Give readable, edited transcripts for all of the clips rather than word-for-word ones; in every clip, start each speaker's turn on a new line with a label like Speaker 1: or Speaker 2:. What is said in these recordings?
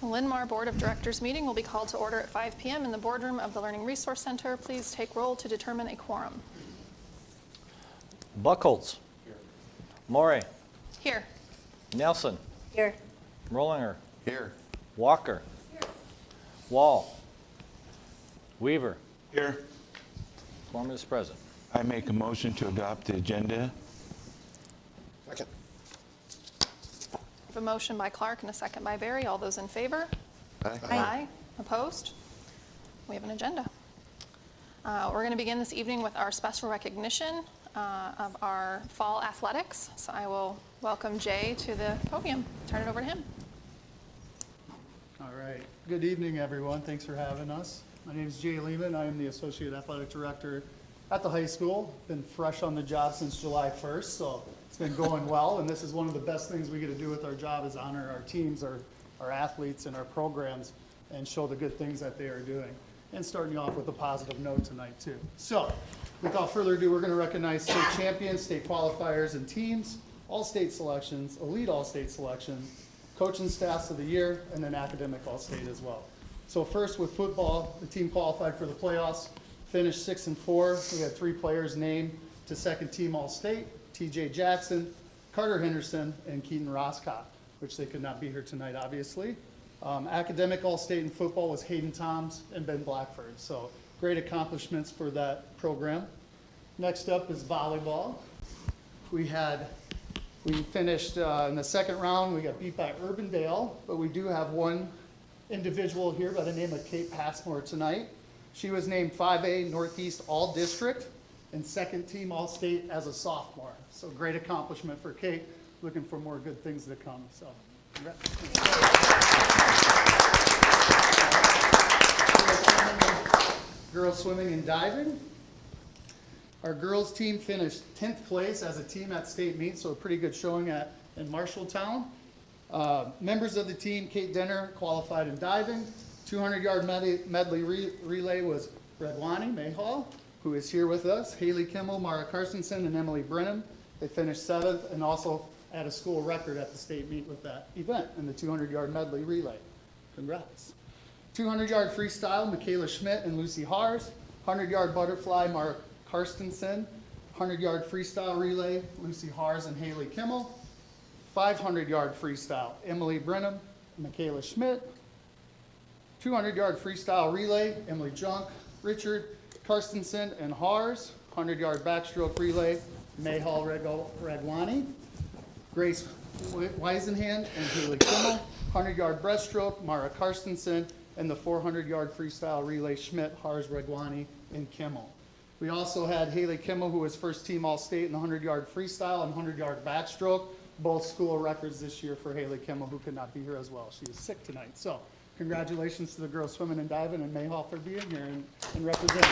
Speaker 1: The Linn-Mar Board of Directors meeting will be called to order at 5 p.m. in the boardroom of the Learning Resource Center. Please take roll to determine a quorum.
Speaker 2: Buckholz. Here. Morey.
Speaker 1: Here.
Speaker 2: Nelson.
Speaker 3: Here.
Speaker 2: Rollinger.
Speaker 4: Here.
Speaker 2: Walker.
Speaker 3: Here.
Speaker 2: Wall. Weaver.
Speaker 4: Here.
Speaker 2: Quorum is present.
Speaker 4: I make a motion to adopt the agenda.
Speaker 5: Second.
Speaker 1: I have a motion by Clark and a second by Berry. All those in favor?
Speaker 4: Aye.
Speaker 1: Aye. Opposed? We have an agenda. We're going to begin this evening with our special recognition of our fall athletics. So I will welcome Jay to the podium. Turn it over to him.
Speaker 6: All right. Good evening, everyone. Thanks for having us. My name is Jay Lehman. I am the Associate Athletic Director at the high school. Been fresh on the job since July 1st, so it's been going well. And this is one of the best things we get to do with our job is honor our teams, our athletes, and our programs, and show the good things that they are doing. And starting you off with a positive note tonight, too. So, without further ado, we're going to recognize state champions, state qualifiers, and teams, all-state selections, elite all-state selection, coaching staffs of the year, and then academic all-state as well. So first with football, the team qualified for the playoffs, finished 6-4. We had 3 players named to second team all-state, TJ Jackson, Carter Henderson, and Keaton Roscott, which they could not be here tonight, obviously. Academic all-state in football was Hayden Toms and Ben Blackford. So great accomplishments for that program. Next up is volleyball. We finished in the second round. We got beat by Urbandale, but we do have one individual here by the name of Kate Passmore tonight. She was named 5A Northeast All-District and second team All-State as a sophomore. So great accomplishment for Kate. Looking for more good things to come. So congrats. Girls swimming and diving. Our girls team finished 10th place as a team at state meet, so a pretty good showing in Marshalltown. Members of the team, Kate Denner qualified in diving. 200-yard medley relay was Redwani Mayhall, who is here with us. Haley Kimmel, Mara Carstensen, and Emily Brenham. They finished 7th and also had a school record at the state meet with that event in the 200-yard medley relay. Congrats. 200-yard freestyle, Michaela Schmidt and Lucy Hars. 100-yard butterfly, Mara Carstensen. 100-yard freestyle relay, Lucy Hars and Haley Kimmel. 500-yard freestyle, Emily Brenham, Michaela Schmidt. 200-yard freestyle relay, Emily Junk, Richard Carstensen, and Hars. 100-yard backstroke relay, Mayhall Ragwani, Grace Weisenhand, and Haley Kimmel. 100-yard breaststroke, Mara Carstensen, and the 400-yard freestyle relay, Schmidt, Hars, Ragwani, and Kimmel. We also had Haley Kimmel, who was first team All-State in the 100-yard freestyle and 100-yard backstroke. Both school records this year for Haley Kimmel, who could not be here as well. She is sick tonight. So congratulations to the girls swimming and diving and Mayhall for being here and representing.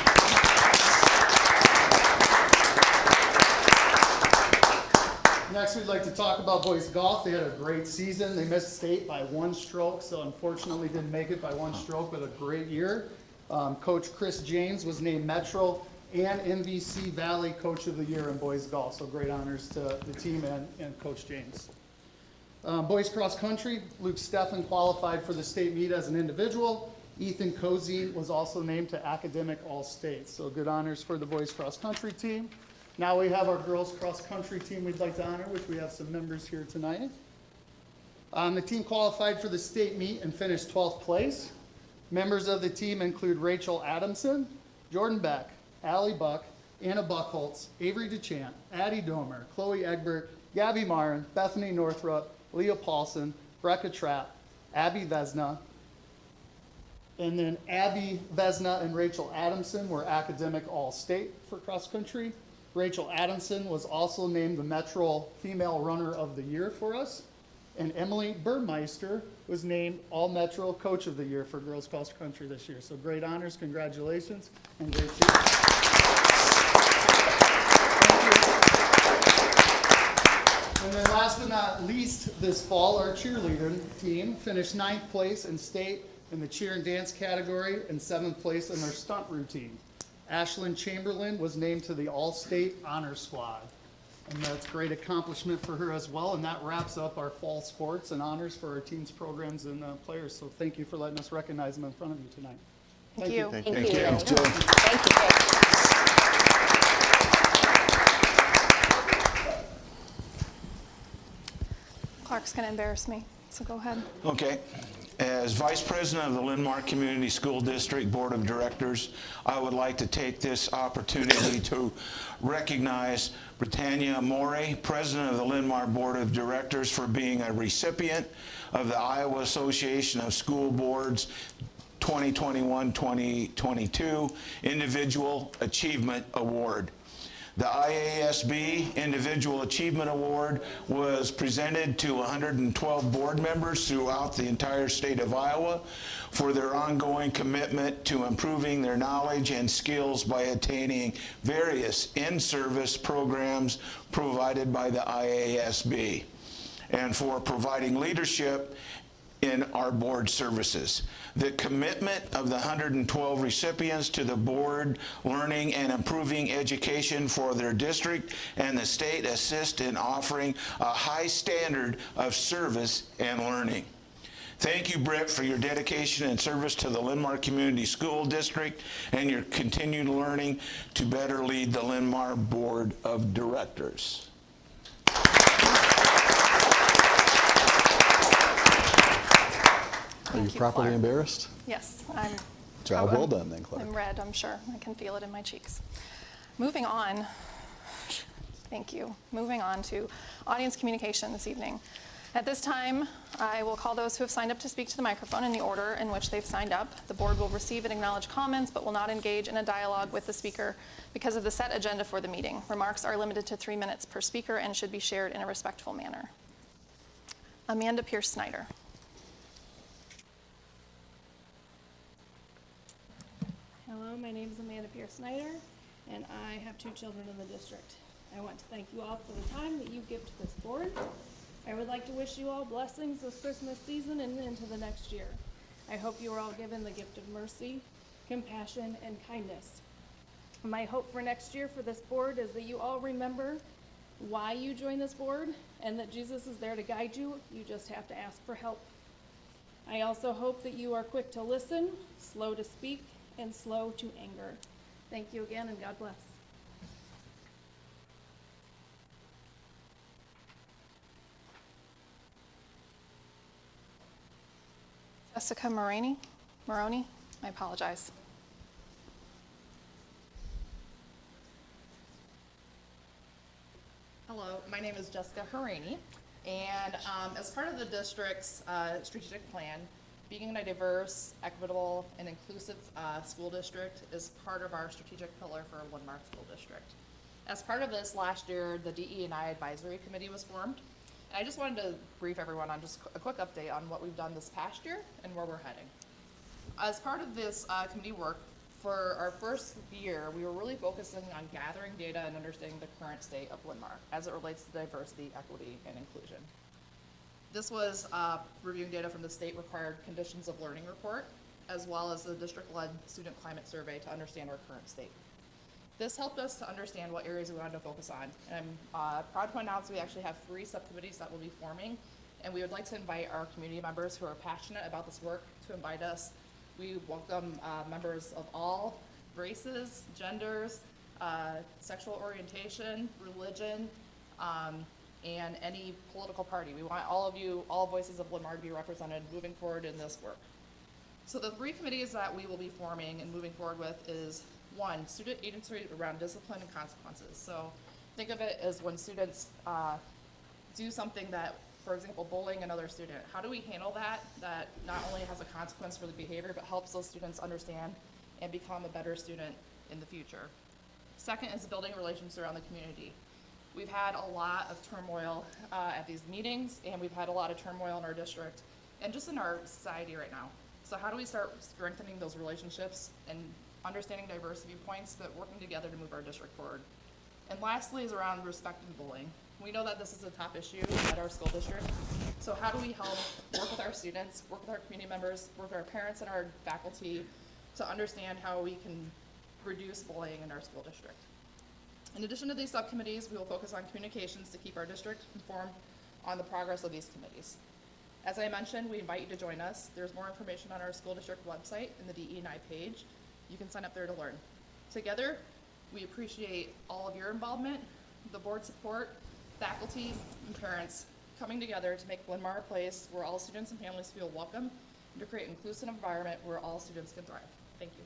Speaker 6: Next, we'd like to talk about boys golf. They had a great season. They missed state by 1 stroke, so unfortunately didn't make it by 1 stroke, but a great year. Coach Chris James was named Metro and MVC Valley Coach of the Year in boys golf. So great honors to the team and Coach James. Boys cross country, Luke Steffen qualified for the state meet as an individual. Ethan Cozy was also named to academic all-state. So good honors for the boys cross country team. Now we have our girls cross country team we'd like to honor, which we have some members here tonight. The team qualified for the state meet and finished 12th place. Members of the team include Rachel Adamson, Jordan Beck, Allie Buck, Anna Buckholz, Avery DeChant, Addie Domer, Chloe Egbert, Gabby Marin, Bethany Northrup, Leah Paulson, Brecca Trapp, Abby Vesna, and then Abby Vesna and Rachel Adamson were academic all-state for cross country. Rachel Adamson was also named the Metro Female Runner of the Year for us. And Emily Burmeister was named All-Metro Coach of the Year for girls cross country this year. So great honors, congratulations, and great season. Thank you. And then last but not least, this fall, our cheerleader team finished 9th place in state in the cheer and dance category and 7th place in our stunt routine. Ashlyn Chamberlain was named to the All-State Honor Squad. And that's a great accomplishment for her as well. And that wraps up our fall sports and honors for our teams, programs, and players. So thank you for letting us recognize them in front of you tonight.
Speaker 1: Thank you.
Speaker 5: Thank
Speaker 4: Thank
Speaker 5: you.
Speaker 4: you.
Speaker 5: Thanks, Jay.
Speaker 3: Thank you, Jay.
Speaker 1: Clark's going to embarrass me, so go ahead.
Speaker 4: Okay. As Vice President of the Linn-Mar Community School District Board of Directors, I would like to take this opportunity to recognize Britannia Morey, President of the Linn-Mar Board of Directors, for being a recipient of the Iowa Association of School Boards 2021-2022 Individual Achievement Award. The IASB Individual Achievement Award was presented to 112 board members throughout the entire state of Iowa for their ongoing commitment to improving their knowledge and skills by attaining various in-service programs provided by the IASB, and for providing leadership in our board services. The commitment of the 112 recipients to the board learning and improving education for their district and the state assist in offering a high standard of service and learning. Thank you, Britt, for your dedication and service to the Linn-Mar Community School District and your continued learning to better lead the Linn-Mar Board of Directors.
Speaker 5: Are you
Speaker 1: you,
Speaker 5: properly
Speaker 1: Clark.
Speaker 5: embarrassed?
Speaker 1: Yes, I'm.
Speaker 5: Job
Speaker 1: I'm-
Speaker 5: well done then, Clark.
Speaker 1: I'm red, I'm sure. I can feel it in my cheeks. Moving on. Thank you. Moving on to audience communication this evening. At this time, I will call those who have signed up to speak to the microphone in the order in which they've signed up. The board will receive and acknowledge comments, but will not engage in a dialogue with the speaker because of the set agenda for the meeting. Remarks are limited to 3 minutes per speaker and should be shared in a respectful manner. Amanda Pierce Snyder.
Speaker 7: Hello, my name is Amanda Pierce Snyder, and I have 2 children in the district. I want to thank you all for the time that you give to this board. I would like to wish you all blessings this Christmas season and into the next year. I hope you are all given the gift of mercy, compassion, and kindness. My hope for next year for this board is that you all remember why you joined this board and that Jesus is there to guide you. You just have to ask for help. I also hope that you are quick to listen, slow to speak, and slow to anger. Thank you again, and God bless.
Speaker 1: Jessica Maroney, I apologize.
Speaker 8: Hello, my name is Jessica Haraney, and as part of the district's strategic plan, being a diverse, equitable, and inclusive school district is part of our strategic pillar for Linn-Mar School District. As part of this, last year, the DE&I Advisory Committee was formed, and I just wanted to brief everyone on just a quick update on what we've done this past year and where we're heading. As part of this committee work, for our first year, we were really focusing on gathering data and understanding the current state of Linn-Mar as it relates to diversity, equity, and inclusion. This was reviewing data from the state required conditions of learning report, as well as the district-led student climate survey to understand our current state. This helped us to understand what areas we wanted to focus on. And I'm proud to announce we actually have 3 subcommittees that will be forming, and we would like to invite our community members who are passionate about this work to invite us. We welcome members of all races, genders, sexual orientation, religion, and any political party. We want all of you, all voices of Linn-Mar to be represented moving forward in this work. So the 3 committees that we will be forming and moving forward with is 1, student agency around discipline and consequences. So think of it as when students do something that, for example, bullying another student. How do we handle that not only has a consequence for the behavior, but helps those students understand and become a better student in the future? Second is building relationships around the community. We've had a lot of turmoil at these meetings, and we've had a lot of turmoil in our district and just in our society right now. So how do we start strengthening those relationships and understanding diverse viewpoints, but working together to move our district forward? And lastly is around respect and bullying. We know that this is a top issue at our school district. So how do we help work with our students, work with our community members, work with our parents and our faculty to understand how we can reduce bullying in our school district? In addition to these subcommittees, we will focus on communications to keep our district informed on the progress of these committees. As I mentioned, we invite you to join us. There's more information on our school district website in the DE&I page. You can sign up there to learn. Together, we appreciate all of your involvement, the board support, faculty, and parents coming together to make Linn-Mar a place where all students and families feel welcome and to create an inclusive environment where all students can thrive. Thank you.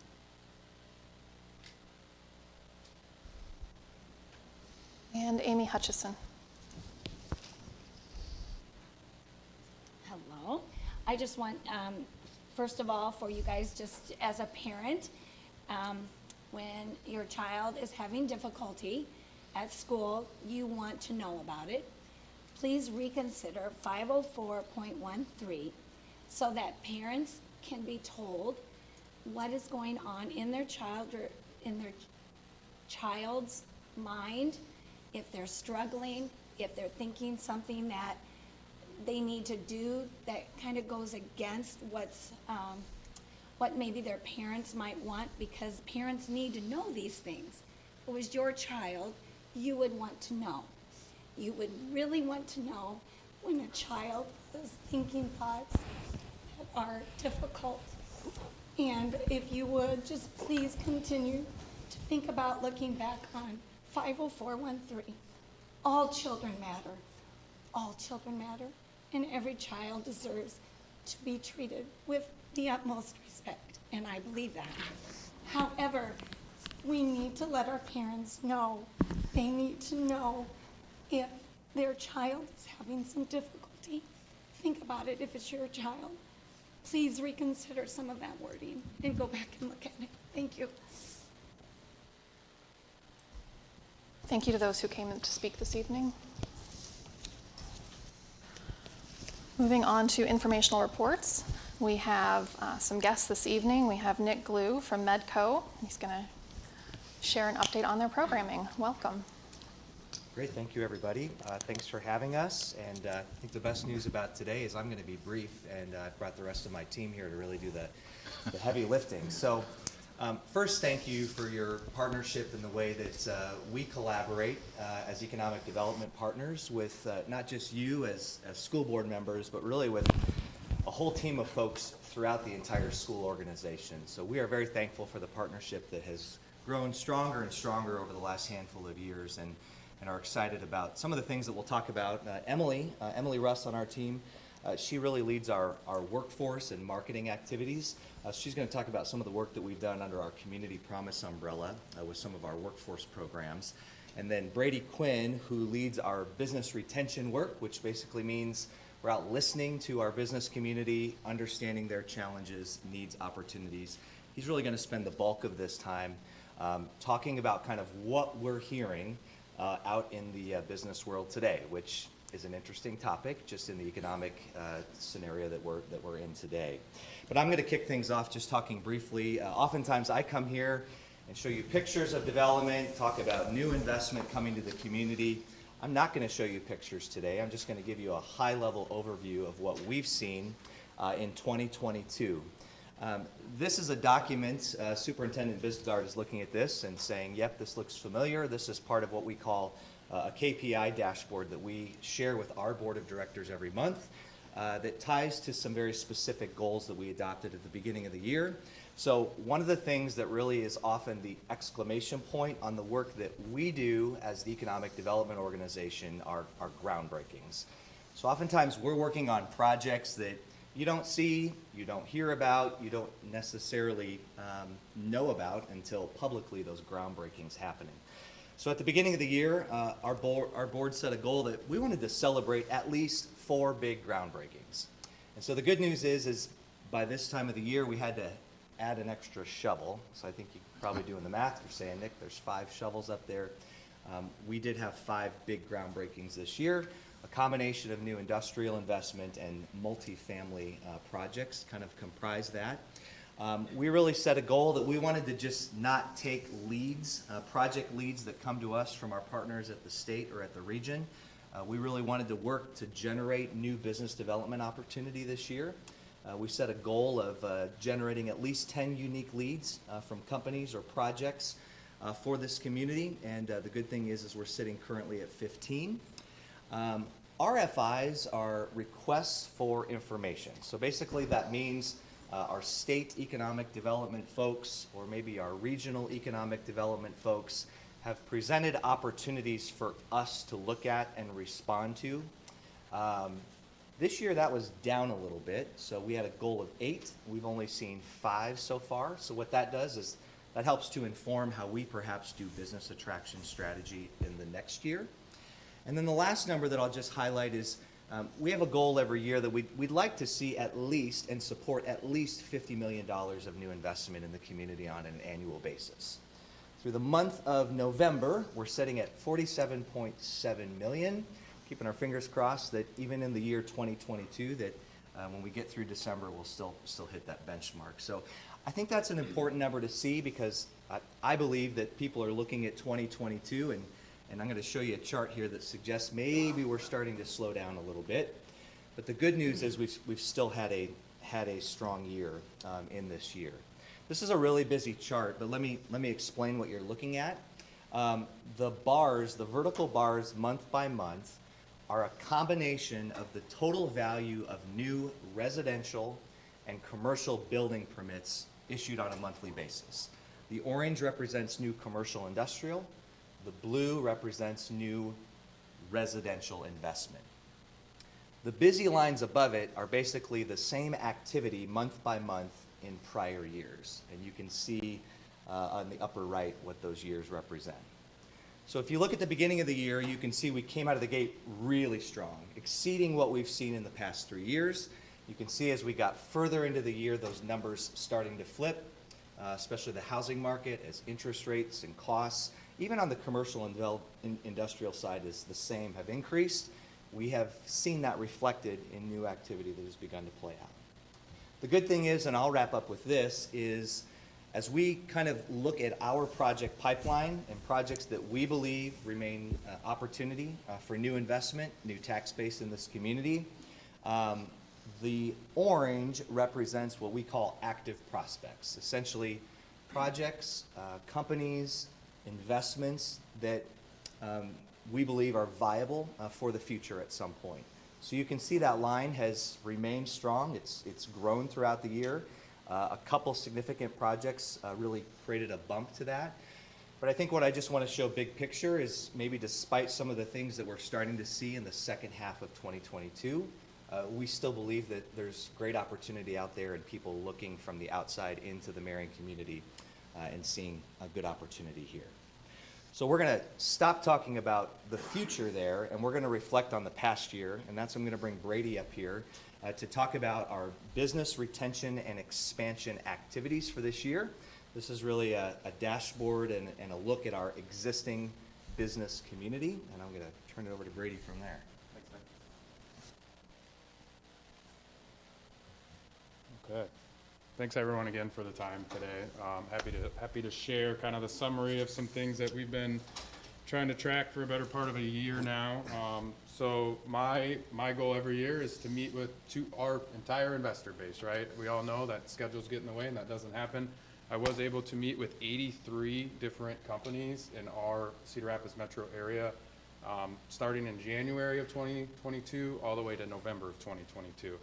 Speaker 1: And Amy Hutchison.
Speaker 3: Hello. I just want, first of all, for you guys, just as a parent, when your child is having difficulty at school, you want to know about it. Please reconsider 504.13 so that parents can be told what is going on in their child or in their child's mind, if they're struggling, if they're thinking something that they need to do that kind of goes against what maybe their parents might want, because parents need to know these things. If it was your child, you would want to know. You would really want to know when a child is thinking thoughts that are difficult. And if you would, just please continue to think about looking back on 50413. All children matter. All children matter. And every child deserves to be treated with the utmost respect. And I believe that. However, we need to let our parents know. They need to know if their child is having some difficulty. Think about it if it's your child. Please reconsider some of that wording and go back and look at it. Thank you.
Speaker 1: Thank you to those who came to speak this evening. Moving on to informational reports. We have some guests this evening. We have Nick Glue from Medco. He's going to share an update on their programming. Welcome.
Speaker 9: Great, thank you everybody. Thanks for having us. And I think the best news about today is I'm going to be brief, and I've brought the rest of my team here to really do the heavy lifting. So first, thank you for your partnership in the way that we collaborate as economic development partners with not just you as school board members, but really with a whole team of folks throughout the entire school organization. So we are very thankful for the partnership that has grown stronger and stronger over the last handful of years, and are excited about some of the things that we'll talk about. Emily Russ on our team, she really leads our workforce and marketing activities. She's going to talk about some of the work that we've done under our Community Promise umbrella with some of our workforce programs. And then Brady Quinn, who leads our business retention work, which basically means we're out listening to our business community, understanding their challenges, needs, opportunities. He's really going to spend the bulk of this time talking about kind of what we're hearing out in the business world today, which is an interesting topic just in the economic scenario that we're in today. But I'm going to kick things off just talking briefly. Oftentimes I come here and show you pictures of development, talk about new investment coming to the community. I'm not going to show you pictures today. I'm just going to give you a high-level overview of what we've seen in 2022. This is a document. Superintendent Bisgard is looking at this and saying, yep, this looks familiar. This is part of what we call a KPI dashboard that we share with our board of directors every month that ties to some very specific goals that we adopted at the beginning of the year. So one of the things that really is often the exclamation point on the work that we do as the economic development organization are groundbreakings. So oftentimes we're working on projects that you don't see, you don't hear about, you don't necessarily know about until publicly those groundbreakings happening. So at the beginning of the year, our board set a goal that we wanted to celebrate at least 4 big groundbreakings. And so the good news is by this time of the year, we had to add an extra shovel. So I think you're probably doing the math. You're saying, Nick, there's 5 shovels up there. We did have 5 big groundbreakings this year. A combination of new industrial investment and multifamily projects kind of comprise that. We really set a goal that we wanted to just not take leads, project leads that come to us from our partners at the state or at the region. We really wanted to work to generate new business development opportunity this year. We set a goal of generating at least 10 unique leads from companies or projects for this community, and the good thing is we're sitting currently at 15. RFIs are requests for information. So basically that means our state economic development folks, or maybe our regional economic development folks, have presented opportunities for us to look at and respond to. This year that was down a little bit, so we had a goal of 8. We've only seen 5 so far. So what that does is that helps to inform how we perhaps do business attraction strategy in the next year. And then the last number that I'll just highlight is we have a goal every year that we'd like to see at least and support at least $50 million of new investment in the community on an annual basis. Through the month of November, we're sitting at $47.7 million. Keeping our fingers crossed that even in the year 2022, that when we get through December, we'll still hit that benchmark. So I think that's an important number to see, because I believe that people are looking at 2022, and I'm going to show you a chart here that suggests maybe we're starting to slow down a little bit. But the good news is we've still had a strong year in this year. This is a really busy chart, but let me explain what you're looking at. The bars, the vertical bars, month by month, are a combination of the total value of new residential and commercial building permits issued on a monthly basis. The orange represents new commercial industrial. The blue represents new residential investment. The busy lines above it are basically the same activity month by month in prior years. And you can see on the upper right what those years represent. So if you look at the beginning of the year, you can see we came out of the gate really strong, exceeding what we've seen in the past 3 years. You can see as we got further into the year, those numbers starting to flip, especially the housing market, as interest rates and costs, even on the commercial and industrial side, is the same, have increased. We have seen that reflected in new activity that has begun to play out. The good thing is, and I'll wrap up with this, is as we kind of look at our project pipeline and projects that we believe remain opportunity for new investment, new tax base in this community, the orange represents what we call active prospects, essentially projects, companies, investments that we believe are viable for the future at some point. So you can see that line has remained strong. It's grown throughout the year. A couple significant projects really created a bump to that. But I think what I just want to show big picture is maybe despite some of the things that we're starting to see in the second half of 2022, we still believe that there's great opportunity out there and people looking from the outside into the Marion community and seeing a good opportunity here. So we're going to stop talking about the future there, and we're going to reflect on the past year, and that's I'm going to bring Brady up here to talk about our business retention and expansion activities for this year. This is really a dashboard and a look at our existing business community, and I'm going to turn it over to Brady from there. Thanks, man.
Speaker 10: Okay. Thanks everyone again for the time today. Happy to share kind of the summary of some things that we've been trying to track for a better part of a year now. So my goal every year is to meet with our entire investor base, right? We all know that schedules get in the way and that doesn't happen. I was able to meet with 83 different companies in our Cedar Rapids metro area, starting in January of 2022 all the way to November of 2022.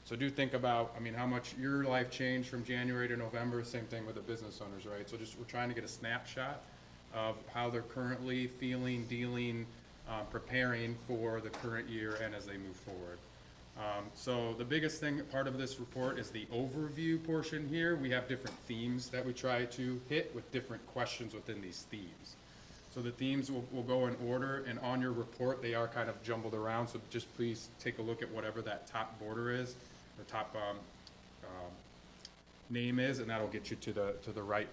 Speaker 10: So do think about, how much your life changed from January to November. Same thing with the business owners, right? So we're trying to get a snapshot of how they're currently feeling, dealing, preparing for the current year and as they move forward. So the biggest part of this report is the overview portion here. We have different themes that we try to hit with different questions within these themes. So the themes will go in order, and on your report they are kind of jumbled around, so just please take a look at whatever that top border is, or top name is, and that'll get you to the right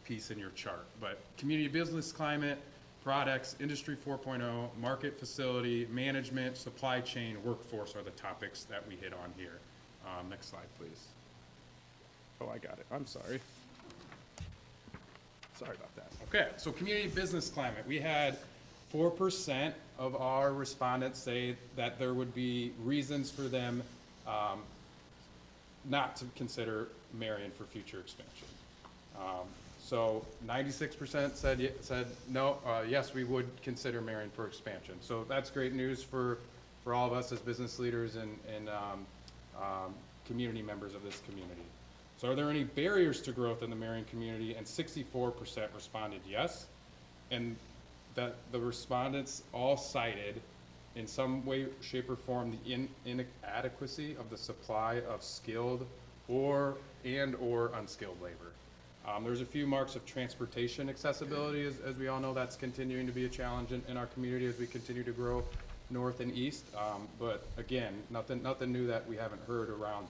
Speaker 10: piece in your chart. But community business climate, products, industry 4.0, market facility, management, supply chain, workforce are the topics that we hit on here. Next slide, please. Oh, I got it. I'm sorry. Sorry about that. Okay, so community business climate. We had 4% of our respondents say that there would be reasons for them not to consider Marion for future expansion. So 96% said no, yes, we would consider Marion for expansion. So that's great news for all of us as business leaders and community members of this community. So are there any barriers to growth in the Marion community? And 64% responded yes. And that the respondents all cited in some way, shape, or form the inadequacy of the supply of skilled or unskilled labor. There's a few marks of transportation accessibility, as we all know, that's continuing to be a challenge in our community as we continue to grow north and east. But again, nothing new that we haven't heard around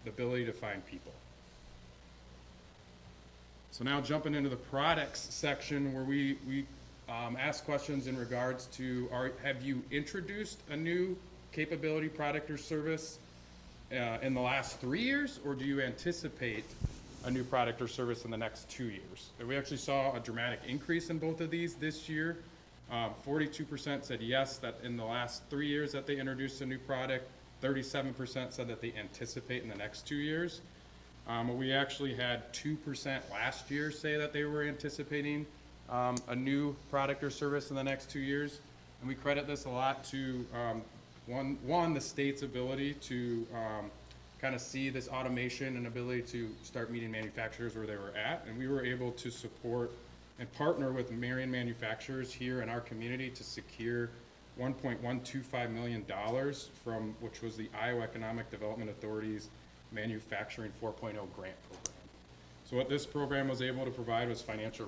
Speaker 10: the ability to find people. So now jumping into the products section where we ask questions in regards to, have you introduced a new capability, product, or service in the last 3 years, or do you anticipate a new product or service in the next 2 years? And we actually saw a dramatic increase in both of these this year. 42% said yes, that in the last 3 years that they introduced a new product. 37% said that they anticipate in the next 2 years. We actually had 2% last year say that they were anticipating a new product or service in the next 2 years. And we credit this a lot to, one, the state's ability to kind of see this automation and ability to start meeting manufacturers where they were at. And we were able to support and partner with Marion manufacturers here in our community to secure $1.125 million from, which was the Iowa Economic Development Authority's Manufacturing 4.0 grant program. So what this program was able to provide was financial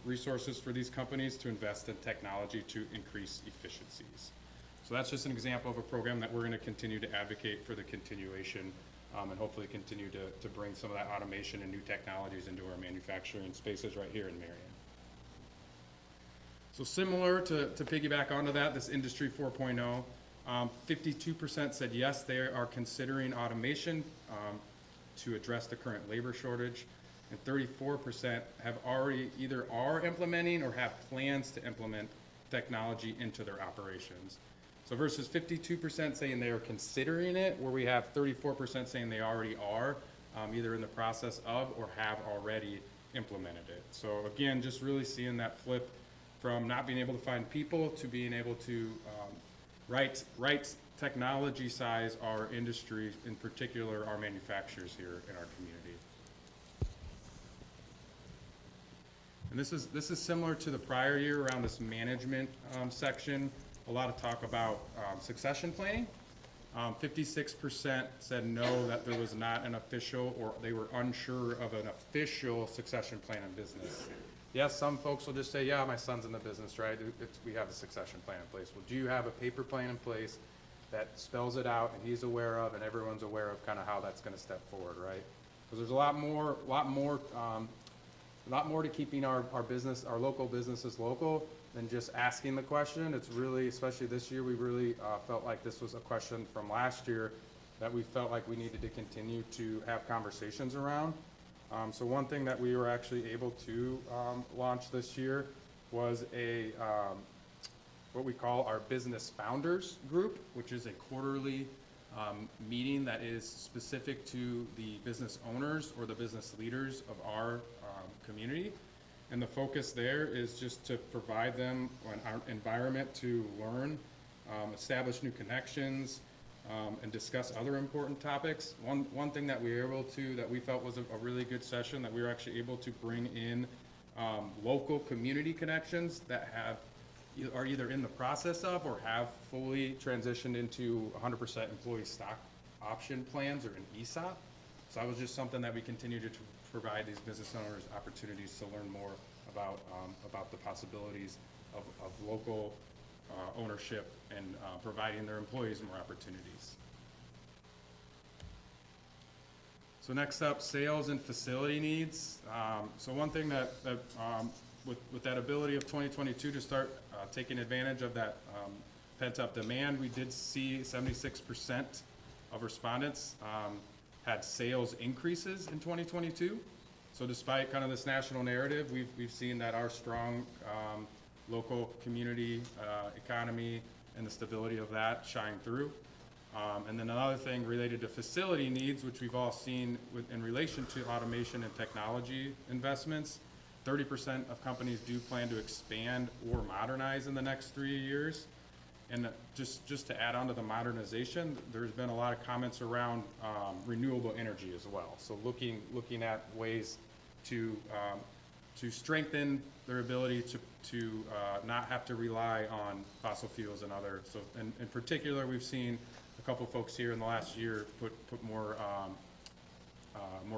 Speaker 10: resources for these companies to invest in technology to increase efficiencies. So that's just an example of a program that we're going to continue to advocate for the continuation and hopefully continue to bring some of that automation and new technologies into our manufacturing spaces right here in Marion. So similar to piggyback onto that, this Industry 4.0, 52% said yes, they are considering automation to address the current labor shortage, and 34% have already either are implementing or have plans to implement technology into their operations. So versus 52% saying they are considering it, where we have 34% saying they already are, either in the process of or have already implemented it. So again, just really seeing that flip from not being able to find people to being able to right technology size our industry, in particular our manufacturers here in our community. And this is similar to the prior year around this management section. A lot of talk about succession planning. 56% said no, that there was not an official, or they were unsure of an official succession plan in business. Yes, some folks will just say, yeah, my son's in the business, right? We have a succession plan in place. Well, do you have a paper plan in place that spells it out and he's aware of and everyone's aware of kind of how that's going to step forward, right? Because there's a lot more to keeping our business, our local businesses local than just asking the question. It's really, especially this year, we really felt like this was a question from last year that we felt like we needed to continue to have conversations around. So one thing that we were actually able to launch this year was a what we call our Business Founders Group, which is a quarterly meeting that is specific to the business owners or the business leaders of our community. And the focus there is just to provide them an environment to learn, establish new connections, and discuss other important topics. One thing that we were able to, that we felt was a really good session, that we were actually able to bring in local community connections that are either in the process of or have fully transitioned into 100% employee stock option plans or an ESOP. So that was just something that we continue to provide these business owners opportunities to learn more about the possibilities of local ownership and providing their employees more opportunities. So next up, sales and facility needs. So one thing that with that ability of 2022 to start taking advantage of that pent-up demand, we did see 76% of respondents had sales increases in 2022. So despite kind of this national narrative, we've seen that our strong local community economy and the stability of that shine through. And then another thing related to facility needs, which we've all seen in relation to automation and technology investments, 30% of companies do plan to expand or modernize in the next 3 years. And just to add on to the modernization, there's been a lot of comments around renewable energy as well. So looking at ways to strengthen their ability to not have to rely on fossil fuels and other. So in particular, we've seen a couple folks here in the last year put more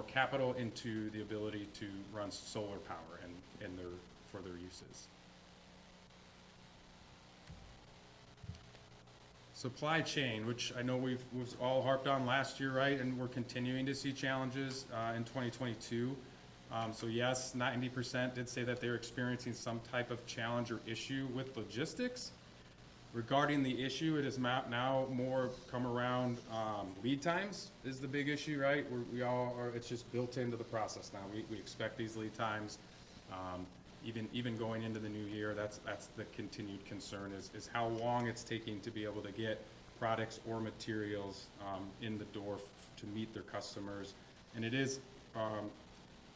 Speaker 10: capital into the ability to run solar power for their uses. Supply chain, which I know we've all harped on last year, right? And we're continuing to see challenges in 2022. So yes, 90% did say that they're experiencing some type of challenge or issue with logistics. Regarding the issue, it has now more come around lead times is the big issue, right? We all are, it's just built into the process now. We expect these lead times. Even going into the new year, that's the continued concern is how long it's taking to be able to get products or materials in the door to meet their customers. And it is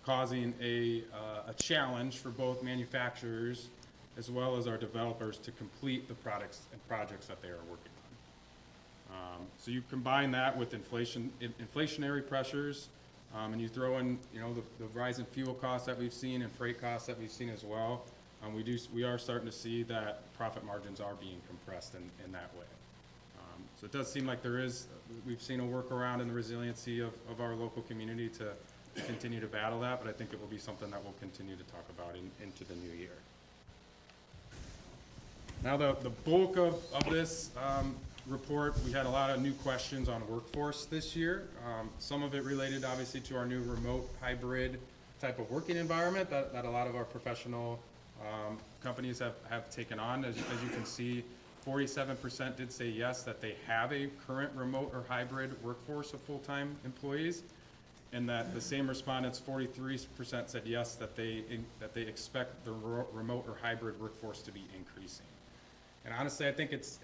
Speaker 10: causing a challenge for both manufacturers as well as our developers to complete the products and projects that they are working on. So you combine that with inflationary pressures, and you throw in, the rise in fuel costs that we've seen and freight costs that we've seen as well. We are starting to see that profit margins are being compressed in that way. So it does seem like we've seen a workaround in the resiliency of our local community to continue to battle that, but I think it will be something that we'll continue to talk about into the new year. Now the bulk of this report, we had a lot of new questions on workforce this year. Some of it related obviously to our new remote hybrid type of working environment that a lot of our professional companies have taken on. As you can see, 47% did say yes, that they have a current remote or hybrid workforce of full-time employees, and that the same respondents, 43% said yes, that they expect the remote or hybrid workforce to be increasing. And honestly, I think it's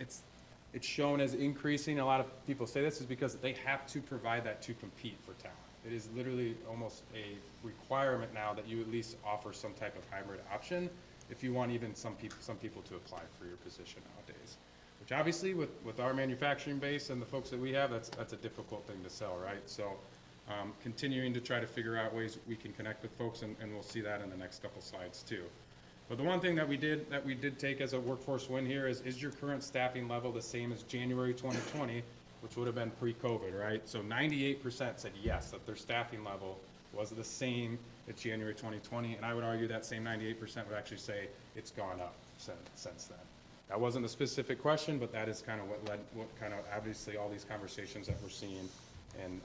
Speaker 10: shown as increasing. A lot of people say this is because they have to provide that to compete for talent. It is literally almost a requirement now that you at least offer some type of hybrid option if you want even some people to apply for your position nowadays. Which obviously with our manufacturing base and the folks that we have, that's a difficult thing to sell, right? So continuing to try to figure out ways we can connect with folks, and we'll see that in the next couple slides too. But the one thing that we did take as a workforce win here is your current staffing level the same as January 2020, which would have been pre-COVID, right? So 98% said yes, that their staffing level was the same as January 2020, and I would argue that same 98% would actually say it's gone up since then. That wasn't a specific question, but that is kind of what kind of obviously all these conversations that we're seeing and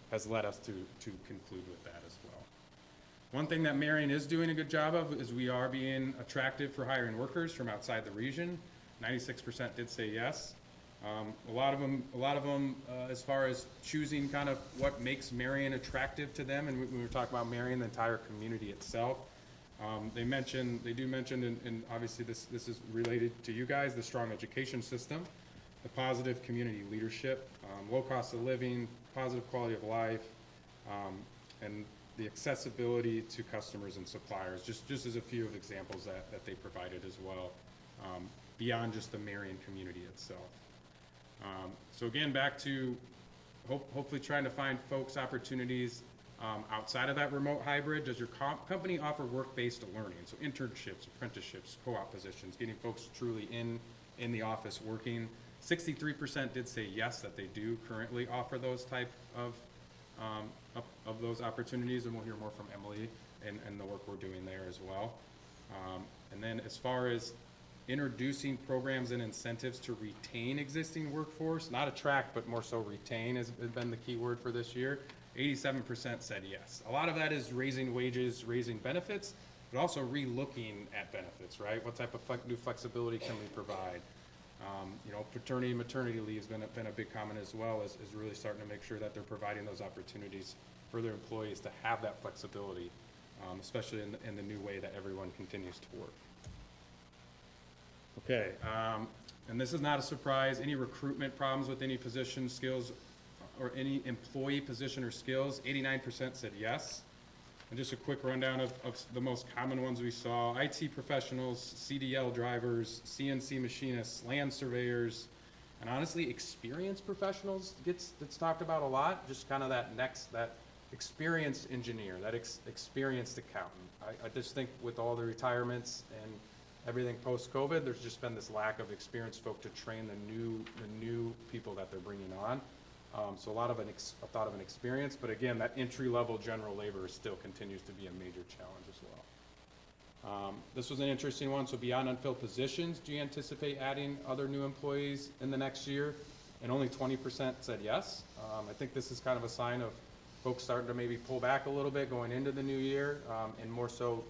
Speaker 10: has led us to conclude with that as well. One thing that Marion is doing a good job of is we are being attractive for hiring workers from outside the region. 96% did say yes. A lot of them, as far as choosing kind of what makes Marion attractive to them, and when we were talking about Marion, the entire community itself, they do mention, and obviously this is related to you guys, the strong education system, the positive community leadership, low cost of living, positive quality of life, and the accessibility to customers and suppliers, just as a few of examples that they provided as well, beyond just the Marion community itself. So again, back to hopefully trying to find folks opportunities outside of that remote hybrid. Does your company offer work-based learning? So internships, apprenticeships, co-op positions, getting folks truly in the office working. 63% did say yes, that they do currently offer those type of those opportunities, and we'll hear more from Emily and the work we're doing there as well. And then as far as introducing programs and incentives to retain existing workforce, not attract, but more so retain has been the key word for this year. 87% said yes. A lot of that is raising wages, raising benefits, but also re-looking at benefits, right? What type of new flexibility can we provide? Paternity and maternity leave has been a big comment as well, is really starting to make sure that they're providing those opportunities for their employees to have that flexibility, especially in the new way that everyone continues to work. Okay, and this is not a surprise. Any recruitment problems with any position, skills, or any employee position or skills, 89% said yes. And just a quick rundown of the most common ones we saw: IT professionals, CDL drivers, CNC machinists, land surveyors, and honestly, experienced professionals that's talked about a lot. Just kind of that experienced engineer, that experienced accountant. I just think with all the retirements and everything post-COVID, there's just been this lack of experienced folk to train the new people that they're bringing on. So a lot of a thought of an experience, but again, that entry-level general labor still continues to be a major challenge as well. This was an interesting one. So beyond unfilled positions, do you anticipate adding other new employees in the next year? And only 20% said yes. I think this is kind of a sign of folks starting to maybe pull back a little bit going into the new year, and more so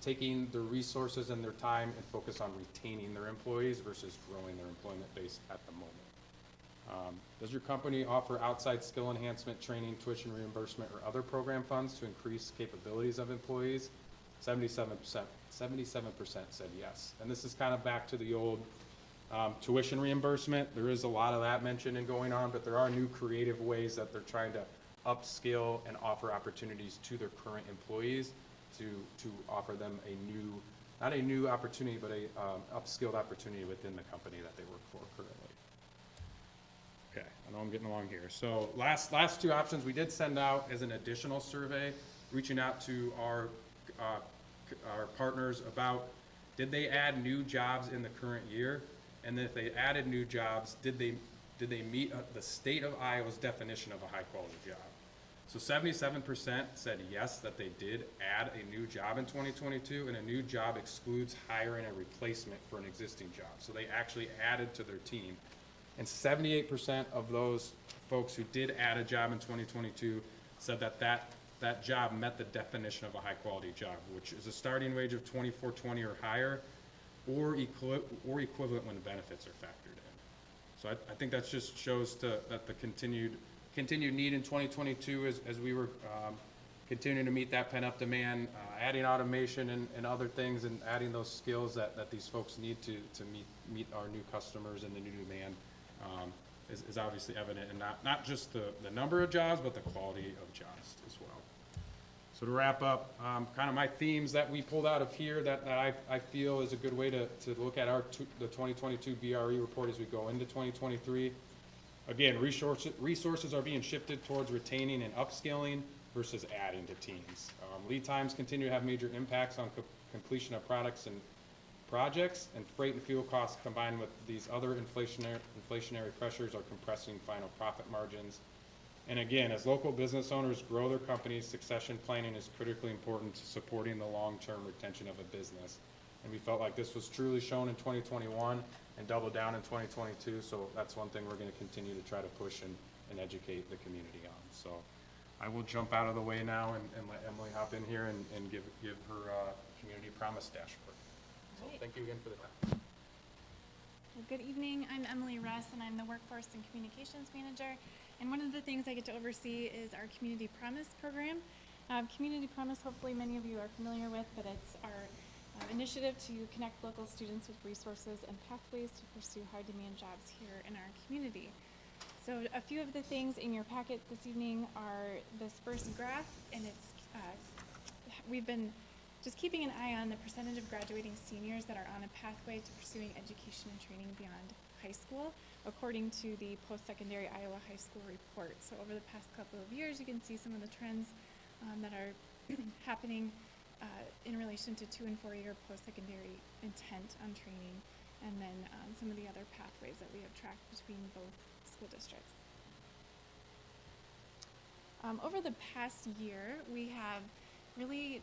Speaker 10: taking their resources and their time and focus on retaining their employees versus growing their employment base at the moment. Does your company offer outside skill enhancement, training, tuition reimbursement, or other program funds to increase capabilities of employees? 77% said yes. And this is kind of back to the old tuition reimbursement. There is a lot of that mentioned and going on, but there are new creative ways that they're trying to upskill and offer opportunities to their current employees to offer them not a new opportunity, but a upskilled opportunity within the company that they work for currently. Okay, I know I'm getting along here. So last two options we did send out as an additional survey, reaching out to our partners about, did they add new jobs in the current year? And then if they added new jobs, did they meet the state of Iowa's definition of a high quality job? So 77% said yes, that they did add a new job in 2022, and a new job excludes hiring a replacement for an existing job. So they actually added to their team. And 78% of those folks who did add a job in 2022 said that job met the definition of a high quality job, which is a starting wage of $24.20 or higher, or equivalent when the benefits are factored in. So I think that just shows that the continued need in 2022 as we were continuing to meet that pent-up demand, adding automation and other things, and adding those skills that these folks need to meet our new customers and the new demand is obviously evident, and not just the number of jobs, but the quality of jobs as well. So to wrap up, kind of my themes that we pulled out of here that I feel is a good way to look at the 2022 BRE report as we go into 2023. Again, resources are being shifted towards retaining and upskilling versus adding to teams. Lead times continue to have major impacts on completion of products and projects, and freight and fuel costs combined with these other inflationary pressures are compressing final profit margins. And again, as local business owners grow their companies, succession planning is critically important to supporting the long-term retention of a business. And we felt like this was truly shown in 2021 and doubled down in 2022. So that's one thing we're going to continue to try to push and educate the community on. So I will jump out of the way now and let Emily hop in here and give her community promise dashboard. So thank you again for the time.
Speaker 11: Well, good evening. I'm Emily Russ, and I'm the Workforce and Communications Manager. And one of the things I get to oversee is our Community Promise program. Community Promise, hopefully many of you are familiar with, but it's our initiative to connect local students with resources and pathways to pursue high-demand jobs here in our community. So a few of the things in your packet this evening are this first graph, and it's we've been just keeping an eye on the percentage of graduating seniors that are on a pathway to pursuing education and training beyond high school, according to the post-secondary Iowa High School report. So over the past couple of years, you can see some of the trends that are happening in relation to 2- and 4-year post-secondary intent on training, and then some of the other pathways that we have tracked between both school districts. Over the past year, we have really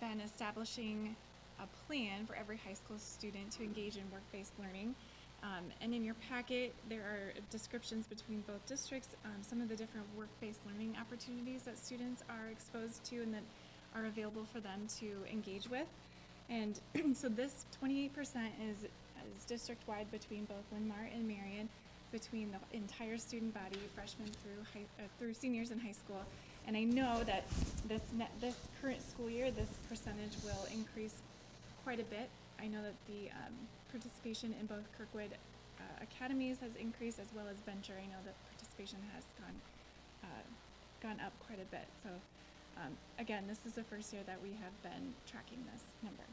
Speaker 11: been establishing a plan for every high school student to engage in work-based learning. And in your packet, there are descriptions between both districts, some of the different work-based learning opportunities that students are exposed to and that are available for them to engage with. And so this 28% is district-wide between both Linn-Mar and Marion, between the entire student body, freshmen through seniors in high school. And I know that this current school year, this percentage will increase quite a bit I know that the participation in both Kirkwood academies has increased, as well as Venture. I know that participation has gone up quite a bit. So again, this is the first year that we have been tracking this number.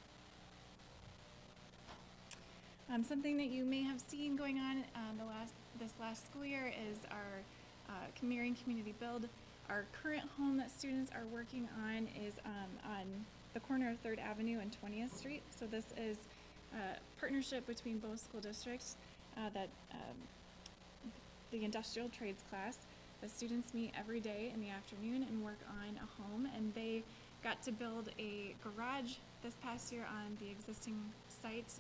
Speaker 11: Something that you may have seen going on this last school year is our Marion Community Build. Our current home that students are working on is on the corner of 3rd Avenue and 20th Street. So this is a partnership between both school districts that the industrial trades class. The students meet every day in the afternoon and work on a home, and they got to build a garage this past year on the existing site.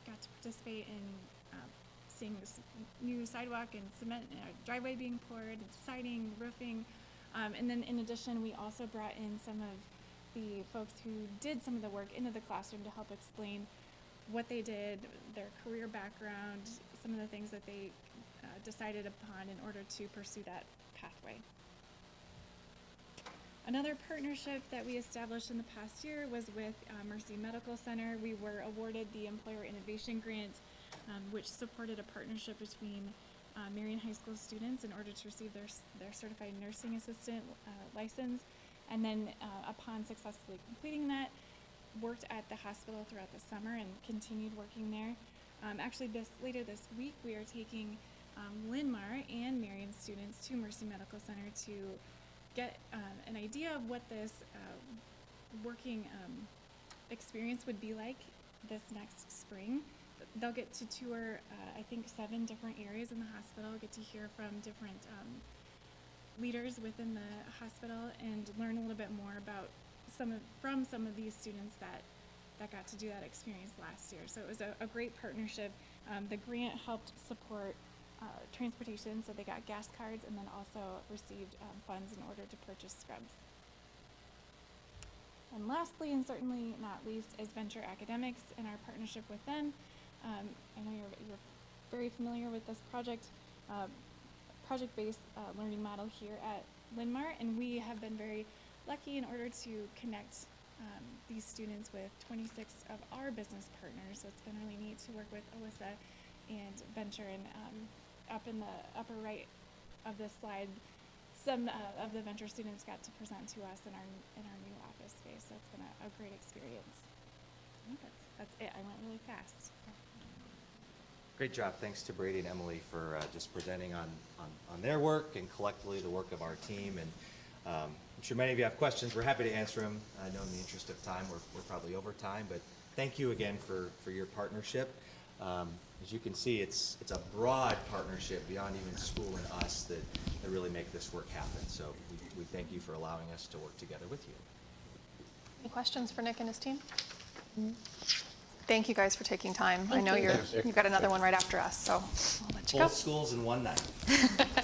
Speaker 11: Got to participate in seeing this new sidewalk and cement driveway being poured, siding, roofing, and then in addition, we also brought in some of the folks who did some of the work into the classroom to help explain what they did, their career background, some of the things that they decided upon in order to pursue that pathway. Another partnership that we established in the past year was with Mercy Medical Center. We were awarded the Employer Innovation Grant, which supported a partnership between Marion High School students in order to receive their certified nursing assistant license. And then upon successfully completing that, worked at the hospital throughout the summer and continued working there. Actually, later this week, we are taking Linn-Mar and Marion students to Mercy Medical Center to get an idea of what this working experience would be like this next spring. They'll get to tour, I think, 7 different areas in the hospital, get to hear from different leaders within the hospital, and learn a little bit more about from some of these students that got to do that experience last year. So it was a great partnership. The grant helped support transportation, so they got gas cards, and then also received funds in order to purchase scrubs. And lastly, and certainly not least, is Venture Academics and our partnership with them. I know you're very familiar with this project-based learning model here at Linn-Mar, and we have been very lucky in order to connect these students with 26 of our business partners. So it's been really neat to work with Alyssa and Venture, and up in the upper right of this slide, some of the Venture students got to present to us in our new office space. So it's been a great experience. I think that's it. I went really fast.
Speaker 9: Great job. Thanks to Brady and Emily for just presenting on their work and collectively the work of our team. And I'm sure many of you have questions. We're happy to answer them. I know in the interest of time, we're probably over time, but thank you again for your partnership. As you can see, it's a broad partnership beyond even school and us that really make this work happen. So we thank you for allowing us to work together with you.
Speaker 1: Any questions for Nick and his team? Thank you guys for taking time. I know you've got another one right after us, so I'll let you go.
Speaker 9: Both schools in one night.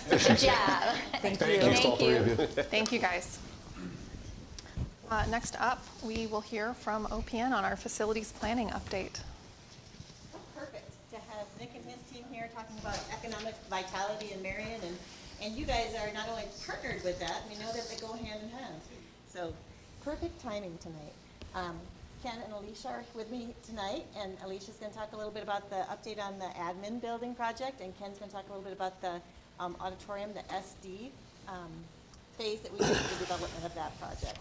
Speaker 1: Good job. Thank you.
Speaker 5: Thank you.
Speaker 1: Thank you, guys. Next up, we will hear from OPN on our facilities planning update.
Speaker 12: Perfect to have Nick and his team here talking about economic vitality in Marion, and you guys are not only partnered with that, we know that they go hand in hand. So perfect timing tonight. Ken and Alicia are with me tonight, and Alicia's going to talk a little bit about the update on the admin building project, and Ken's going to talk a little bit about the auditorium, the SD phase that we did for the development of that project.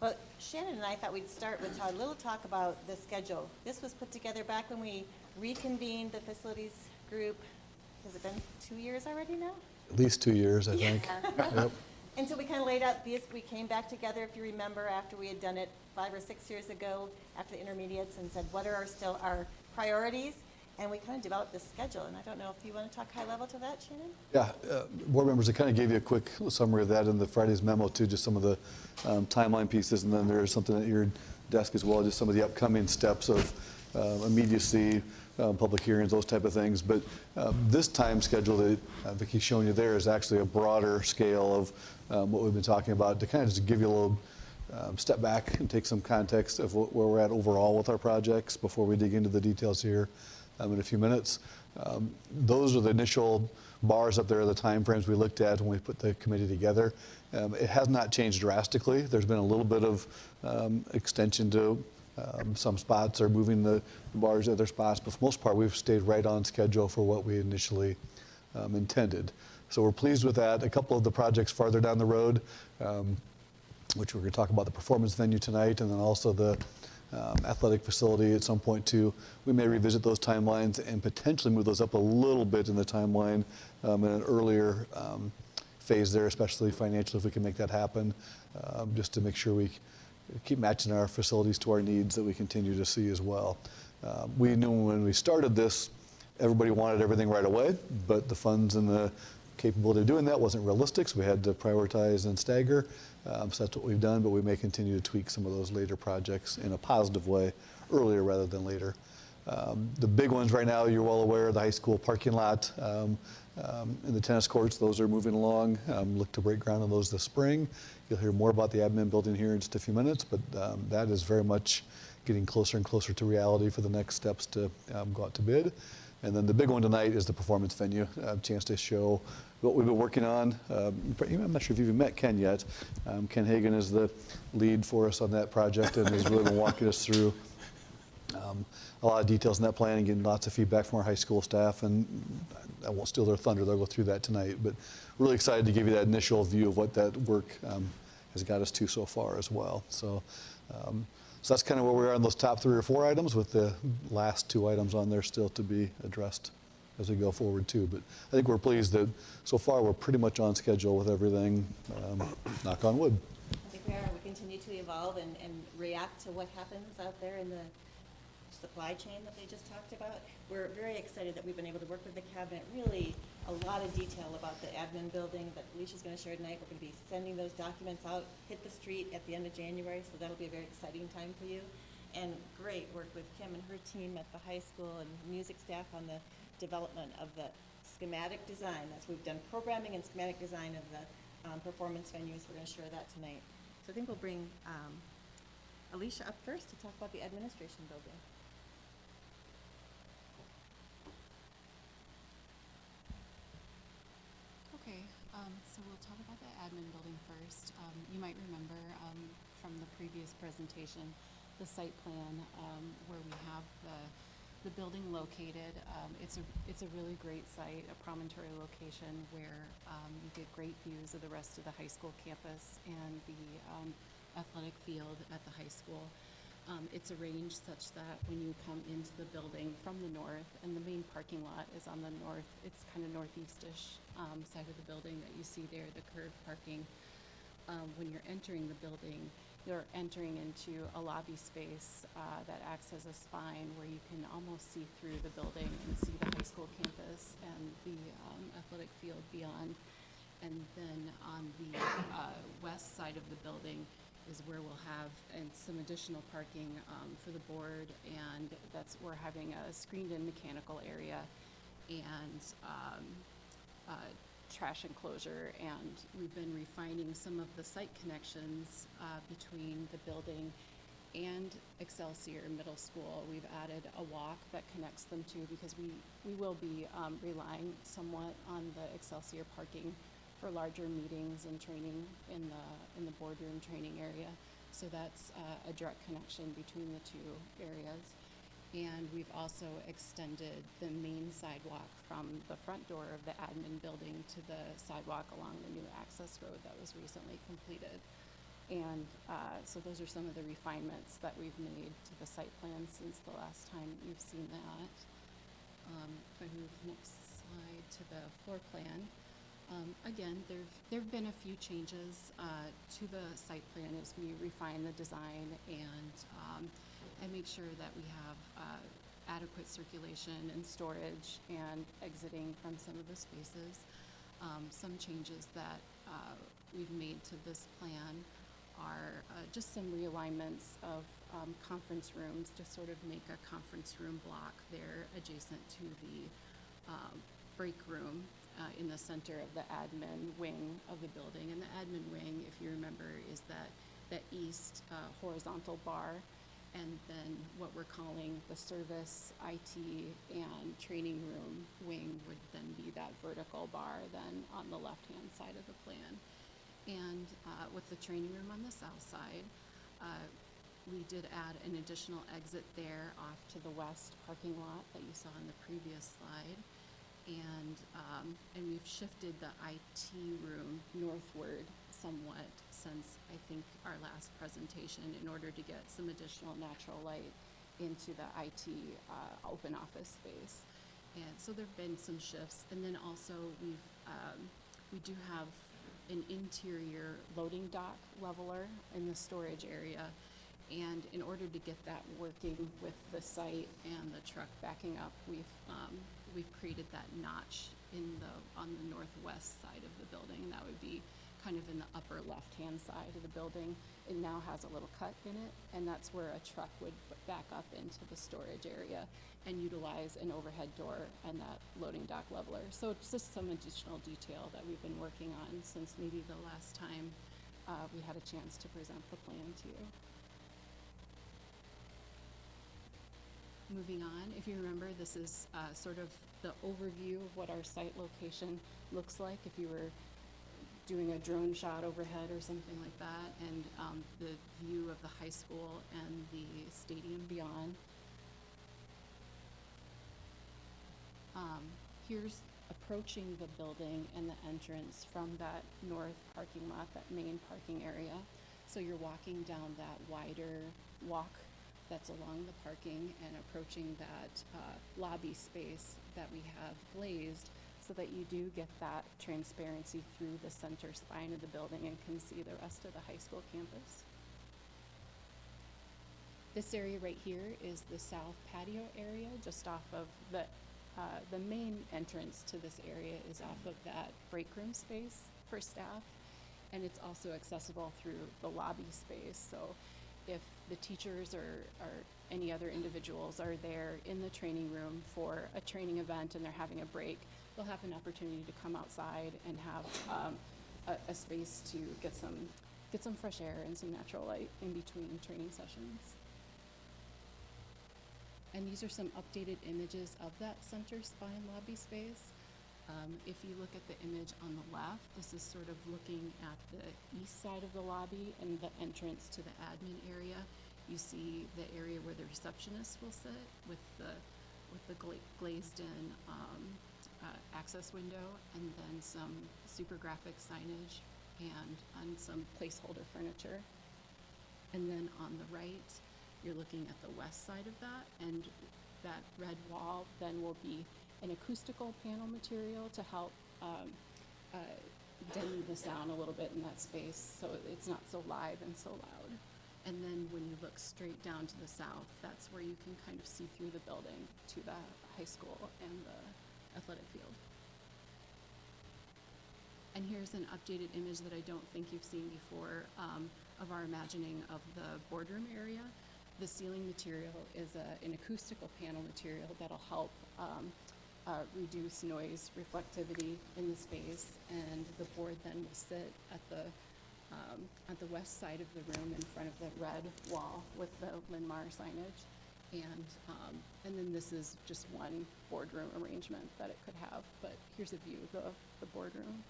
Speaker 12: Well, Shannon and I thought we'd start with a little talk about the schedule. This was put together back when we reconvened the facilities group. Has it been 2 years already now?
Speaker 5: At least 2 years, I think. Yep.
Speaker 12: And so we kind of laid out these, we came back together, if you remember, after we had done it 5 or 6 years ago, after the intermediates, and said, what are still our priorities? And we kind of developed this schedule, and I don't know if you want to talk high level to that, Shannon?
Speaker 5: Yeah, board members, I kind of gave you a quick summary of that in the Friday's memo too, just some of the timeline pieces, and then there's something at your desk as well, just some of the upcoming steps of immediacy, public hearings, those type of things. But this time schedule that Vicki's showing you there is actually a broader scale of what we've been talking about, to kind of just give you a little step back and take some context of where we're at overall with our projects before we dig into the details here in a few minutes. Those are the initial bars up there, the time frames we looked at when we put the committee together. It has not changed drastically. There's been a little bit of extension to Some spots are moving the bars to other spots, but for the most part, we've stayed right on schedule for what we initially intended. So we're pleased with that. A couple of the projects farther down the road, which we're going to talk about the performance venue tonight, and then also the athletic facility at some point too. We may revisit those timelines and potentially move those up a little bit in the timeline in an earlier phase there, especially financially, if we can make that happen, just to make sure we keep matching our facilities to our needs that we continue to see as well. We knew when we started this, everybody wanted everything right away, but the funds and the capability of doing that wasn't realistic, so we had to prioritize and stagger. So that's what we've done, but we may continue to tweak some of those later projects in a positive way, earlier rather than later. The big ones right now, you're well aware, the high school parking lot and the tennis courts, those are moving along. Look to break ground on those this spring. You'll hear more about the admin building here in just a few minutes, but that is very much getting closer and closer to reality for the next steps to go out to bid. And then the big one tonight is the performance venue, a chance to show what we've been working on. I'm not sure if you've even met Ken yet. Ken Hagan is the lead for us on that project and has really been walking us through a lot of details in that plan and getting lots of feedback from our high school staff. And I won't steal their thunder, they'll go through that tonight. But really excited to give you that initial view of what that work has got us to so far as well. So that's kind of where we are on those top 3 or 4 items, with the last 2 items on there still to be addressed as we go forward too. But I think we're pleased that so far we're pretty much on schedule with everything, knock on wood.
Speaker 12: I think we are. We continue to evolve and react to what happens out there in the supply chain that they just talked about. We're very excited that we've been able to work with the cabinet, really a lot of detail about the admin building that Alicia's going to share tonight. We're going to be sending those documents out, hit the street at the end of January, so that'll be a very exciting time for you. And great work with Kim and her team at the high school and music staff on the development of the schematic design. That's, we've done programming and schematic design of the performance venues. We're going to share that tonight. So I think we'll bring Alicia up first to talk about the administration building.
Speaker 13: Okay, so we'll talk about the admin building first. You might remember from the previous presentation, the site plan where we have the building located. It's a really great site, a promontory location where you get great views of the rest of the high school campus and the athletic field at the high school. It's arranged such that when you come into the building from the north, and the main parking lot is on the north, it's kind of northeastish side of the building that you see there, the curved parking. When you're entering the building, you're entering into a lobby space that acts as a spine where you can almost see through the building and see the high school campus and the athletic field beyond. And then on the west side of the building is where we'll have some additional parking for the board, and we're having a screened-in mechanical area and trash enclosure, and we've been refining some of the site connections between the building and Excelsior Middle School. We've added a walk that connects them too, because we will be relying somewhat on the Excelsior parking for larger meetings and training in the boardroom training area. So that's a direct connection between the 2 areas. And we've also extended the main sidewalk from the front door of the admin building to the sidewalk along the new access road that was recently completed. And so those are some of the refinements that we've made to the site plan since the last time you've seen that. If I move next slide to the floor plan. Again, there've been a few changes to the site plan as we refine the design and make sure that we have adequate circulation and storage and exiting from some of the spaces. Some changes that we've made to this plan are just some realignments of conference rooms to sort of make a conference room block there adjacent to the break room in the center of the admin wing of the building. And the admin wing, if you remember, is that east horizontal bar, and then what we're calling the service, IT, and training room wing would then be that vertical bar then on the left-hand side of the plan. And with the training room on the south side, We did add an additional exit there off to the west parking lot that you saw in the previous slide. And we've shifted the IT room northward somewhat since I think our last presentation in order to get some additional natural light into the IT open office space. And so there've been some shifts. And then also we do have an interior loading dock leveler in the storage area. And in order to get that working with the site and the truck backing up, we've created that notch on the northwest side of the building. That would be kind of in the upper left-hand side of the building. It now has a little cut in it, and that's where a truck would back up into the storage area and utilize an overhead door and that loading dock leveler. So it's just some additional detail that we've been working on since maybe the last time we had a chance to present the plan to you. Moving on, if you remember, this is sort of the overview of what our site location looks like if you were doing a drone shot overhead or something like that, and the view of the high school and the stadium beyond. Here's approaching the building and the entrance from that north parking lot, that main parking area. So you're walking down that wider walk that's along the parking and approaching that lobby space that we have glazed so that you do get that transparency through the center spine of the building and can see the rest of the high school campus. This area right here is the south patio area, just off of the main entrance to this area is off of that break room space for staff, and it's also accessible through the lobby space. So if the teachers or any other individuals are there in the training room for a training event and they're having a break, they'll have an opportunity to come outside and have a space to get some fresh air and some natural light in between training sessions. And these are some updated images of that center spine lobby space. If you look at the image on the left, this is sort of looking at the east side of the lobby and the entrance to the admin area. You see the area where the receptionist will sit with the glazed in access window, and then some super graphic signage and some placeholder furniture. And then on the right, you're looking at the west side of that, and that red wall then will be an acoustical panel material to help deaden the sound a little bit in that space so it's not so live and so loud. And then when you look straight down to the south, that's where you can kind of see through the building to the high school and the athletic field. And here's an updated image that I don't think you've seen before of our imagining of the boardroom area. The ceiling material is an acoustical panel material that'll help reduce noise reflectivity in the space, and the board then will sit at the west side of the room in front of the red wall with the Linn-Mar signage, and then this is just one boardroom arrangement that it could have, but here's a view of the boardroom.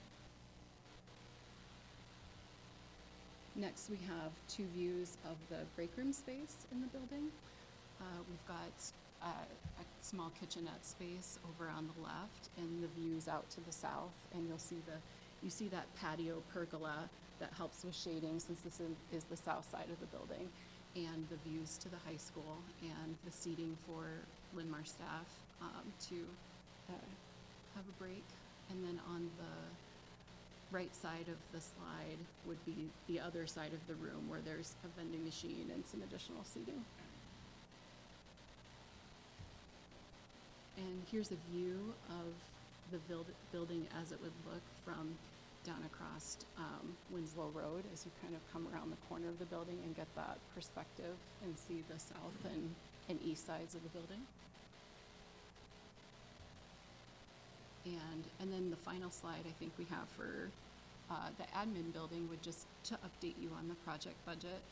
Speaker 13: Next, we have two views of the break room space in the building. We've got a small kitchenette space over on the left, and the views out to the south. And you see that patio pergola that helps with shading, since this is the south side of the building, and the views to the high school and the seating for Linn-Mar staff to have a break. And then on the right side of the slide would be the other side of the room where there's a vending machine and some additional seating. And here's a view of the building as it would look from down across Winslow Road as you kind of come around the corner of the building and get that perspective and see the south and east sides of the building. And then the final slide I think we have for the admin building would just to update you on the project budget.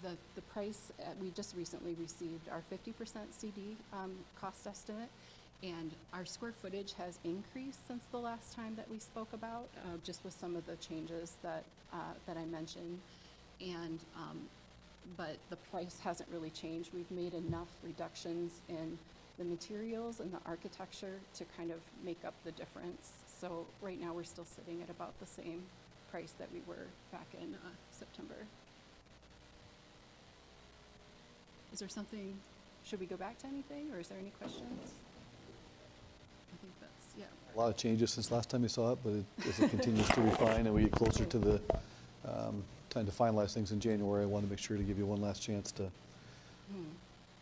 Speaker 13: The price, we just recently received our 50% CD cost estimate, and our square footage has increased since the last time that we spoke about, just with some of the changes that I mentioned. And, but the price hasn't really changed. We've made enough reductions in the materials and the architecture to kind of make up the difference. So right now, we're still sitting at about the same price that we were back in September. Is there something, should we go back to anything, or is there any questions? I think that's, yeah.
Speaker 5: A lot of changes since last time you saw it, but as it continues to refine and we get closer to the time to finalize things in January, I want to make sure to give you one last chance to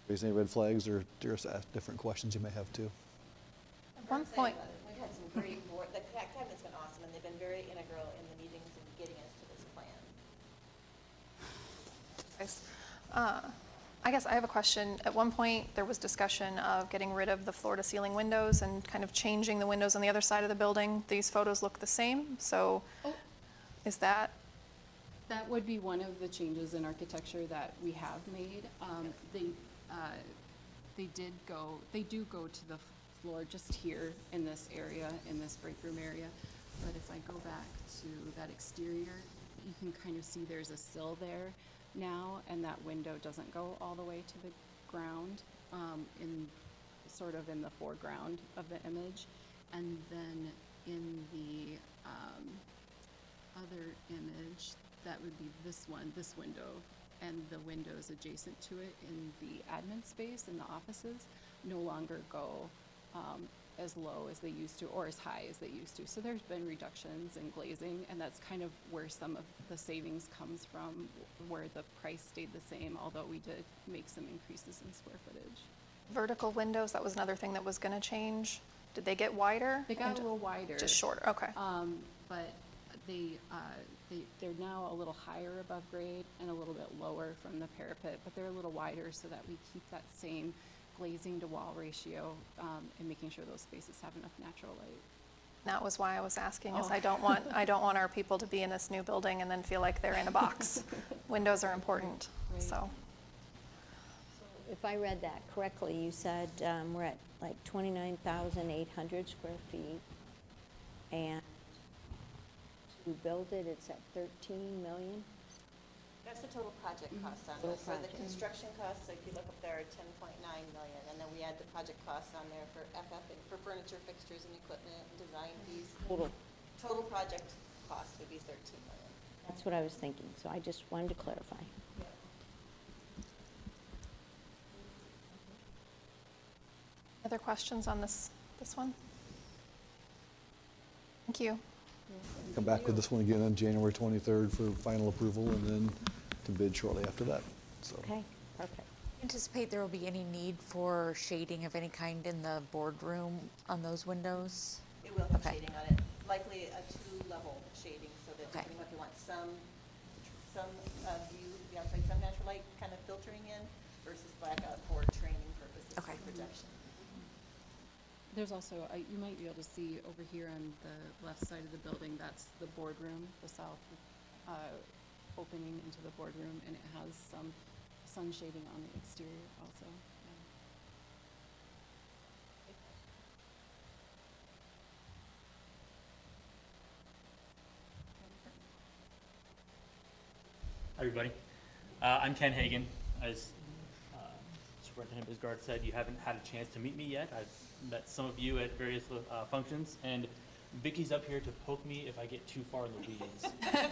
Speaker 5: raise any red flags or just ask different questions you may have too.
Speaker 1: At one point,
Speaker 12: We've had some great board, the cabinet's been awesome, and they've been very integral in the meetings and getting us to this plan.
Speaker 1: I guess I have a question. At one point, there was discussion of getting rid of the floor-to-ceiling windows and kind of changing the windows on the other side of the building. These photos look the same, so is that?
Speaker 13: That would be one of the changes in architecture that we have made. They do go to the floor just here in this area, in this break room area. But if I go back to that exterior, you can kind of see there's a sill there now, and that window doesn't go all the way to the ground, sort of in the foreground of the image. And then in the other image, that would be this one, this window, and the windows adjacent to it in the admin space in the offices no longer go as low as they used to or as high as they used to. So there's been reductions in glazing, and that's kind of where some of the savings comes from, where the price stayed the same, although we did make some increases in square footage.
Speaker 1: Vertical windows, that was another thing that was going to change. Did they get wider?
Speaker 13: They got a little wider.
Speaker 1: Just shorter, okay.
Speaker 13: But they're now a little higher above grade and a little bit lower from the parapet, but they're a little wider so that we keep that same glazing to wall ratio and making sure those spaces have enough natural light.
Speaker 1: That was why I was asking, is I don't want our people to be in this new building and then feel like they're in a box. Windows are important,
Speaker 13: Right.
Speaker 1: so.
Speaker 14: If I read that correctly, you said we're at like 29,800 square feet, and to build it, it's at 13 million?
Speaker 12: That's the total project cost on
Speaker 14: Total
Speaker 12: this. So the
Speaker 14: project.
Speaker 12: construction costs, if you look up there, are 10.9 million, and then we add the project costs on there for FF, and for furniture, fixtures, and equipment, and design fees. Total project cost would be 13 million.
Speaker 14: That's what I was thinking, so I just wanted to clarify.
Speaker 1: Other questions on this one? Thank you.
Speaker 5: Come back with this one again on January 23rd for final approval and then to bid shortly after that. So.
Speaker 14: Okay, perfect.
Speaker 15: Anticipate there will be any need for shading of any kind in the boardroom on those windows?
Speaker 12: It will have
Speaker 15: Okay.
Speaker 12: shading on it, likely a two-level shading, so that
Speaker 15: Okay.
Speaker 12: depending if you want some view, the outside, some natural light kind of filtering in versus blackout for training purposes,
Speaker 15: Okay.
Speaker 12: for projection.
Speaker 13: There's also, you might be able to see over here on the left side of the building, that's the boardroom, the south opening into the boardroom, and it has some sun shading on the exterior also.
Speaker 16: Hi, everybody. I'm Ken Hagan. As Superintendent Bisgard said, you haven't had a chance to meet me yet. I've met some of you at various functions, and Vicky's up here to poke me if I get too far in the weeds.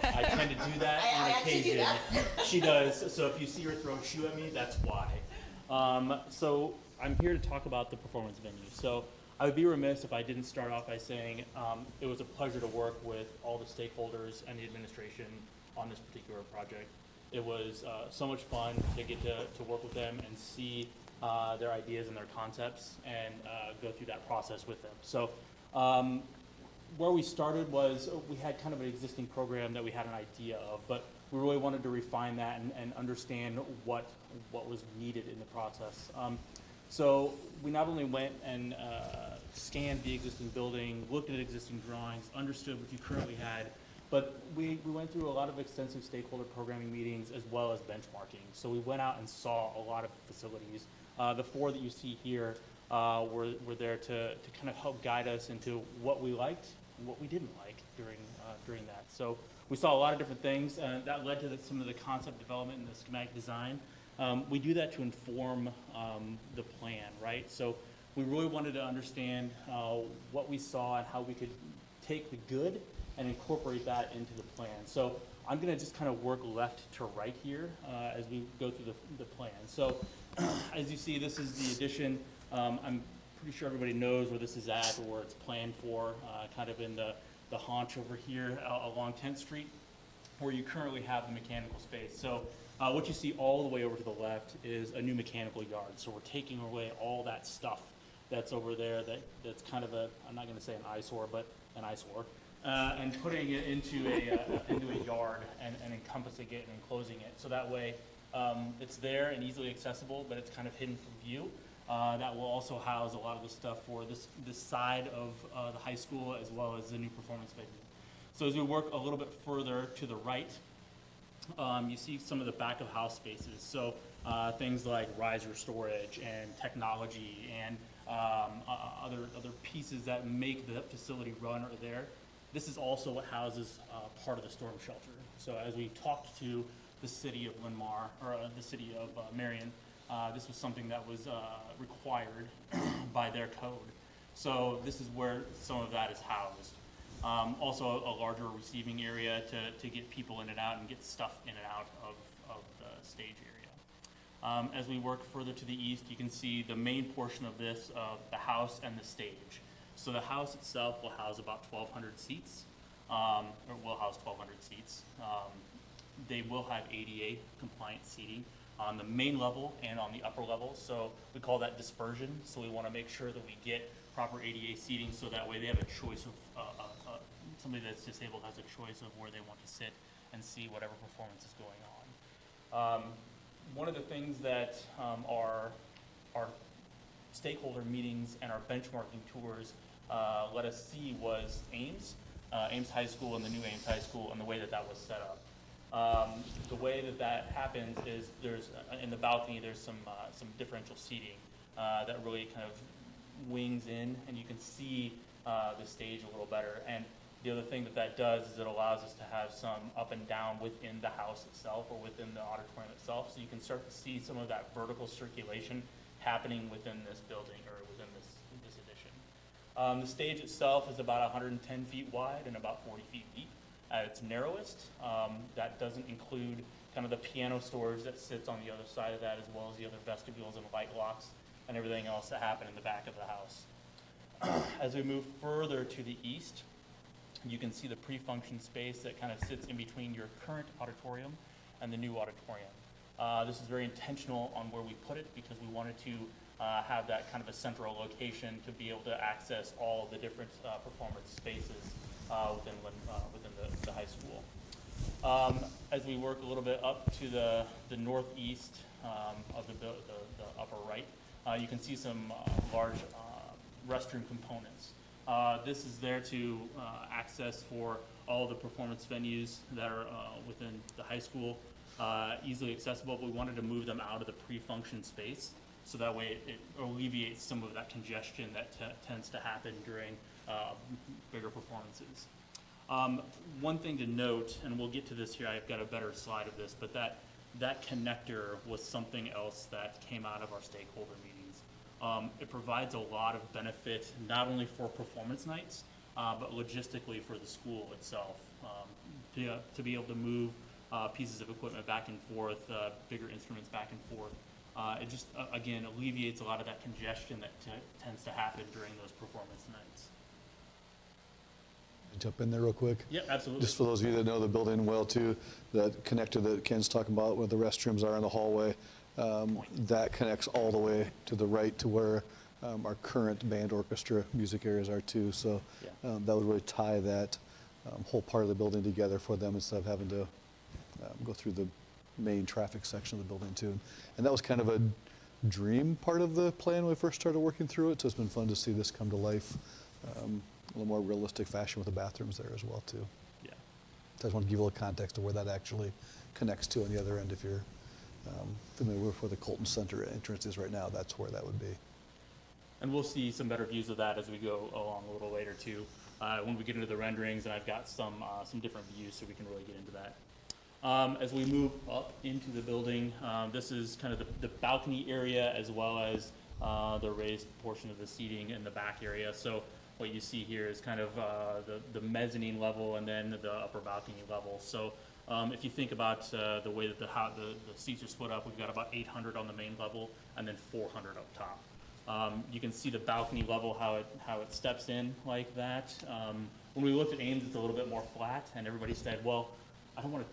Speaker 16: I tend to do that
Speaker 12: I
Speaker 16: on
Speaker 12: actually do
Speaker 16: occasion.
Speaker 12: that.
Speaker 16: She does, so if you see her throw a shoe at me, that's why. So I'm here to talk about the performance venue. So I would be remiss if I didn't start off by saying it was a pleasure to work with all the stakeholders and the administration on this particular project. It was so much fun to get to work with them and see their ideas and their concepts and go through that process with them. So where we started was we had kind of an existing program that we had an idea of, but we really wanted to refine that and understand what was needed in the process. So we not only went and scanned the existing building, looked at existing drawings, understood what you currently had, but we went through a lot of extensive stakeholder programming meetings as well as benchmarking. So we went out and saw a lot of facilities. The four that you see here were there to kind of help guide us into what we liked what we didn't like during that. So we saw a lot of different things, and that led to some of the concept development and the schematic design. We do that to inform the plan, right? So we really wanted to understand what we saw and how we could take the good and incorporate that into the plan. So I'm going to just kind of work left to right here as we go through the plan. So as you see, this is the addition. I'm pretty sure everybody knows where this is at or where it's planned for, kind of in the haunch over here along 10th Street, where you currently have the mechanical space. So what you see all the way over to the left is a new mechanical yard. So we're taking away all that stuff that's over there that's kind of I'm not going to say an eyesore, but an eyesore, and putting it into a yard and encompassing it and enclosing it. So that way it's there and easily accessible, but it's kind of hidden from view. That will also house a lot of the stuff for this side of the high school, as well as the new performance venue. So as we work a little bit further to the right, you see some of the back of house spaces. So things like riser storage and technology and other pieces that make the facility run are there. This is also what houses part of the storm shelter. So as we talked to the city of Linn-Mar, or the city of Marion, this was something that was required by their code. So this is where some of that is housed. Also a larger receiving area to get people in and out and get stuff in and out of the stage area. As we work further to the east, you can see the main portion of this, the house and the stage. So the house itself will house about 1,200 seats, or will house 1,200 seats. They will have ADA compliant seating on the main level and on the upper level. So we call that dispersion. So we want to make sure that we get proper ADA seating, so that way they have a choice of, somebody that's disabled has a choice of where they want to sit and see whatever performance is going on. One of the things that our stakeholder meetings and our benchmarking tours let us see was Ames High School and the new Ames High School, and the way that that was set up. The way that happens is there's, in the balcony, there's some differential seating that really kind of wings in, and you can see the stage a little better. And the other thing that does is it allows us to have some up and down within the house itself or within the auditorium itself, so you can start to see some of that vertical circulation happening within this building or within this addition. The stage itself is about 110 feet wide and about 40 feet deep at its narrowest. That doesn't include kind of the piano storage that sits on the other side of that, as well as the other vestibules and light locks and everything else that happen in the back of the house. As we move further to the east, you can see the pre-function space that kind of sits in between your current auditorium and the new auditorium. This is very intentional on where we put it, because we wanted to have that kind of a central location to be able to access all of the different performance spaces within the high school. As we work a little bit up to the northeast of the upper right, you can see some large restroom components. This is there to access for all the performance venues that are within the high school, easily accessible, but we wanted to move them out of the pre-function space, so that way it alleviates some of that congestion that tends to happen during bigger performances. One thing to note, and we'll get to this here, I've got a better slide of this, but that connector was something else that came out of our stakeholder meetings. It provides a lot of benefit, not only for performance nights, but logistically for the school itself. To be able to move pieces of equipment back and forth, bigger instruments back and forth. It just, again, alleviates a lot of that congestion that tends to happen during those performance nights.
Speaker 5: Jump in there real quick?
Speaker 16: Yeah, absolutely.
Speaker 5: Just for those of you that know the building well too, that connector that Ken's talking about where the restrooms are in the hallway, that connects all the way to the right to where our current band orchestra music areas are too. So that would really tie that whole part of the building together for them, instead of having to go through the main traffic section of the building too. And that was kind of a dream part of the plan when we first started working through it. So it's been fun to see this come to life a little more realistic fashion with the bathrooms there as well too.
Speaker 16: Yeah.
Speaker 5: So I just want to give you a little context of where that actually connects to on the other end. If you're familiar with where the Colton Center entrance is right now, that's where that would be.
Speaker 16: And we'll see some better views of that as we go along a little later too, when we get into the renderings, and I've got some different views so we can really get into that. As we move up into the building, this is kind of the balcony area as well as the raised portion of the seating in the back area. So what you see here is kind of the mezzanine level and then the upper balcony level. So if you think about the way that the seats are split up, we've got about 800 on the main level and then 400 up top. You can see the balcony level, how it steps in like that. When we looked at Ames, it's a little bit more flat, and everybody said, well, I don't want to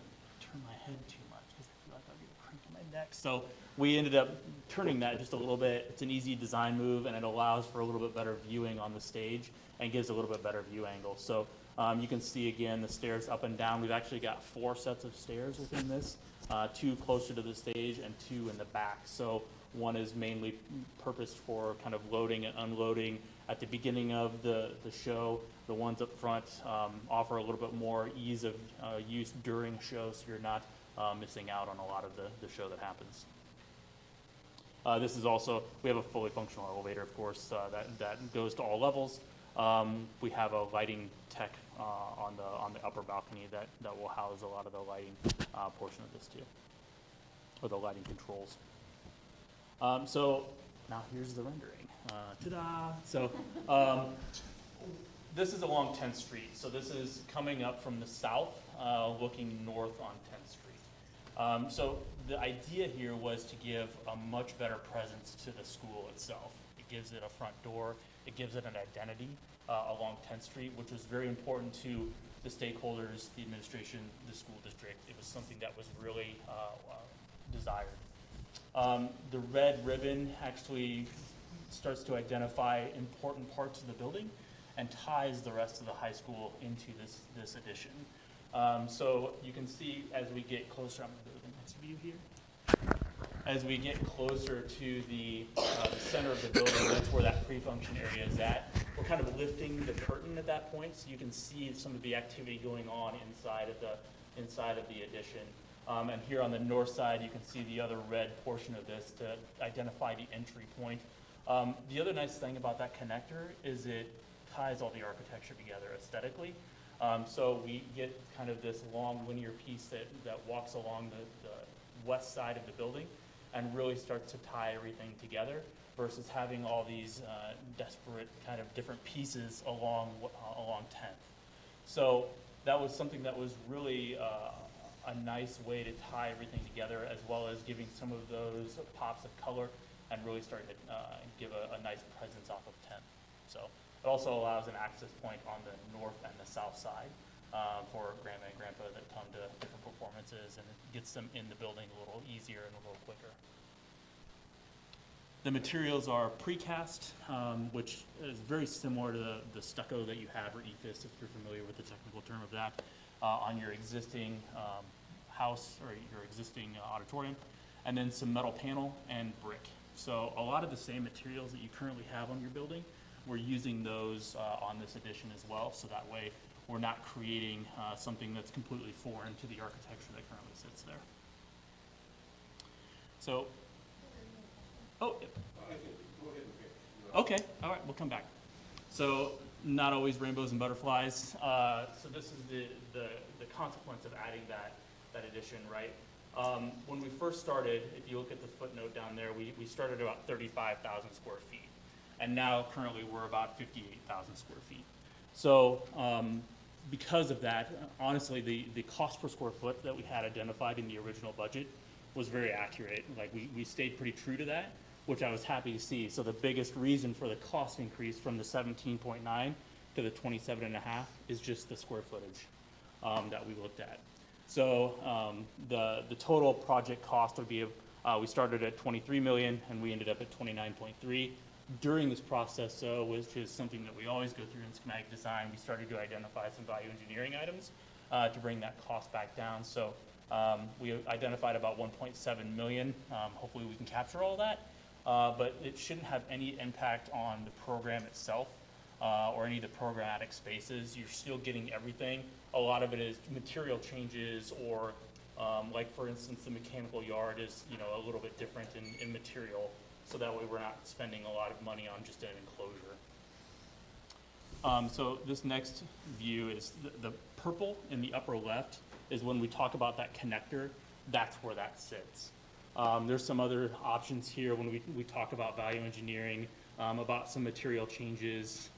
Speaker 16: turn my head too much because I feel like I'll get a crank in my neck. So we ended up turning that just a little bit. It's an easy design move, and it allows for a little bit better viewing on the stage and gives a little bit better view angle. So you can see again the stairs up and down. We've actually got 4 sets of stairs within this, 2 closer to the stage and 2 in the back. So one is mainly purposed for kind of loading and unloading at the beginning of the show. The ones up front offer a little bit more ease of use during shows, so you're not missing out on a lot of the show that happens. This is also, we have a fully functional elevator, of course, that goes to all levels. We have a lighting tech on the upper balcony that will house a lot of the lighting portion of this too, or the lighting controls. So now here's the rendering. Ta-da! So this is along 10th Street. So this is coming up from the south, looking north on 10th Street. So the idea here was to give a much better presence to the school itself. It gives it a front door. It gives it an identity along 10th Street, which was very important to the stakeholders, the administration, the school district. It was something that was really desired. The red ribbon actually starts to identify important parts of the building and ties the rest of the high school into this addition. So you can see as we get closer, I'm going to go to the next view here. As we get closer to the center of the building, that's where that pre-function area is at. We're kind of lifting the curtain at that point, so you can see some of the activity going on inside of the addition. And here on the north side, you can see the other red portion of this to identify the entry point. The other nice thing about that connector is it ties all the architecture together aesthetically. So we get kind of this long linear piece that walks along the west side of the building and really starts to tie everything together versus having all these disparate kind of different pieces along 10th. So that was something that was really a nice way to tie everything together, as well as giving some of those pops of color and really starting to give a nice presence off of 10th. So it also allows an access point on the north and the south side for grandma and grandpa that come to different performances, and it gets them in the building a little easier and a little quicker. The materials are precast, which is very similar to the stucco that you have, or EFIS, if you're familiar with the technical term of that, on your existing house or your existing auditorium, and then some metal panel and brick. So a lot of the same materials that you currently have on your building, we're using those on this addition as well, so that way we're not creating something that's completely foreign to the architecture that currently sits there. So, okay, all right, we'll come back. So, not always rainbows and butterflies. So this is the consequence of adding that addition, right? When we first started, if you look at the footnote down there, we started about 35,000 square feet. And now currently we're about 58,000 square feet. So because of that, honestly, the cost per square foot that we had identified in the original budget was very accurate. Like we stayed pretty true to that, which I was happy to see. So the biggest reason for the cost increase from the 17.9 to the 27.5 is just the square footage that we looked at. So the total project cost would be, we started at 23 million and we ended up at 29.3. During this process, though, which is something that we always go through in schematic design, we started to identify some value engineering items to bring that cost back down. So we identified about 1.7 million. Hopefully we can capture all that, but it shouldn't have any impact on the program itself or any of the programmatic spaces. You're still getting everything. A lot of it is material changes, or like for instance, the mechanical yard is a little bit different in material. so that way we're not spending a lot of money on just an enclosure. So this next view is the purple in the upper left is when we talk about that connector, that's where that sits. There's some other options here when we talk about value engineering, about some material changes.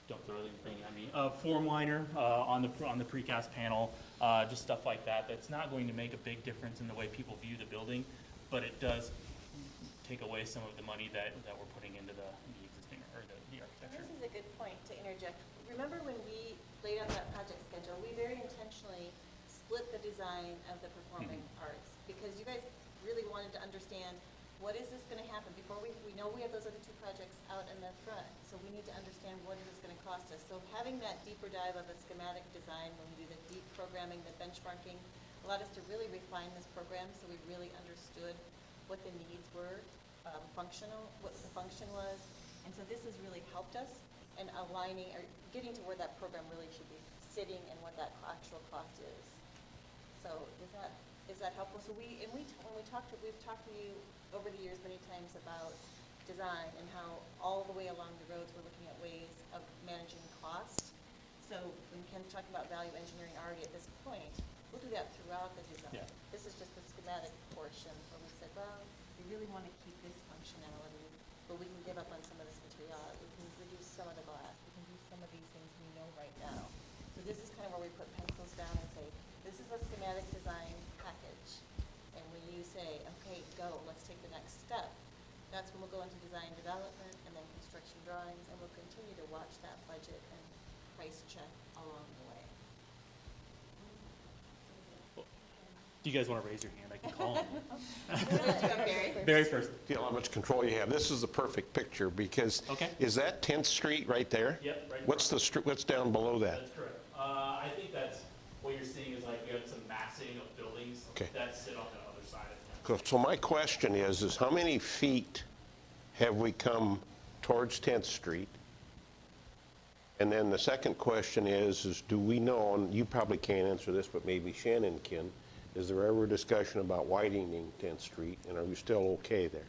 Speaker 16: Don't throw anything at me. Form liner on the precast panel, just stuff like that. That's not going to make a big difference in the way people view the building, but it does take away some of the money that we're putting into the existing or the architecture.
Speaker 12: This is a good point to interject. Remember when we laid out that project schedule, we very intentionally split the design of the performing arts because you guys really wanted to understand what is this going to happen before we know we have those other two projects out in the front. So we need to understand what is this going to cost us. So having that deeper dive of a schematic design when we do the deep programming, the benchmarking, allowed us to really refine this program so we really understood what the needs were, what the function was. And so this has really helped us in aligning or getting to where that program really should be sitting and what that actual cost is. So is that helpful? So we've talked to you over the years many times about design and how all the way along the roads we're looking at ways of managing cost. So when Ken's talking about value engineering already at this point, we'll do that throughout the design.
Speaker 16: Yeah.
Speaker 12: This is just the schematic portion where we said, well, we really want to keep this functionality, but we can give up on some of this material. We can reduce some of the glass. We can do some of these things we know right now. So this is kind of where we put pencils down and say, this is a schematic design package. And when you say, okay, go, let's take the next step, that's when we'll go into design development and then construction drawings, and we'll continue to watch that budget and price check along the way.
Speaker 16: Do you guys want to raise your hand? I can call on you.
Speaker 12: Barry.
Speaker 16: Barry first.
Speaker 17: Feel how much control you have. This is the perfect picture because
Speaker 16: Okay.
Speaker 17: is that 10th Street right there?
Speaker 16: Yep, right.
Speaker 17: What's the street? What's down below that?
Speaker 16: That's correct. I think that's what you're seeing is like we have some massing of buildings
Speaker 17: Okay.
Speaker 16: that sit on the other side of town.
Speaker 17: So my question is how many feet have we come towards 10th Street? And then the second question is do we know, and you probably can't answer this, but maybe Shannon can, is there ever a discussion about widening 10th Street, and are we still okay there?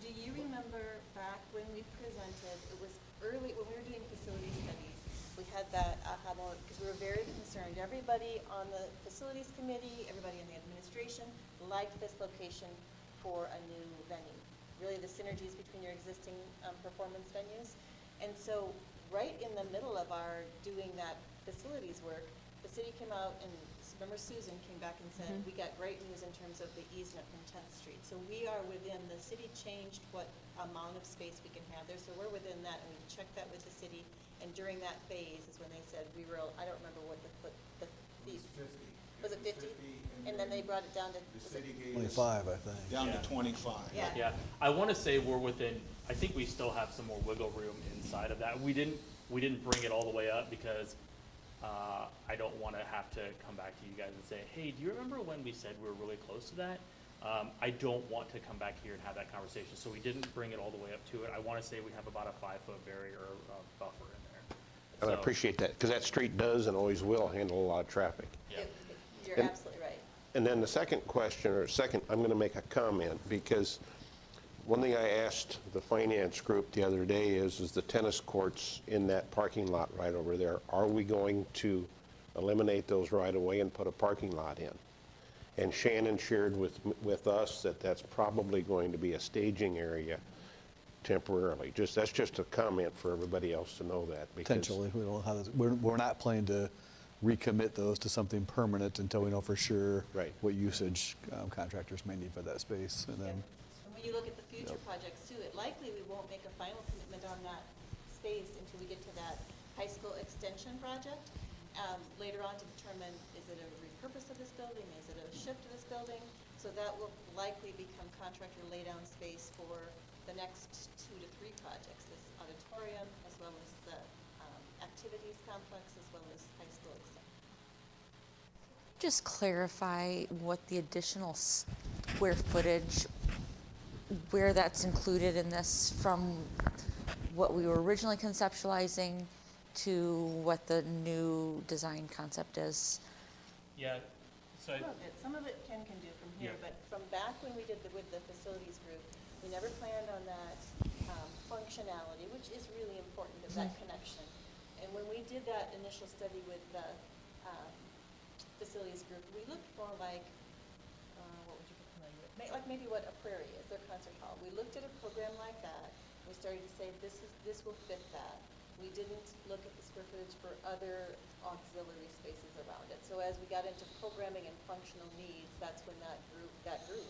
Speaker 12: Do you remember back when we presented, it was early, when we were doing facility studies, we had that aha moment because we were very concerned. Everybody on the facilities committee, everybody in the administration liked this location for a new venue. Really the synergies between your existing performance venues. And so right in the middle of our doing that facilities work, the city came out and remember Susan came back and said, we got great news in terms of the easement from 10th Street. So we are within, the city changed what amount of space we can have there. So we're within that, and we checked that with the city. And during that phase is when they said, I don't remember what the feet. Was it 50? And then they brought it down to.
Speaker 4: The city gave
Speaker 5: 25, I think.
Speaker 4: down
Speaker 16: Yeah.
Speaker 4: to 25.
Speaker 12: Yeah.
Speaker 16: Yeah, I want to say we're within, I think we still have some more wiggle room inside of that. We didn't bring it all the way up because I don't want to have to come back to you guys and say, hey, do you remember when we said we were really close to that? I don't want to come back here and have that conversation, so we didn't bring it all the way up to it. I want to say we have about a 5-foot barrier buffer in there.
Speaker 17: And I
Speaker 16: So,
Speaker 17: appreciate that because that street does and always will handle a lot of traffic.
Speaker 16: yeah.
Speaker 12: You're absolutely right.
Speaker 17: And then the second question, I'm going to make a comment because one thing I asked the finance group the other day is the tennis courts in that parking lot right over there, are we going to eliminate those right away and put a parking lot in? And Shannon shared with us that that's probably going to be a staging area temporarily. That's just a comment for everybody else to know that. Because
Speaker 5: Potentially, we don't have, we're not planning to recommit those to something permanent until we know for sure
Speaker 17: Right.
Speaker 5: what usage contractors may need for that space. And then,
Speaker 12: And when you look at the future projects too, it likely we won't make a final commitment on that space until we get to that high school extension project. Later on to determine, is it a repurpose of this building? Is it a shift of this building? So that will likely become contractor laydown space for the next 2 to 3 projects, this auditorium as well as the activities complex as well as high school extension.
Speaker 15: Just clarify what the additional square footage, where that's included in this from what we were originally conceptualizing to what the new design concept is.
Speaker 16: Yeah, so
Speaker 12: Some of it Ken can do from here,
Speaker 16: Yeah.
Speaker 12: but from back when we did with the facilities group, we never planned on that functionality, which is really important, is that connection. And when we did that initial study with the facilities group, we looked more like, what would you be familiar with? Like maybe what a Prairie is, their concert hall. We looked at a program like that. We started to say, this will fit that. We didn't look at the square footage for other auxiliary spaces around it. So as we got into programming and functional needs, that's when that grew,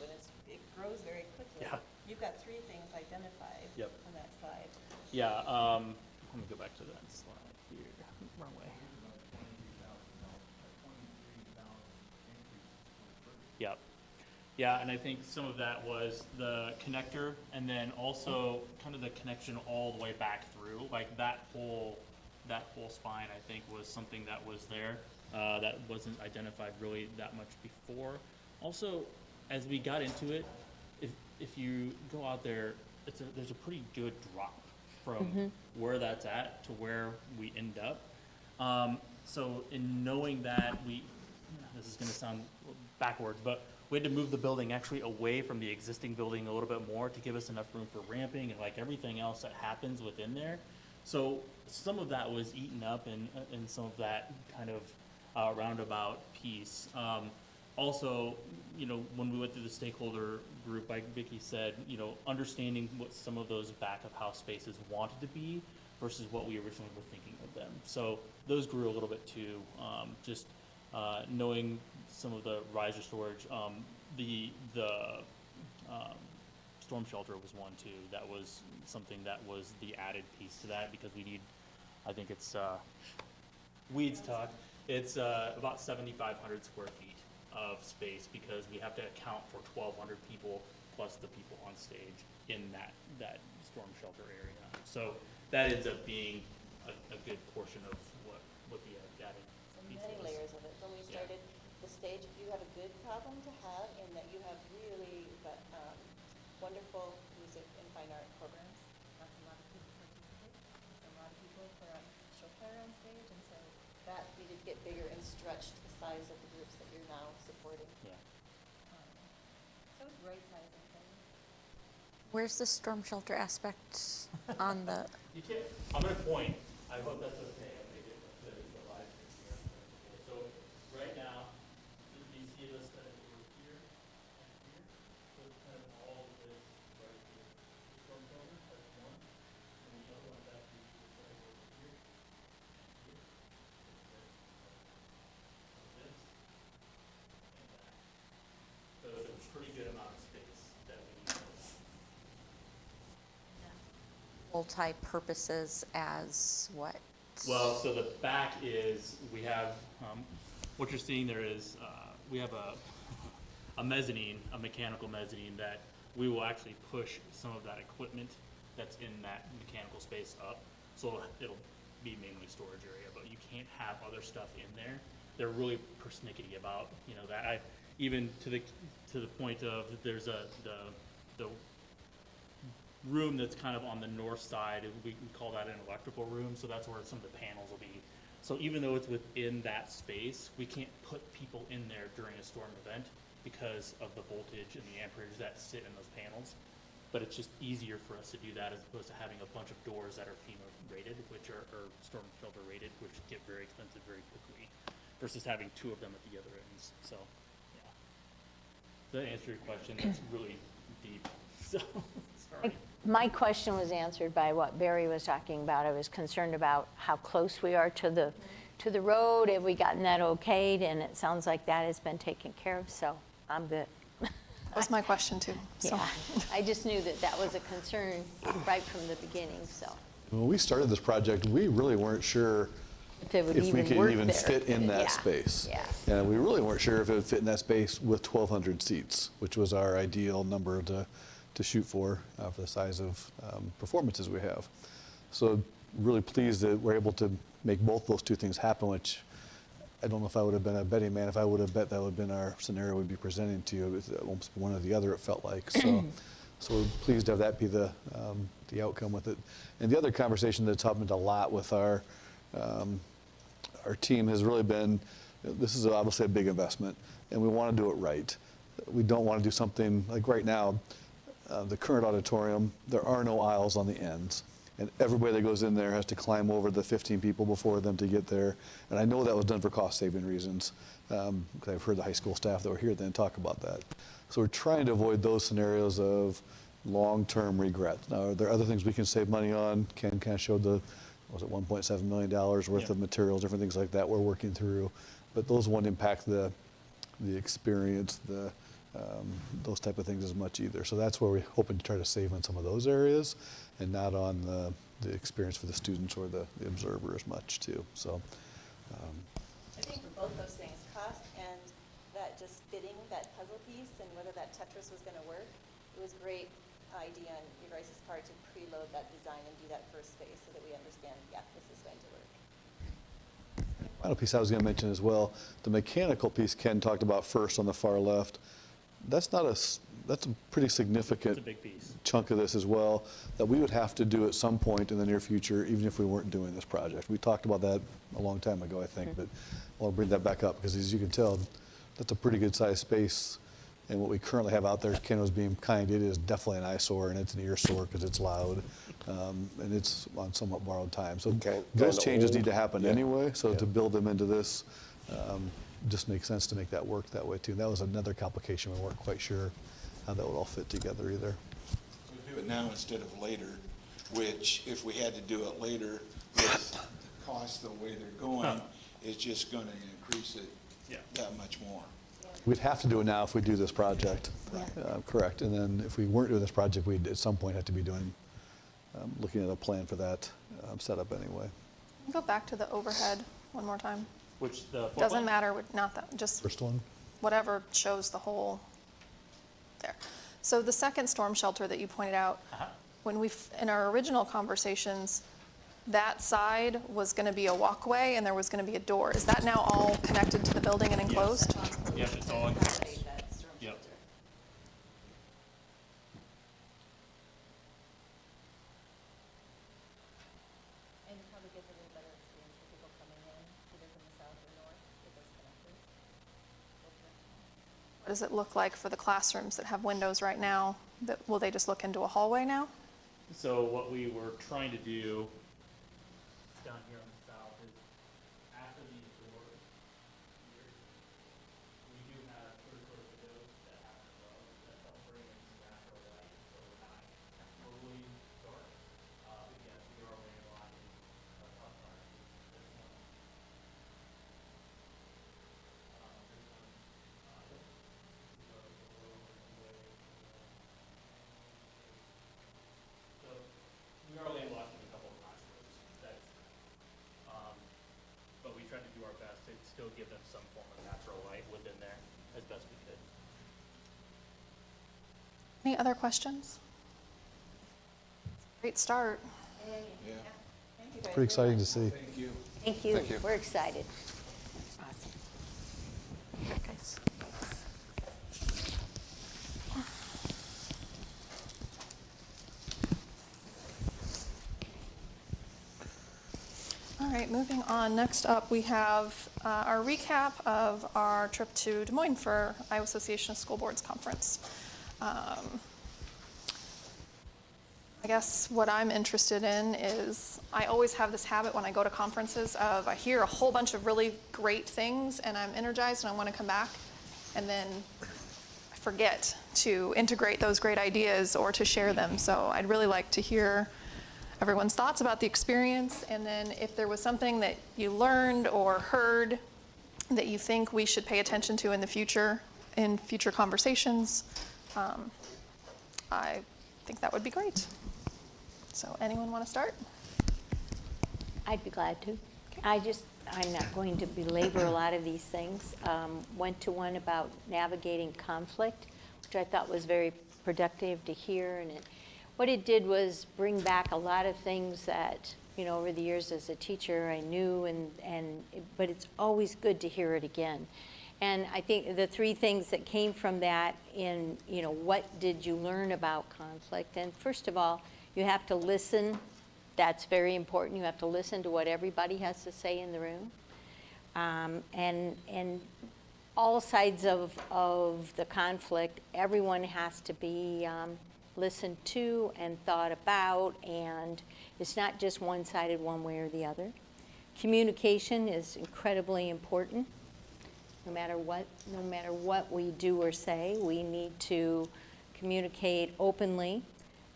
Speaker 12: and it grows very quickly.
Speaker 16: Yeah.
Speaker 12: You've got 3 things identified
Speaker 16: Yep.
Speaker 12: on that slide.
Speaker 16: Yeah, let me go back to that slide here. Wrong way. Yep. Yeah, and I think some of that was the connector, and then also kind of the connection all the way back through. Like that whole spine, I think, was something that was there that wasn't identified really that much before. Also, as we got into it, if you go out there, there's a pretty good drop from where that's at to where we end up. So in knowing that this is going to sound backwards, but we had to move the building actually away from the existing building a little bit more to give us enough room for ramping and like everything else that happens within there. So some of that was eaten up in some of that kind of roundabout piece. Also, when we went through the stakeholder group, like Vicki said, understanding what some of those back of house spaces wanted to be versus what we originally were thinking of them. So those grew a little bit too. Just knowing some of the riser storage, the storm shelter was one too. That was something that was the added piece to that because we need, I think it's weeds talk. It's about 7,500 square feet of space because we have to account for 1,200 people plus the people on stage in that storm shelter area. So that ends up being a good portion of what the added piece
Speaker 12: Many
Speaker 16: was.
Speaker 12: layers of it. When we started the stage, you have a good problem to have in that you have really wonderful music and fine art programs. That's a lot of people participate. That's a lot of people put on show choir on stage, and so that needed to get bigger and stretched the size of the groups that you're now supporting.
Speaker 16: Yeah.
Speaker 12: So it's right sizing things.
Speaker 15: Where's the storm shelter aspect on the?
Speaker 16: You can't, I'm going to point. I hope that's okay. I think the live stream here. Okay, so right now, do you see this kind of over here and here? So it's kind of all of this right here. The storm shelter, that's one. And the other one, that's the right over here. And here. So this and that. So it's a pretty good amount of space that we need.
Speaker 15: Multi-purposes as what?
Speaker 16: Well, so the back is, we have, what you're seeing there is, we have a mezzanine, a mechanical mezzanine that we will actually push some of that equipment that's in that mechanical space up. So it'll be mainly storage area, but you can't have other stuff in there. They're really persnickety about, that. Even to the point of there's the room that's kind of on the north side, we call that an electrical room, so that's where some of the panels will be. So even though it's within that space, we can't put people in there during a storm event because of the voltage and the amperage that sit in those panels. But it's just easier for us to do that as opposed to having a bunch of doors that are FEMA rated, which are or storm shelter rated, which get very expensive very quickly, versus having 2 of them at the other ends. So, yeah. To answer your question, that's really deep. So, sorry.
Speaker 14: My question was answered by what Barry was talking about. I was concerned about how close we are to the road. Have we gotten that okayed? And it sounds like that has been taken care of, so I'm good.
Speaker 1: That was my question too. So.
Speaker 14: Yeah, I just knew that was a concern right from the beginning, so.
Speaker 5: When we started this project, we really weren't sure
Speaker 14: If it would
Speaker 5: if we
Speaker 14: even
Speaker 5: could
Speaker 14: work
Speaker 5: even
Speaker 14: there.
Speaker 5: fit in that
Speaker 14: Yeah,
Speaker 5: space.
Speaker 14: yeah.
Speaker 5: And we really weren't sure if it would fit in that space with 1,200 seats, which was our ideal number to shoot for the size of performances we have. So really pleased that we're able to make both those 2 things happen, which I don't know if I would have been a betting man. If I would have bet that would have been our scenario we'd be presenting to you. It was almost one or the other, it felt like. So we're pleased to have that be the outcome with it. And the other conversation that's happened a lot with our team has really been, this is obviously a big investment, and we want to do it right. we don't want to do something, like right now, the current auditorium, there are no aisles on the ends. And everybody that goes in there has to climb over the 15 people before them to get there. And I know that was done for cost-saving reasons, because I've heard the high school staff that were here then talk about that. So we're trying to avoid those scenarios of long-term regret. Now, are there other things we can save money on? Ken kind of showed the, was it $1.7 million worth of materials, different things like that we're working through. But those won't impact the experience, those type of things as much either. So that's where we're hoping to try to save on some of those areas and not on the experience for the students or the observer as much too. So
Speaker 12: I think for both those things, cost and that just fitting that puzzle piece and whether that Tetris was going to work, it was a great idea on your guys' part to preload that design and do that first phase so that we understand, yeah, this is going to work.
Speaker 5: final piece I was going to mention as well, the mechanical piece Ken talked about first on the far left. That's a pretty significant
Speaker 16: It's a big piece.
Speaker 5: chunk of this as well that we would have to do at some point in the near future, even if we weren't doing this project. We talked about that a long time ago, I think, but I'll bring that back up because as you can tell, that's a pretty good sized space. And what we currently have out there, Ken was being kind, it is definitely an eyesore and it's an ear sore because it's loud and it's on somewhat borrowed time. So those changes need to happen anyway. So to build them into this, just makes sense to make that work that way too. And that was another complication. We weren't quite sure how that would all fit together either.
Speaker 4: We do it now instead of later, which if we had to do it later, with the costs the way they're going, it's just going to increase it that much more.
Speaker 5: We'd have to do it now if we do this project. Correct. And then if we weren't doing this project, we'd at some point have to be doing, looking at a plan for that setup anyway.
Speaker 1: Go back to the overhead one more time.
Speaker 16: Which the floor
Speaker 1: Doesn't
Speaker 16: plan?
Speaker 1: matter, not that, just
Speaker 5: First one?
Speaker 1: whatever shows the whole there. So the second storm shelter that you pointed out, when in our original conversations, that side was going to be a walkway and there was going to be a door. Is that now all connected to the building and enclosed?
Speaker 16: Yep, it's all enclosed. Yep.
Speaker 12: And you probably get a little better experience for people coming in, either from the south or north, with those connectors.
Speaker 1: What does it look like for the classrooms that have windows right now? Will they just look into a hallway now?
Speaker 16: So what we were trying to do down here on the south is after these doors here, we do have sort of windows that have to close that help bring in some natural light so we're not totally dark. But yes, we are landlocked up front. This one. So we are landlocked in a couple of classrooms. That's, but we tried to do our best to still give them some form of natural light within there as best we could.
Speaker 1: Any other questions? Great start.
Speaker 12: Thank you guys
Speaker 5: Pretty exciting to see.
Speaker 4: Thank you.
Speaker 14: Thank you.
Speaker 17: Thank you.
Speaker 14: We're excited.
Speaker 1: Guys. All right, moving on. Next up, we have our recap of our trip to Des Moines for Iowa Association of School Boards Conference. I guess what I'm interested in is I always have this habit when I go to conferences of I hear a whole bunch of really great things and I'm energized and I want to come back, and then I forget to integrate those great ideas or to share them. So I'd really like to hear everyone's thoughts about the experience, and then if there was something that you learned or heard that you think we should pay attention to in the future, in future conversations, I think that would be great. So anyone want to start?
Speaker 14: I'd be glad to. I'm not going to belabor a lot of these things. Went to one about navigating conflict, which I thought was very productive to hear. And what it did was bring back a lot of things that, over the years as a teacher I knew, but it's always good to hear it again. And I think the three things that came from that what did you learn about conflict? And first of all, you have to listen. That's very important. You have to listen to what everybody has to say in the room. And all sides of the conflict. Everyone has to be listened to and thought about, and it's not just one-sided one way or the other. Communication is incredibly important. No matter what we do or say, we need to communicate openly.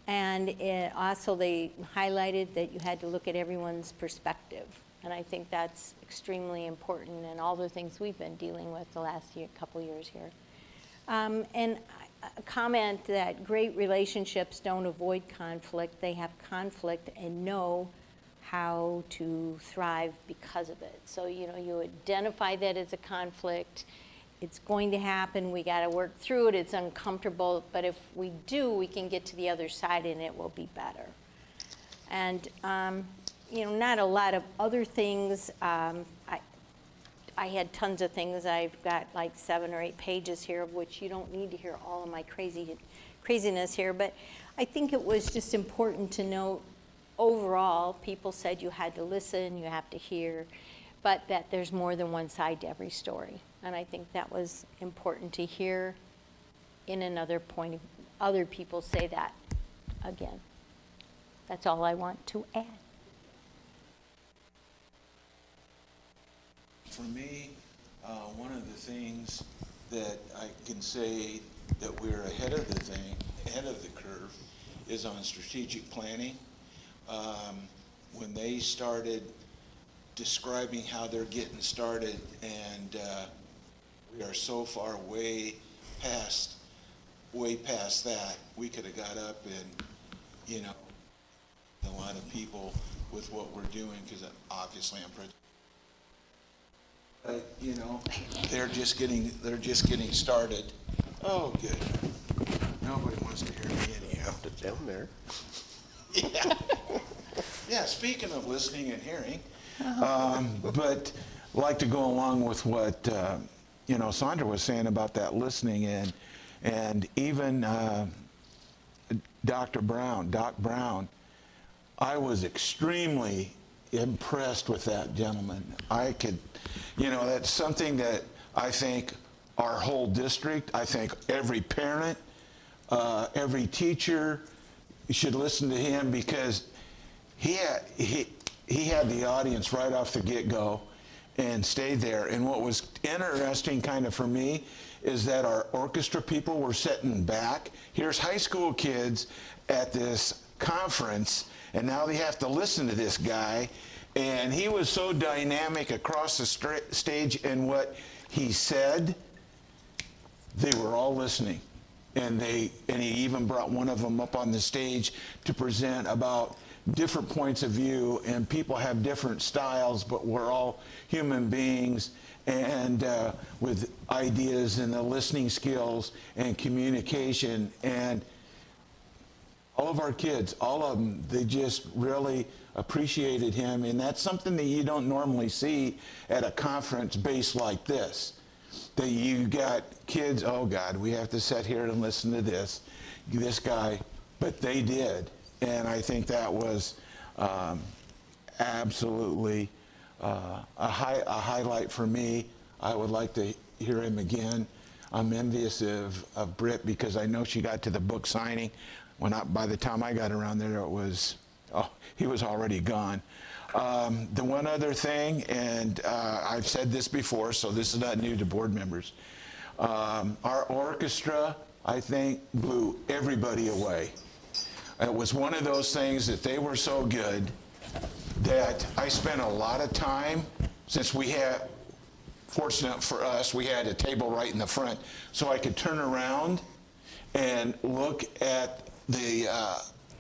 Speaker 14: And also they highlighted that you had to look at everyone's perspective. And I think that's extremely important in all the things we've been dealing with the last couple years here. And a comment that great relationships don't avoid conflict. They have conflict and know how to thrive because of it. So, you identify that as a conflict. It's going to happen. We got to work through it. It's uncomfortable. But if we do, we can get to the other side and it will be better. And, not a lot of other things. I had tons of things. I've got like 7 or 8 pages here, of which you don't need to hear all of my craziness here. But I think it was just important to note, overall, people said you had to listen, you have to hear, but that there's more than one side to every story. And I think that was important to hear in another point of other people say that again. That's all I want to add.
Speaker 4: For me, one of the things that I can say that we're ahead of the curve, is on strategic planning. When they started describing how they're getting started, and we are so far way past that, we could have got up and, a lot of people with what we're doing, because obviously I'm prejudiced. They're just getting started. Oh, good. Nobody wants to hear me anyhow.
Speaker 17: Down there.
Speaker 4: Yeah. Yeah, speaking of listening and hearing, but I'd like to go along with what, Sandra was saying about that listening, and even Doc Brown, I was extremely impressed with that gentleman. That's something that I think our whole district, I think every parent, every teacher should listen to him, because he had the audience right off the get-go and stayed there. And what was interesting kind of for me is that our orchestra people were sitting back. Here's high school kids at this conference, and now they have to listen to this guy. And he was so dynamic across the stage, and what he said, they were all listening. And he even brought one of them up on the stage to present about different points of view, and people have different styles, but we're all human beings, and with ideas and the listening skills and communication. And all of our kids, all of them, they just really appreciated him, and that's something that you don't normally see at a conference based like this. That you got kids, oh God, we have to sit here and listen to this guy, but they did. And I think that was absolutely a highlight for me. I would like to hear him again. I'm envious of Britt, because I know she got to the book signing. By the time I got around there, he was already gone. The one other thing, and I've said this before, so this is not new to board members. Our orchestra, I think, blew everybody away. It was one of those things that they were so good that I spent a lot of time, since fortunate for us, we had a table right in the front, so I could turn around and look at the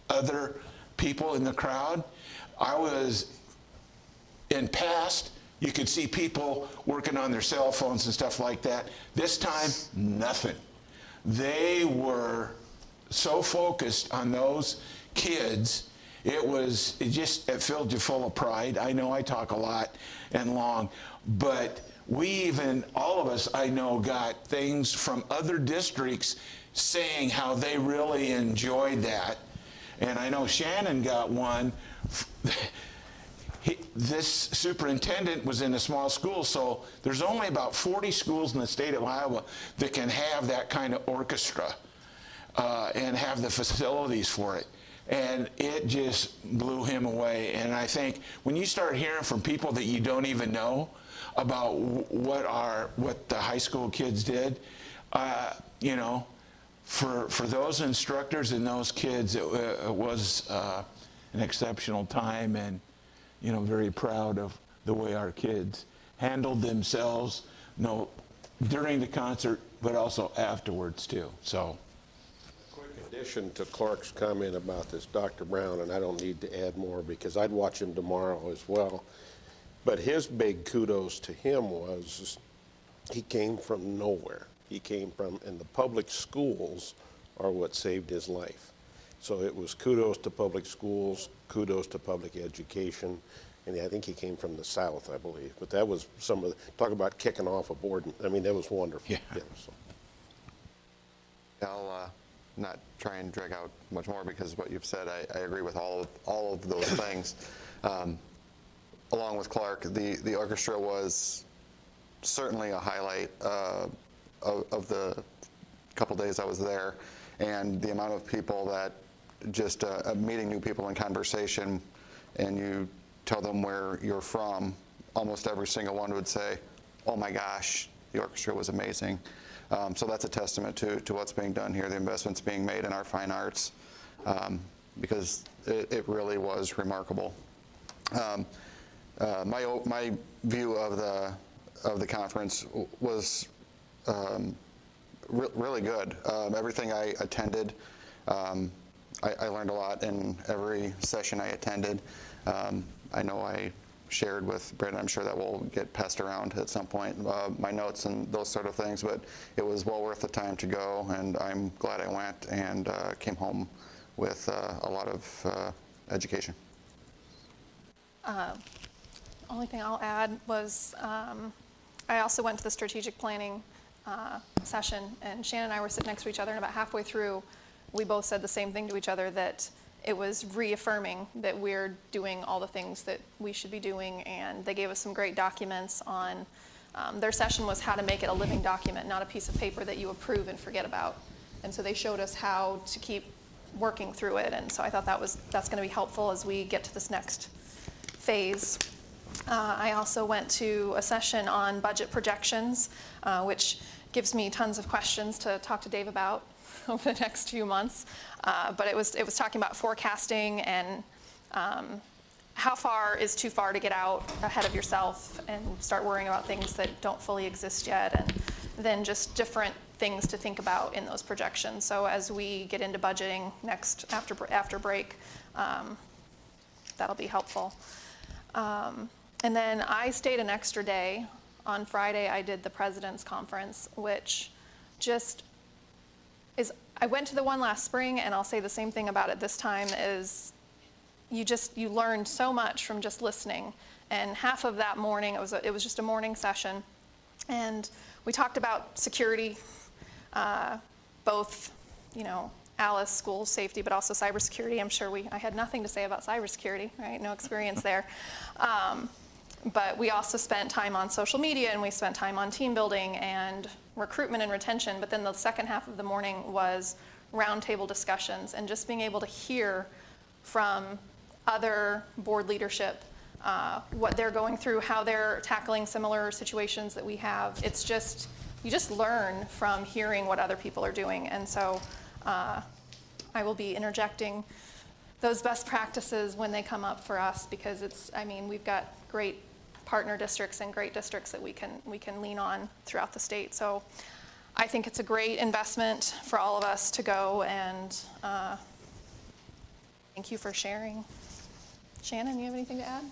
Speaker 4: other people in the crowd. In past, you could see people working on their cell phones and stuff like that. This time, nothing. They were so focused on those kids. It filled you full of pride. I know I talk a lot and long, but all of us, I know, got things from other districts saying how they really enjoyed that. And I know Shannon got one. this superintendent was in a small school, so there's only about 40 schools in the state of Iowa that can have that kind of orchestra and have the facilities for it. And it just blew him away. And I think when you start hearing from people that you don't even know about what the high school kids did, you know, for those instructors and those kids, it was an exceptional time, and you know, very proud of the way our kids handled themselves, you know, during the concert, but also afterwards too. So.
Speaker 17: In addition to Clark's comment about this Dr. Brown, and I don't need to add more because I'd watch him tomorrow as well, but his big kudos to him was he came from nowhere. He came from, and the public schools are what saved his life. So it was kudos to public schools, kudos to public education, and I think he came from the South, I believe. But that was some of the, talk about kicking off a board. I mean, that was wonderful.
Speaker 4: Yeah.
Speaker 17: So.
Speaker 18: I'll not try and drag out much more because what you've said, I agree with all of those things. Along with Clark, the orchestra was certainly a highlight of the couple days I was there, and the amount of people that just meeting new people in conversation, and you tell them where you're from, almost every single one would say, "Oh my gosh, the orchestra was amazing." So that's a testament to what's being done here, the investments being made in our fine arts, because it really was remarkable. My view of the conference was really good. Everything I attended, I learned a lot in every session I attended. I know I shared with Brandon, I'm sure that will get passed around at some point, my notes and those sort of things, but it was well worth the time to go, and I'm glad I went and came home with a lot of education.
Speaker 1: Only thing I'll add was I also went to the strategic planning session, and Shannon and I were sitting next to each other, and about halfway through, we both said the same thing to each other, that it was reaffirming that we're doing all the things that we should be doing, and they gave us some great documents on, their session was how to make it a living document, not a piece of paper that you approve and forget about. And so they showed us how to keep working through it, and so I thought that's going to be helpful as we get to this next phase. I also went to a session on budget projections, which gives me tons of questions to talk to Dave about over the next few months. But it was talking about forecasting and how far is too far to get out ahead of yourself and start worrying about things that don't fully exist yet, and then just different things to think about in those projections. So as we get into budgeting next after break, that'll be helpful. And then I stayed an extra day. On Friday, I did the President's Conference, which just is, I went to the one last spring, and I'll say the same thing about it this time, is you learned so much from just listening. And half of that morning, it was just a morning session, and we talked about security, both, you know, Alice, school safety, but also cybersecurity. I'm sure I had nothing to say about cybersecurity, right? No experience there. But we also spent time on social media, and we spent time on team building and recruitment and retention. But then the second half of the morning was roundtable discussions, and just being able to hear from other board leadership what they're going through, how they're tackling similar situations that we have. It's just, you just learn from hearing what other people are doing. And so I will be interjecting those best practices when they come up for us, because we've got great partner districts and great districts that we can lean on throughout the state. So I think it's a great investment for all of us to go, and thank you for sharing. Shannon, you have anything to add?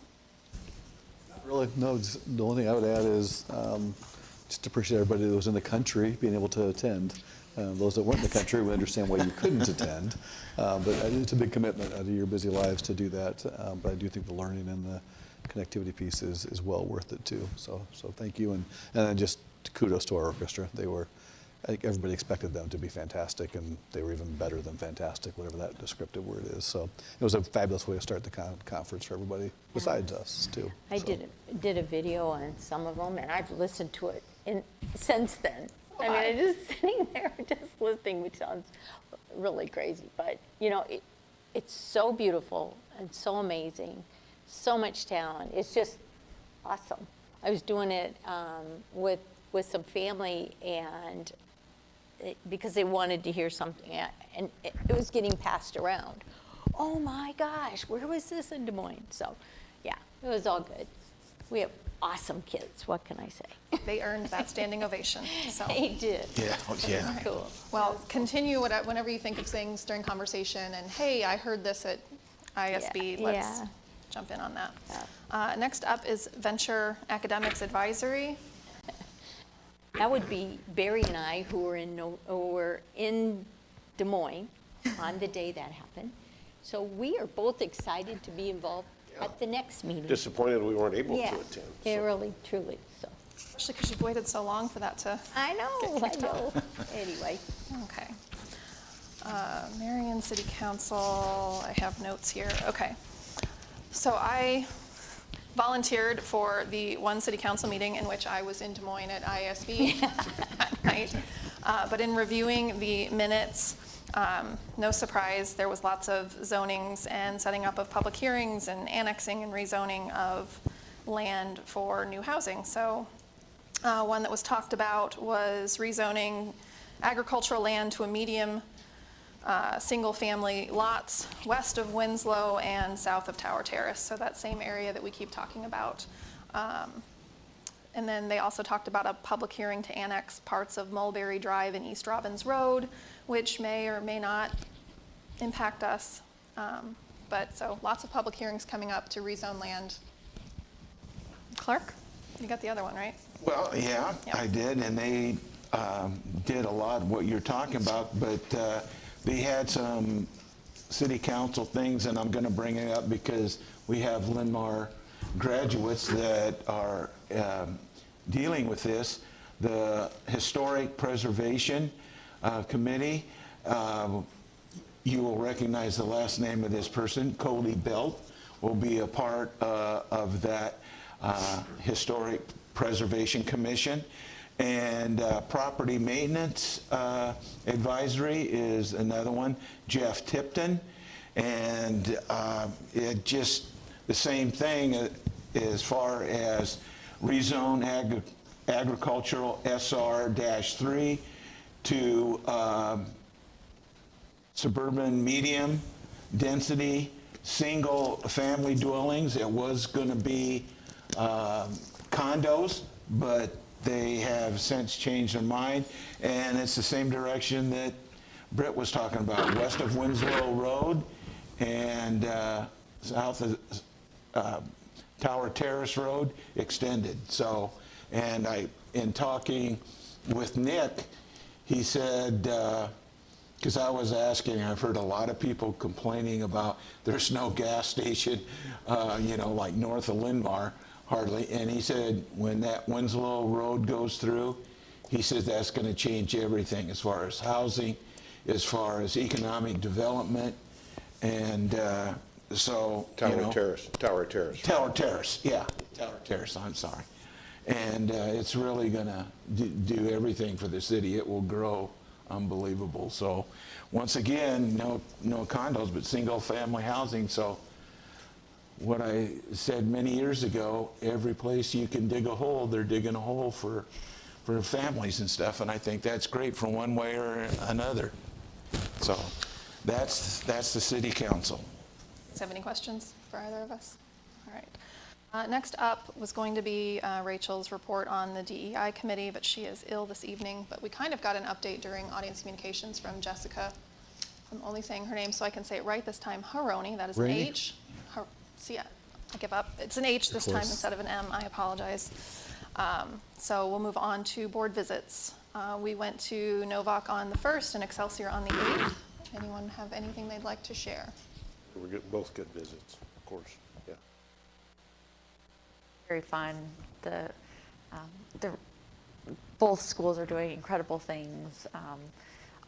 Speaker 5: Not really, no. The only thing I would add is just to appreciate everybody that was in the country being able to attend. Those that weren't in the country, we understand why you couldn't attend. But it's a big commitment out of your busy lives to do that. But I do think the learning and the connectivity piece is well worth it too. So thank you. And then just kudos to our orchestra. They were I think everybody expected them to be fantastic, and they were even better than fantastic, whatever that descriptive word is. So it was a fabulous way to start the conference for everybody, besides us, too.
Speaker 14: I
Speaker 5: So.
Speaker 14: did a video on some of them, and I've listened to it since then. I mean, I'm just sitting there just listening, which sounds really crazy, but you know, it's so beautiful and so amazing, so much talent. It's just awesome. I was doing it with some family, and because they wanted to hear something, and it was getting passed around. Oh my gosh, where was this in Des Moines? So, yeah, it was all good. We have awesome kids. What can I say?
Speaker 1: They earned that standing ovation. So.
Speaker 14: They did.
Speaker 4: Yeah, yeah.
Speaker 1: Right. Cool. Well, continue whenever you think of things during conversation. And hey, I heard this at ISB. Let's jump in on that. Next up is Venture Academics Advisory.
Speaker 14: That would be Barry and I, who were in Des Moines on the day that happened. So we are both excited to be involved at the next meeting.
Speaker 17: Disappointed we weren't able to attend.
Speaker 14: Yeah, really, truly. So.
Speaker 1: Especially because you've waited so long for that to.
Speaker 14: I know. Anyway.
Speaker 1: Okay. Marion City Council. I have notes here. Okay. So I volunteered for the one city council meeting in which I was in Des Moines at ISB that night. But in reviewing the minutes, no surprise, there was lots of zonings and setting up of public hearings and annexing and rezoning of land for new housing. So one that was talked about was rezoning agricultural land to a medium single-family lots west of Winslow and south of Tower Terrace, so that same area that we keep talking about. And then they also talked about a public hearing to annex parts of Mulberry Drive and East Robbins Road, which may or may not impact us. But so lots of public hearings coming up to rezone land. Clark, you got the other one, right?
Speaker 4: Well, yeah,
Speaker 1: Yep.
Speaker 4: I did, and they did a lot of what you're talking about, but they had some city council things, and I'm going to bring it up because we have Linn-Mar graduates that are dealing with this. The Historic Preservation Committee, you will recognize the last name of this person, Cody Belt, will be a part of that Historic Preservation Commission. And Property Maintenance Advisory is another one, Jeff Tipton. And it just, the same thing as far as rezone agricultural SR-3 to suburban medium density single family dwellings. It was going to be condos, but they have since changed their mind, and it's the same direction that Britt was talking about, west of Winslow Road and south of Tower Terrace Road extended. So, and in talking with Nick, he said, because I was asking, I've heard a lot of people complaining about there's no gas station, like north of Linn-Mar, hardly. And he said, when that Winslow Road goes through, he says that's going to change everything as far as housing, as far as economic development, and so,
Speaker 17: Tower Terrace,
Speaker 4: yeah, Tower Terrace, I'm sorry. And it's really going to do everything for the city. It will grow unbelievable. So once again, no condos, but single family housing. So what I said many years ago, every place you can dig a hole, they're digging a hole for families and stuff, and I think that's great from one way or another. So that's the city council.
Speaker 1: Do you have any questions for either of us? All right. Next up was going to be Rachel's report on the DEI committee, but she is ill this evening. But we kind of got an update during audience communications from Jessica. I'm only saying her name so I can say it right this time. Haroni, that is an
Speaker 5: Rainey?
Speaker 1: H. See, I give up. It's an H this time instead of an M. I apologize. So we'll move on to board visits. We went to Novak on the 1st and Excelsior on the 8th. Anyone have anything they'd like to share?
Speaker 17: We're both good visits, of course, yeah.
Speaker 15: Very fun. The both schools are doing incredible things.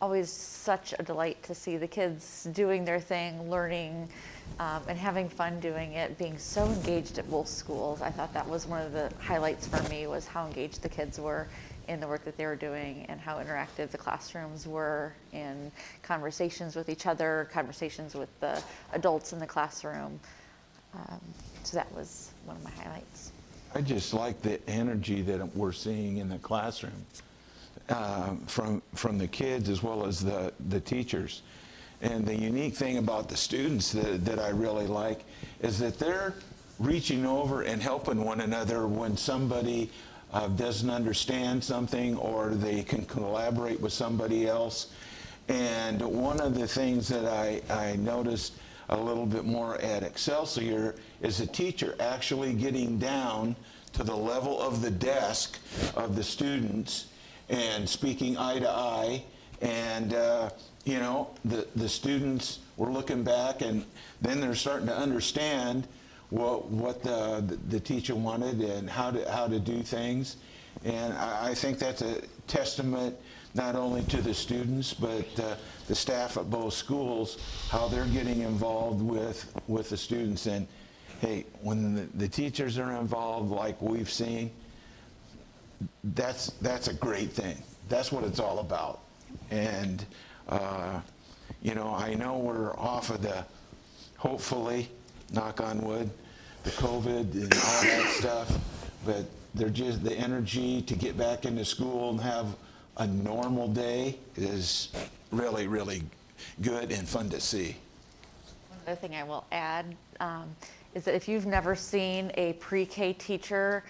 Speaker 15: Always such a delight to see the kids doing their thing, learning, and having fun doing it, being so engaged at both schools. I thought that was one of the highlights for me, was how engaged the kids were in the work that they were doing and how interactive the classrooms were in conversations with each other, conversations with the adults in the classroom. So that was one of my highlights.
Speaker 4: I just like the energy that we're seeing in the classroom from the kids as well as the teachers. And the unique thing about the students that I really like is that they're reaching over and helping one another when somebody doesn't understand something, or they can collaborate with somebody else. And one of the things that I noticed a little bit more at Excelsior is a teacher actually getting down to the level of the desk of the students and speaking eye to eye. And you know, the students were looking back, and then they're starting to understand what the teacher wanted and how to do things. And I think that's a testament not only to the students, but the staff at both schools, how they're getting involved with the students. And hey, when the teachers are involved like we've seen, that's a great thing. That's what it's all about. And you know, I know we're off of the, hopefully, knock on wood, the COVID and all that stuff, but they're just, the energy to get back into school and have a normal day is really, really good and fun to see.
Speaker 15: One other thing I will add is that if you've never seen a pre-K teacher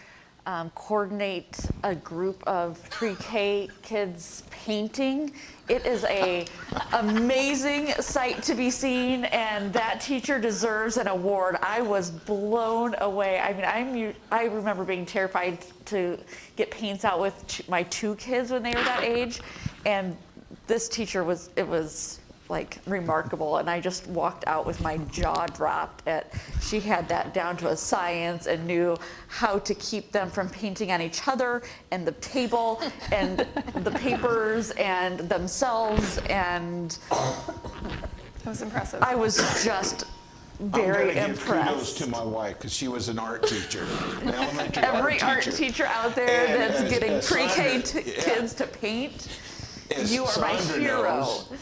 Speaker 15: coordinate a group of pre-K kids painting, it is a amazing sight to be seen, and that teacher deserves an award. I was blown away. I mean, I remember being terrified to get paints out with my 2 kids when they were that age, and this teacher was like remarkable, and I just walked out with my jaw dropped at, she had that down to a science and knew how to keep them from painting on each other and the table and the papers and themselves, and
Speaker 1: That was impressive.
Speaker 15: I was just very
Speaker 4: I'm gonna
Speaker 15: impressed.
Speaker 4: give kudos to my wife, because she was an art teacher, an elementary
Speaker 15: Every art teacher out there
Speaker 4: And
Speaker 15: that's
Speaker 4: as-
Speaker 15: getting
Speaker 4: as
Speaker 15: pre-K
Speaker 4: Sandra- yeah.
Speaker 15: kids to paint,
Speaker 4: As
Speaker 15: you are my
Speaker 4: Sandra
Speaker 15: hero.
Speaker 4: knows,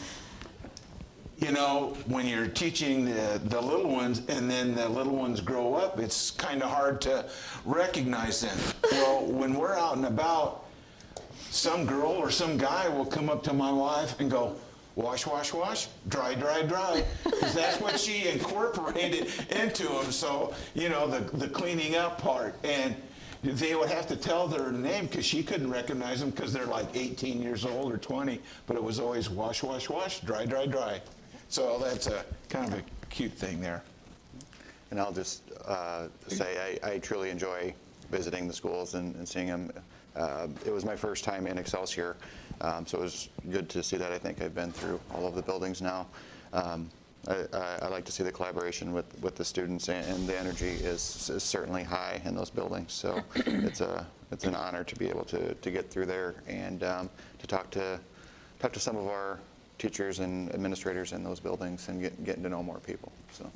Speaker 4: you know, when you're teaching the little ones and then the little ones grow up, it's kind of hard to recognize them. Well, when we're out and about, some girl or some guy will come up to my wife and go, wash, wash, wash, dry, dry, dry. Because that's what she incorporated into them. So, you know, the cleaning up part. And they would have to tell their name because she couldn't recognize them because they're like 18 years old or 20. But it was always wash, wash, wash, dry, dry, dry. So that's a kind of a cute thing there.
Speaker 18: And I'll just say I truly enjoy visiting the schools and seeing them. It was my first time in Excelsior, so it was good to see that. I think I've been through all of the buildings now. I like to see the collaboration with the students, and the energy is certainly high in those buildings. So it's an honor to be able to get through there and to talk to some of our teachers and administrators in those buildings and getting to know more people. So.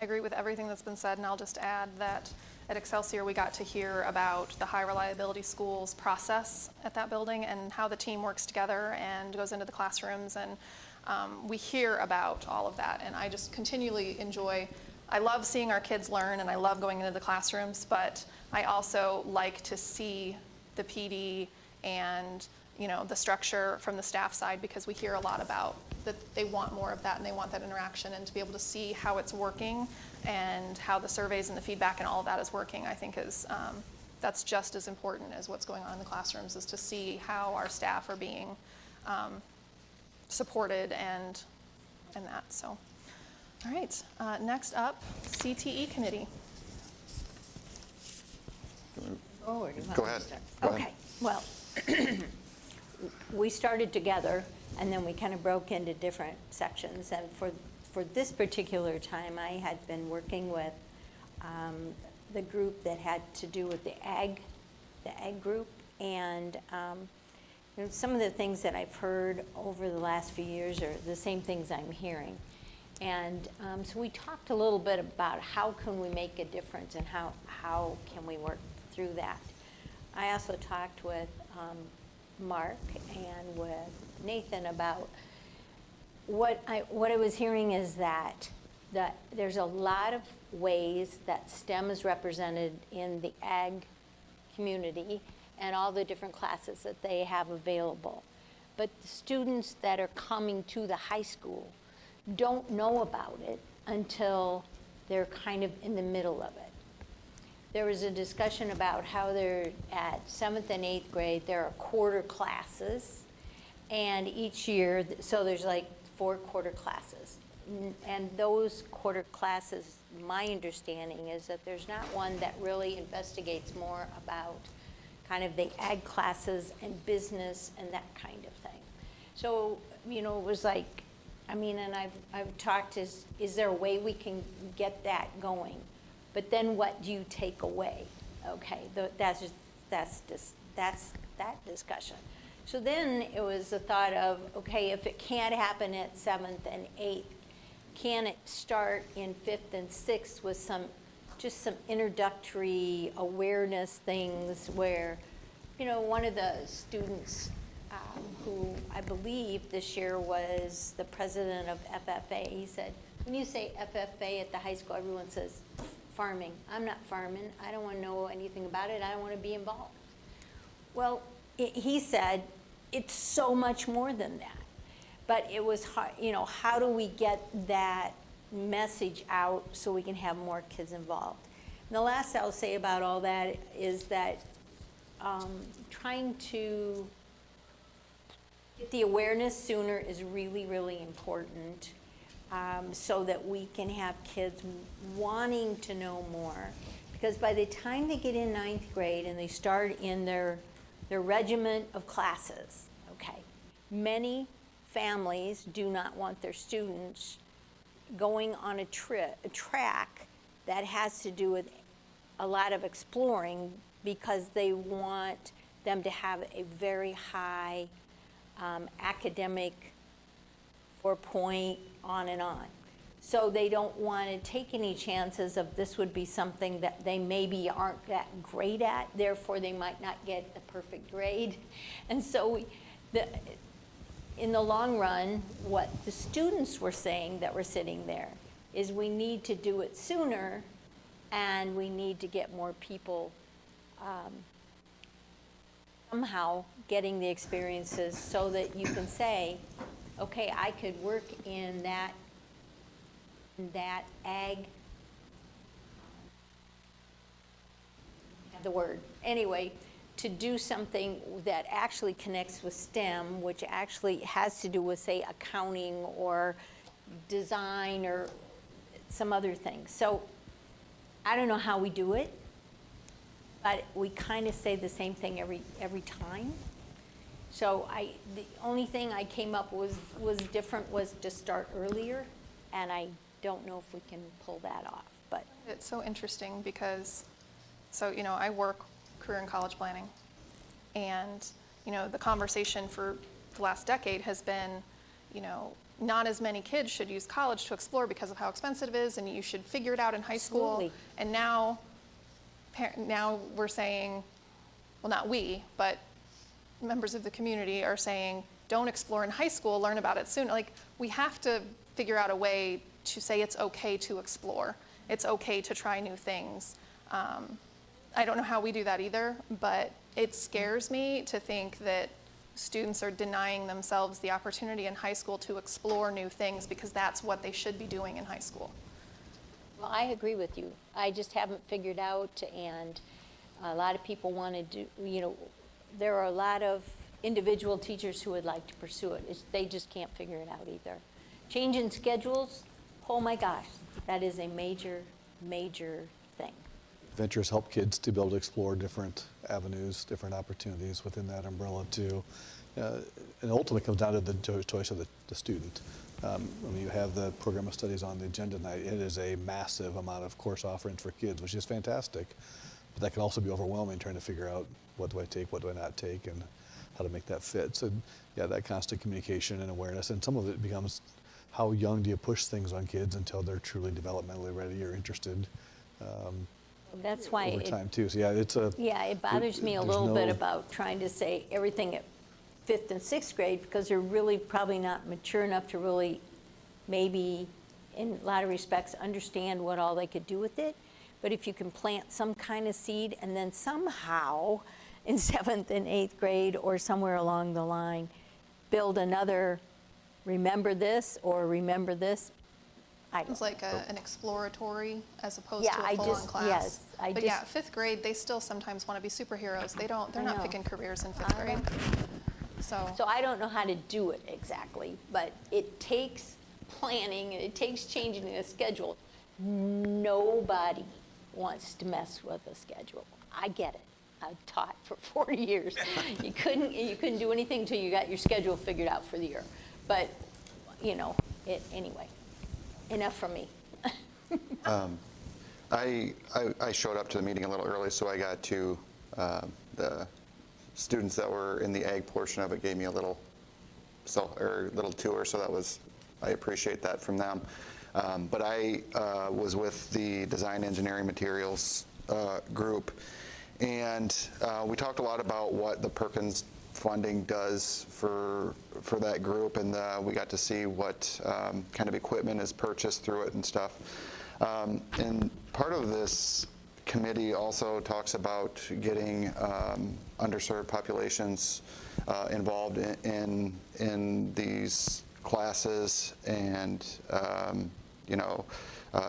Speaker 1: I agree with everything that's been said, and I'll just add that at Excelsior we got to hear about the high reliability schools process at that building and how the team works together and goes into the classrooms, and we hear about all of that, and I just continually enjoy, I love seeing our kids learn and I love going into the classrooms, but I also like to see the PD and the structure from the staff side, because we hear a lot about that they want more of that and they want that interaction, and to be able to see how it's working and how the surveys and the feedback and all of that is working, I think is that's just as important as what's going on in the classrooms, is to see how our staff are being supported and that. So, all right, next up, CTE committee.
Speaker 14: Forward.
Speaker 18: Go ahead. Go ahead.
Speaker 14: Okay, well, we started together, and then we kind of broke into different sections. And for this particular time, I had been working with the group that had to do with the ag the ag group, and some of the things that I've heard over the last few years are the same things I'm hearing. And so we talked a little bit about how can we make a difference and how can we work through that. I also talked with Mark and with Nathan about what I was hearing is that there's a lot of ways that STEM is represented in the ag community and all the different classes that they have available. But the students that are coming to the high school don't know about it until they're kind of in the middle of it. There was a discussion about how they're at 7th and 8th grade, there are quarter classes, and each year, so there's like 4 quarter classes. And those quarter classes, my understanding is that there's not one that really investigates more about kind of the ag classes and business and that kind of thing. So, it was like, and I've talked, is there a way we can get that going? But then what do you take away? Okay, that's that discussion. So then it was the thought of, okay, if it can't happen at 7th and 8th, can it start in 5th and 6th with some introductory awareness things where, one of the students who I believe this year was the president of FFA, he said, when you say FFA at the high school, everyone says farming. I'm not farming. I don't want to know anything about it. I don't want to be involved. Well, he said, it's so much more than that. But it was hard, how do we get that message out so we can have more kids involved? And the last I'll say about all that is that trying to get the awareness sooner is really, really important, so that we can have kids wanting to know more. Because by the time they get in 9th grade and they start in their regiment of classes, okay, many families do not want their students going on a track that has to do with a lot of exploring, because they want them to have a very high academic 4-point on and on. So they don't want to take any chances of this would be something that they maybe aren't that great at, therefore they might not get a perfect grade. And so in the long run, what the students were saying that were sitting there is we need to do it sooner, and we need to get more people somehow getting the experiences so that you can say, okay, I could work in that ag, the word, anyway, to do something that actually connects with STEM, which actually has to do with, say, accounting or design or some other things. So I don't know how we do it, but we kind of say the same thing every time. So the only thing I came up was different was to start earlier, and I don't know if we can pull that off. But
Speaker 1: it's so interesting because, I work career and college planning, and the conversation for the last decade has been, not as many kids should use college to explore because of how expensive it is, and you should figure it out in high school.
Speaker 14: Absolutely.
Speaker 1: And now we're saying, well, not we, but members of the community are saying, don't explore in high school, learn about it soon. Like, we have to figure out a way to say it's okay to explore. It's okay to try new things. I don't know how we do that either, but it scares me to think that students are denying themselves the opportunity in high school to explore new things because that's what they should be doing in high school.
Speaker 14: well, I agree with you. I just haven't figured out, and a lot of people want to do, there are a lot of individual teachers who would like to pursue it. They just can't figure it out either. Change in schedules, oh my gosh, that is a major, major thing.
Speaker 5: Ventures help kids to be able to explore different avenues, different opportunities within that umbrella too. And ultimately comes down to the choice of the student. When you have the program of studies on the agenda tonight, it is a massive amount of course offerings for kids, which is fantastic. But that can also be overwhelming, trying to figure out what do I take, what do I not take, and how to make that fit. So yeah, that constant communication and awareness, and some of it becomes how young do you push things on kids until they're truly developmentally ready or interested.
Speaker 14: That's why
Speaker 5: over
Speaker 14: it-
Speaker 5: time too. So yeah, it's a.
Speaker 14: Yeah, it bothers me a
Speaker 5: there's
Speaker 14: little bit
Speaker 5: no-
Speaker 14: about trying to say everything at 5th and 6th grade, because they're really probably not mature enough to really, maybe, in a lot of respects, understand what all they could do with it. But if you can plant some kind of seed, and then somehow, in 7th and 8th grade, or somewhere along the line, build another, remember this, or remember this, I don't
Speaker 1: It's like an exploratory as opposed
Speaker 14: Yeah,
Speaker 1: to
Speaker 14: I
Speaker 1: a full-on
Speaker 14: just-
Speaker 1: class.
Speaker 14: yes, I
Speaker 1: But yeah,
Speaker 14: just-
Speaker 1: 5th grade, they still sometimes want to be superheroes. They're
Speaker 14: I
Speaker 1: not
Speaker 14: know.
Speaker 1: picking careers in 5th grade.
Speaker 14: So I don't know how to do it exactly, but it takes planning, and it takes changing the schedule. Nobody wants to mess with a schedule. I get it. I've taught for 40 years. You couldn't do anything until you got your schedule figured out for the year. But, anyway, enough from me.
Speaker 18: I showed up to the meeting a little early, so I got to, the students that were in the ag portion of it gave me a little tour, so I appreciate that from them. But I was with the design engineering materials group, and we talked a lot about what the Perkins funding does for that group, and we got to see what kind of equipment is purchased through it and stuff. And part of this committee also talks about getting underserved populations involved in these classes, and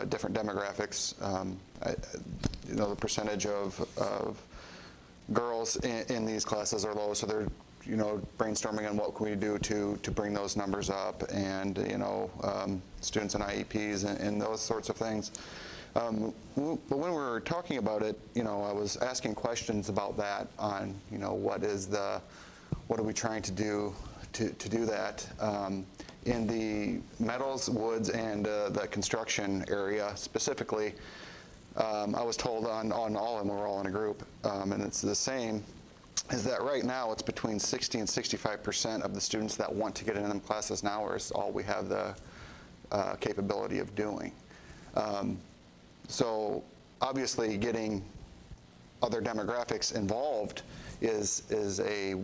Speaker 18: different demographics. The percentage of girls in these classes are low, so they're brainstorming on what can we do to bring those numbers up, and students in IEPs and those sorts of things. But when we were talking about it, I was asking questions about that on what are we trying to do to do that. In the metals, woods, and the construction area specifically, I was told on all of them, we're all in a group, and it's the same, is that right now it's between 60 and 65% of the students that want to get into them classes now is all we have the capability of doing. So obviously getting other demographics involved is a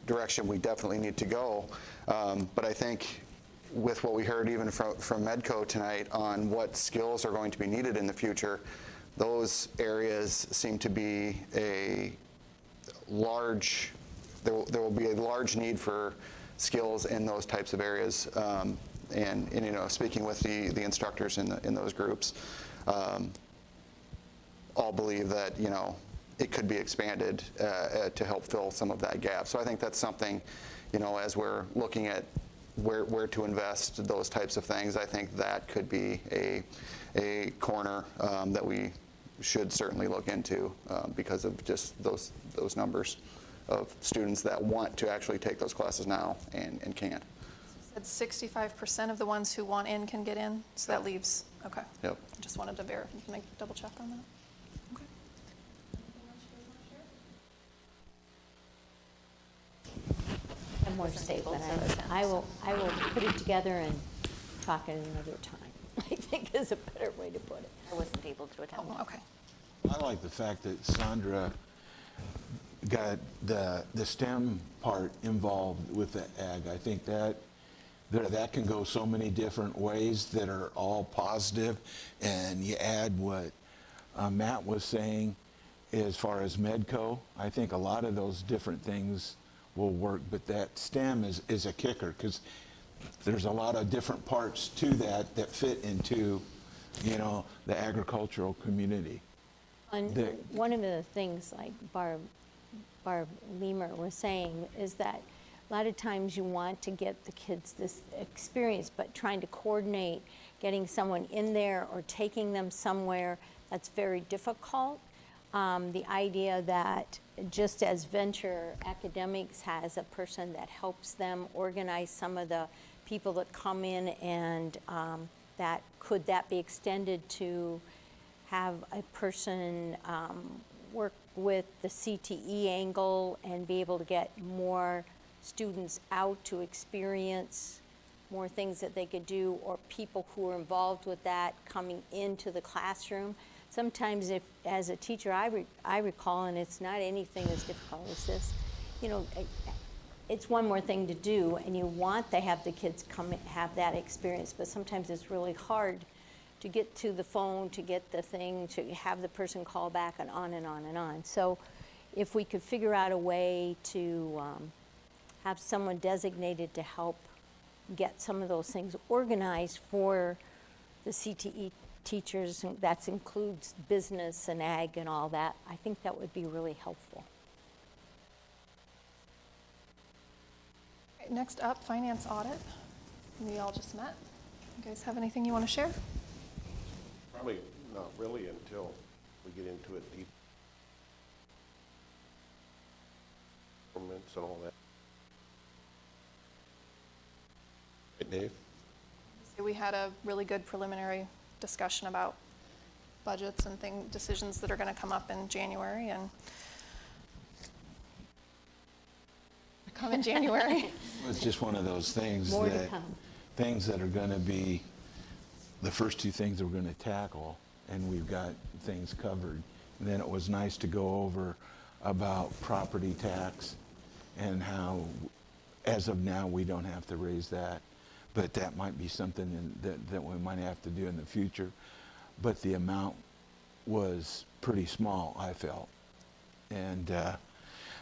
Speaker 18: direction we definitely need to go. But I think with what we heard even from Medco tonight on what skills are going to be needed in the future, those areas seem to be there will be a large need for skills in those types of areas. And speaking with the instructors in those groups, all believe that it could be expanded to help fill some of that gap. So I think that's something, as we're looking at where to invest those types of things, I think that could be a corner that we should certainly look into because of just those numbers of students that want to actually take those classes now and can't.
Speaker 1: Said 65% of the ones who want in can get in, so that leaves, okay.
Speaker 18: Yep.
Speaker 1: Just wanted to verify, can I double check on that? Okay.
Speaker 14: I have more to say, but I will put it together and talk at another time, I think is a better way to put it.
Speaker 19: I wasn't able to attend.
Speaker 1: Oh, okay.
Speaker 20: I like the fact that Sandra got the STEM part involved with the ag. I think that can go so many different ways that are all positive, and you add what Matt was saying as far as Medco. I think a lot of those different things will work, but that STEM is a kicker because there's a lot of different parts to that fit into the agricultural community.
Speaker 14: And one of the things like Barb Linn-Mar was saying is that a lot of times you want to get the kids this experience, but trying to coordinate getting someone in there or taking them somewhere, that's very difficult. The idea that just as Venture Academics has a person that helps them organize some of the people that come in, and could that be extended to have a person work with the CTE angle and be able to get more students out to experience more things that they could do, or people who are involved with that coming into the classroom. Sometimes if, as a teacher, I recall, and it's not anything as difficult as this, you know, it's one more thing to do, and you want to have the kids come have that experience, but sometimes it's really hard to get to the phone, to get the thing, to have the person call back, and on and on and on. So if we could figure out a way to have someone designated to help get some of those things organized for the CTE teachers, and that includes business and ag and all that, I think that would be really helpful.
Speaker 1: Okay, next up, finance audit. We all just met. You guys have anything you want to share?
Speaker 17: Probably not really until we get into it deep. Performance and all that. Right, Dave?
Speaker 1: We had a really good preliminary discussion about budgets and decisions that are going to come up in January and come in January.
Speaker 20: It's just one of those things
Speaker 14: More to
Speaker 20: that,
Speaker 14: come.
Speaker 20: things that are going to be the first two things that we're going to tackle, and we've got things covered. And then it was nice to go over about property tax and how, as of now, we don't have to raise that. But that might be something that we might have to do in the future. But the amount was pretty small, I felt. And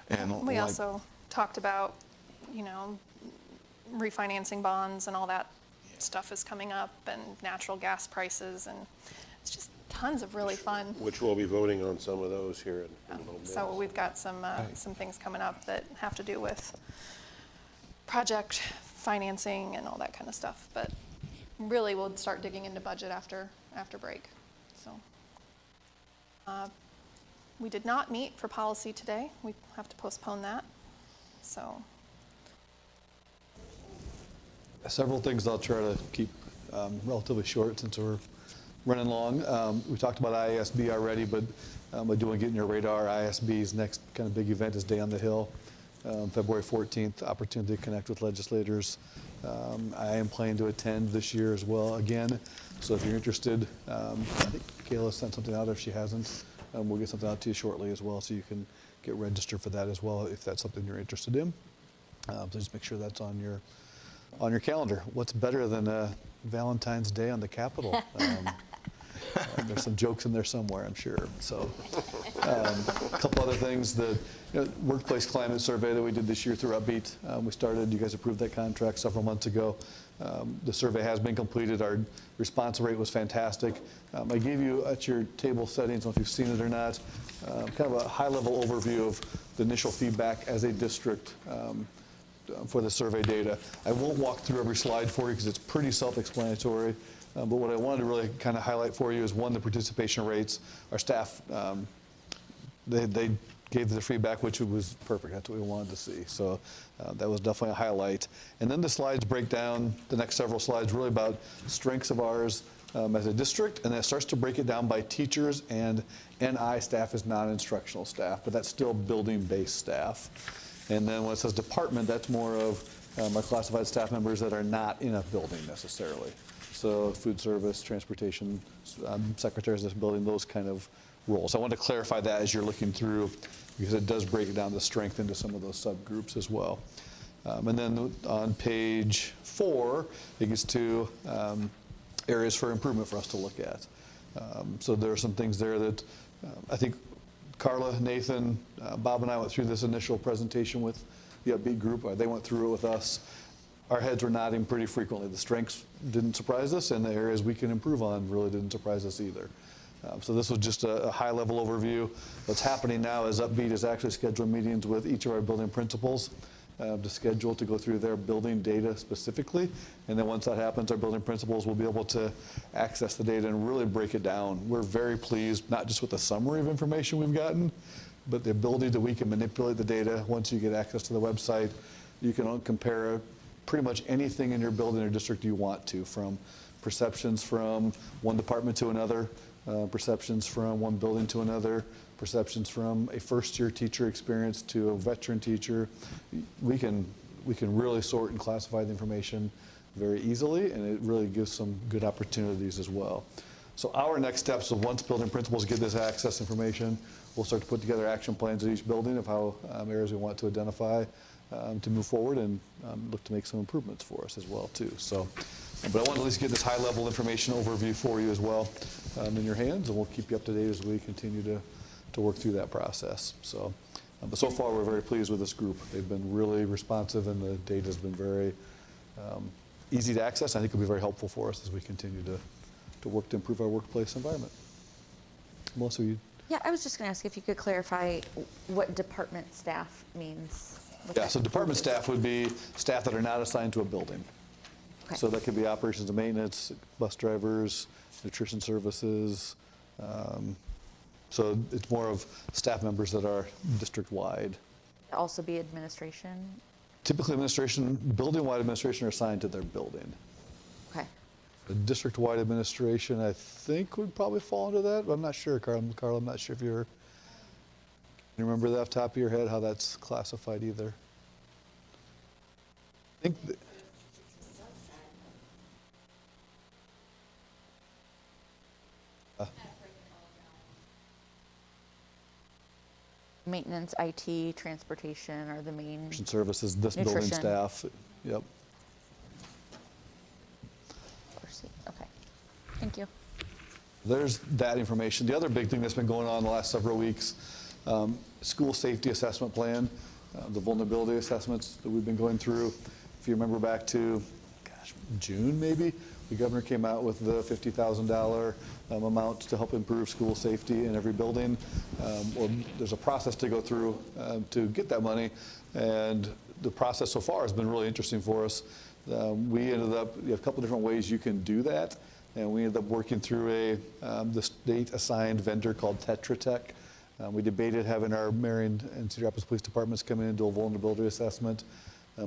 Speaker 1: We
Speaker 20: like,
Speaker 1: also talked about, you know, refinancing bonds and all that stuff is coming up, and natural gas prices, and it's just tons of really fun.
Speaker 17: Which we'll be voting on some of those here in a little bit.
Speaker 1: So we've got some things coming up that have to do with project financing and all that kind of stuff. But really, we'll start digging into budget after break. So we did not meet for policy today. We have to postpone that. So
Speaker 5: Several things I'll try to keep relatively short since we're running long. We talked about IASB already, but I do want to get in your radar. IASB's next kind of big event is Day on the Hill, February 14th, opportunity to connect with legislators. I am planning to attend this year as well again, so if you're interested, I think Kayla sent something out if she hasn't. We'll get something out to you shortly as well, so you can get registered for that as well if that's something you're interested in. So just make sure that's on your calendar. What's better than Valentine's Day on the Capitol? There's some jokes in there somewhere, I'm sure. So a couple other things. The workplace climate survey that we did this year through Upbeat, you guys approved that contract several months ago. The survey has been completed. Our response rate was fantastic. I gave you at your table settings, I don't know if you've seen it or not, kind of a high-level overview of the initial feedback as a district for the survey data. I won't walk through every slide for you because it's pretty self-explanatory. But what I wanted to really kind of highlight for you is, one, the participation rates. Our staff, they gave the feedback, which was perfect. That's what we wanted to see. So that was definitely a highlight. And then the slides break down, the next several slides, really about strengths of ours as a district, and then it starts to break it down by teachers, and NI staff is non-instructional staff, but that's still building-based staff. And then when it says department, that's more of our classified staff members that are not in a building necessarily. So food service, transportation, secretaries of this building, those kind of roles. I wanted to clarify that as you're looking through, because it does break down the strength into some of those subgroups as well. And then on page 4, it gets to areas for improvement for us to look at. So there are some things there that I think Carla, Nathan, Bob and I went through this initial presentation with the Upbeat group. They went through it with us. Our heads were nodding pretty frequently. The strengths didn't surprise us, and the areas we can improve on really didn't surprise us either. So this was just a high-level overview. What's happening now is Upbeat is actually scheduling meetings with each of our building principals to go through their building data specifically. And then once that happens, our building principals will be able to access the data and really break it down. We're very pleased, not just with the summary of information we've gotten, but the ability that we can manipulate the data. Once you get access to the website, you can compare pretty much anything in your building or district you want to, from perceptions from one department to another, perceptions from one building to another, perceptions from a first-year teacher experience to a veteran teacher. We can really sort and classify the information very easily, and it really gives some good opportunities as well. So our next steps of once building principals get this access information, we'll start to put together action plans at each building of how areas we want to identify to move forward and look to make some improvements for us as well too. So, but I want to at least get this high-level information overview for you as well in your hands, and we'll keep you up to date as we continue to work through that process. So, but so far we're very pleased with this group. They've been really responsive, and the data has been very easy to access. I think it'll be very helpful for us as we continue to work to improve our workplace environment. Melissa, you?
Speaker 15: Yeah, I was just going to ask if you could clarify what department staff means.
Speaker 5: Yeah, so department staff would be staff that are not assigned to a building.
Speaker 15: Okay.
Speaker 5: So that could be operations and maintenance, bus drivers, nutrition services. So it's more of staff members that are district-wide.
Speaker 15: Also be administration?
Speaker 5: Typically administration, building-wide administration are assigned to their building.
Speaker 15: Okay.
Speaker 5: The district-wide administration, I think, would probably fall into that. I'm not sure, Carl. I'm not sure if you remember that off the top of your head, how that's classified either. I think
Speaker 15: Maintenance, IT, transportation are the main.
Speaker 5: nutrition services, this building
Speaker 15: Nutrition.
Speaker 5: staff, yep.
Speaker 15: Okay, thank you.
Speaker 5: There's that information. The other big thing that's been going on the last several weeks, school safety assessment plan, the vulnerability assessments that we've been going through. If you remember back to, June maybe, the governor came out with the $50,000 amount to help improve school safety in every building. Well, there's a process to go through to get that money, and the process so far has been really interesting for us. We ended up, you have a couple different ways you can do that, and we ended up working through the state-assigned vendor called Tetra Tech. We debated having our Marion and Cedar Rapids Police Departments come in and do a vulnerability assessment.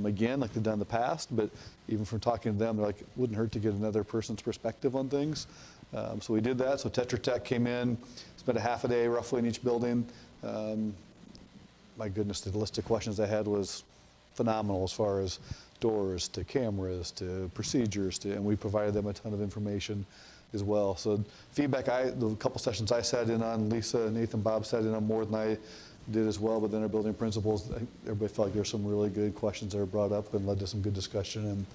Speaker 5: Again, like they've done in the past, but even from talking to them, they're like, it wouldn't hurt to get another person's perspective on things. So we did that. So Tetra Tech came in, spent a half a day roughly in each building. My goodness, the list of questions I had was phenomenal as far as doors to cameras to procedures and we provided them a ton of information as well. So feedback, the couple sessions I sat in on, Lisa, Nathan, Bob sat in on more than I did as well, but then our building principals, everybody felt like there's some really good questions that were brought up and led to some good discussion. And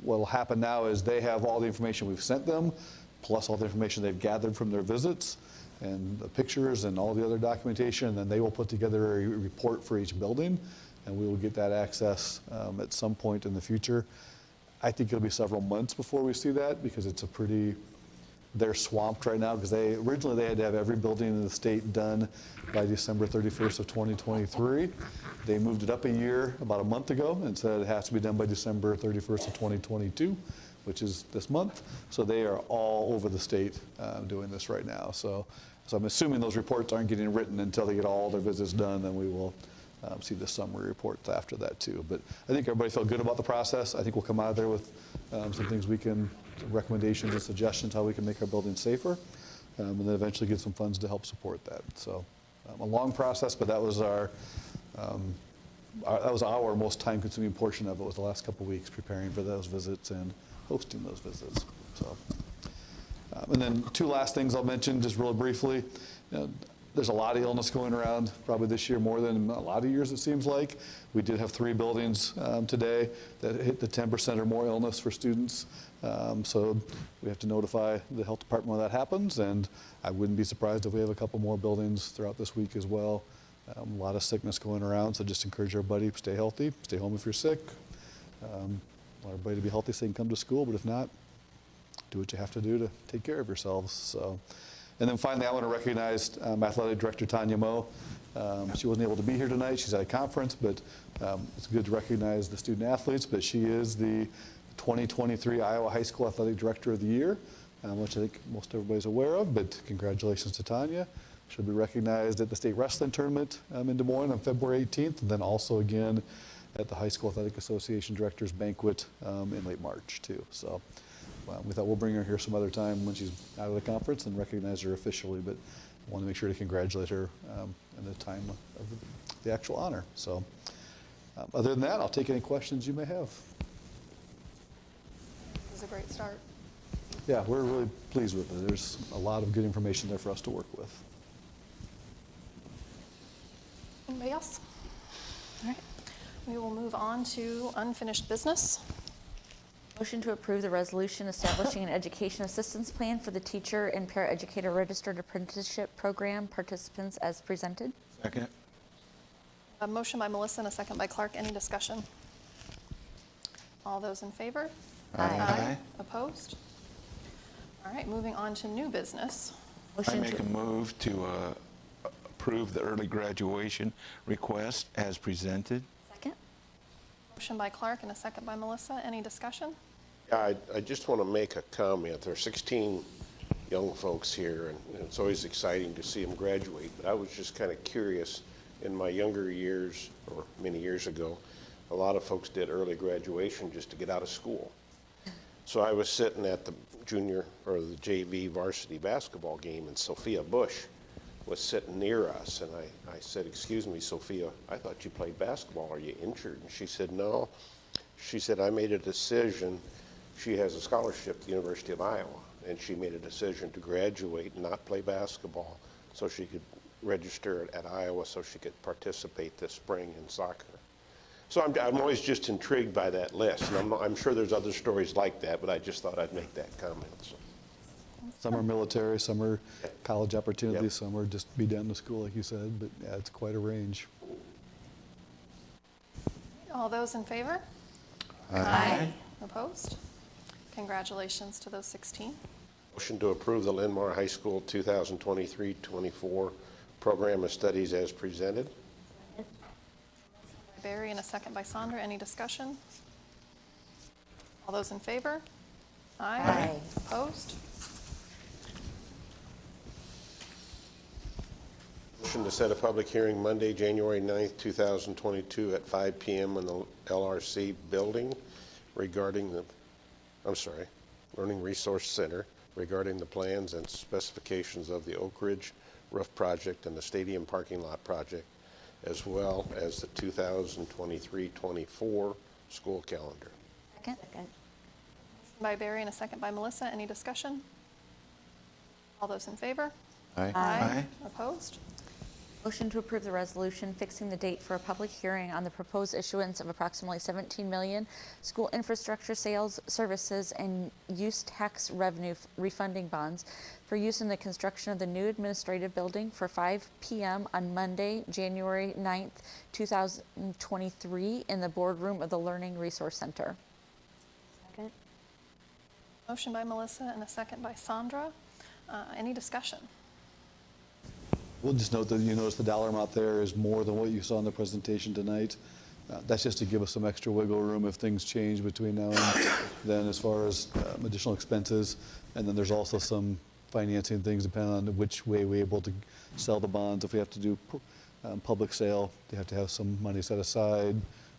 Speaker 5: what will happen now is they have all the information we've sent them, plus all the information they've gathered from their visits and the pictures and all the other documentation, and then they will put together a report for each building, and we will get that access at some point in the future. I think it'll be several months before we see that, because it's they're swamped right now, because originally they had to have every building in the state done by December 31st of 2023. They moved it up a year about a month ago and said it has to be done by December 31st of 2022, which is this month. So they are all over the state doing this right now. So I'm assuming those reports aren't getting written until they get all their visits done, then we will see the summary reports after that too. But I think everybody felt good about the process. I think we'll come out of there with some things recommendations and suggestions how we can make our buildings safer, and then eventually get some funds to help support that. So a long process, but that was our most time-consuming portion of it, was the last couple of weeks preparing for those visits and hosting those visits. So, and then two last things I'll mention just real briefly. There's a lot of illness going around, probably this year more than a lot of years it seems like. We did have 3 buildings today that hit the 10% or more illness for students. So we have to notify the health department when that happens, and I wouldn't be surprised if we have a couple more buildings throughout this week as well. A lot of sickness going around, so just encourage everybody, stay healthy, stay home if you're sick. Want everybody to be healthy so they can come to school, but if not, do what you have to do to take care of yourselves. So. And then finally, I want to recognize Athletic Director Tanya Moe. She wasn't able to be here tonight. She's at a conference, but it's good to recognize the student athletes. But she is the 2023 Iowa High School Athletic Director of the Year, which I think most everybody's aware of. But congratulations to Tanya. She'll be recognized at the state wrestling tournament in Des Moines on February 18th, and then also again at the High School Athletic Association Directors Banquet in late March too. So we thought we'll bring her here some other time when she's out of the conference and recognize her officially, but want to make sure to congratulate her in the time of the actual honor. So other than that, I'll take any questions you may have.
Speaker 1: It was a great start.
Speaker 5: Yeah, we're really pleased with it. There's a lot of good information there for us to work with.
Speaker 1: Anybody else? All right. We will move on to unfinished business.
Speaker 15: Motion to approve the resolution establishing an education assistance plan for the teacher and paraeducator registered apprenticeship program participants as presented.
Speaker 20: Second.
Speaker 1: A motion by Melissa and a second by Clark. Any discussion? All those in favor?
Speaker 20: Aye.
Speaker 1: Opposed? All right, moving on to new business.
Speaker 20: I make a move to approve the early graduation request as presented.
Speaker 15: Second.
Speaker 1: Motion by Clark and a second by Melissa. Any discussion?
Speaker 17: Yeah, I just want to make a comment. There are 16 young folks here, and it's always exciting to see them graduate. But I was just kind of curious, in my younger years, or many years ago, a lot of folks did early graduation just to get out of school. So I was sitting at the junior or the JV varsity basketball game, and Sophia Bush was sitting near us, and I said, "Excuse me, Sophia, I thought you played basketball. Are you injured?" And she said, "No." She said, "I made a decision." She has a scholarship at the University of Iowa, and she made a decision to graduate and not play basketball so she could register at Iowa so she could participate this spring in soccer. So I'm always just intrigued by that list, and I'm sure there's other stories like that, but I just thought I'd make that comment. So.
Speaker 5: Some are military, some are college opportunities, some are just be done to school, like you said, but yeah, it's quite a range.
Speaker 1: All those in favor?
Speaker 17: Aye.
Speaker 1: Opposed? Congratulations to those 16.
Speaker 17: Motion to approve the Linn-Mar High School 2023-24 Program of Studies as presented.
Speaker 1: Barry and a second by Sandra. Any discussion? All those in favor? Aye. Opposed?
Speaker 17: Motion to set a public hearing Monday, January 9th, 2022 at 5 p.m. in the LRC building regarding the, Learning Resource Center regarding the plans and specifications of the Oak Ridge roof project and the stadium parking lot project, as well as the 2023-24 school calendar.
Speaker 15: Second.
Speaker 1: By Barry and a second by Melissa. Any discussion? All those in favor?
Speaker 20: Aye.
Speaker 1: Opposed?
Speaker 15: Motion to approve the resolution fixing the date for a public hearing on the proposed issuance of approximately 17 million school infrastructure sales, services, and use tax revenue refunding bonds for use in the construction of the new administrative building for 5 p.m. on Monday, January 9th, 2023 in the boardroom of the Learning Resource Center.
Speaker 14: Second.
Speaker 1: Motion by Melissa and a second by Sandra. Any discussion?
Speaker 5: We'll just note that you notice the dollar amount there is more than what you saw in the presentation tonight. That's just to give us some extra wiggle room if things change between now and then as far as additional expenses. And then there's also some financing things depending on which way we're able to sell the bonds. If we have to do public sale, they have to have some money set aside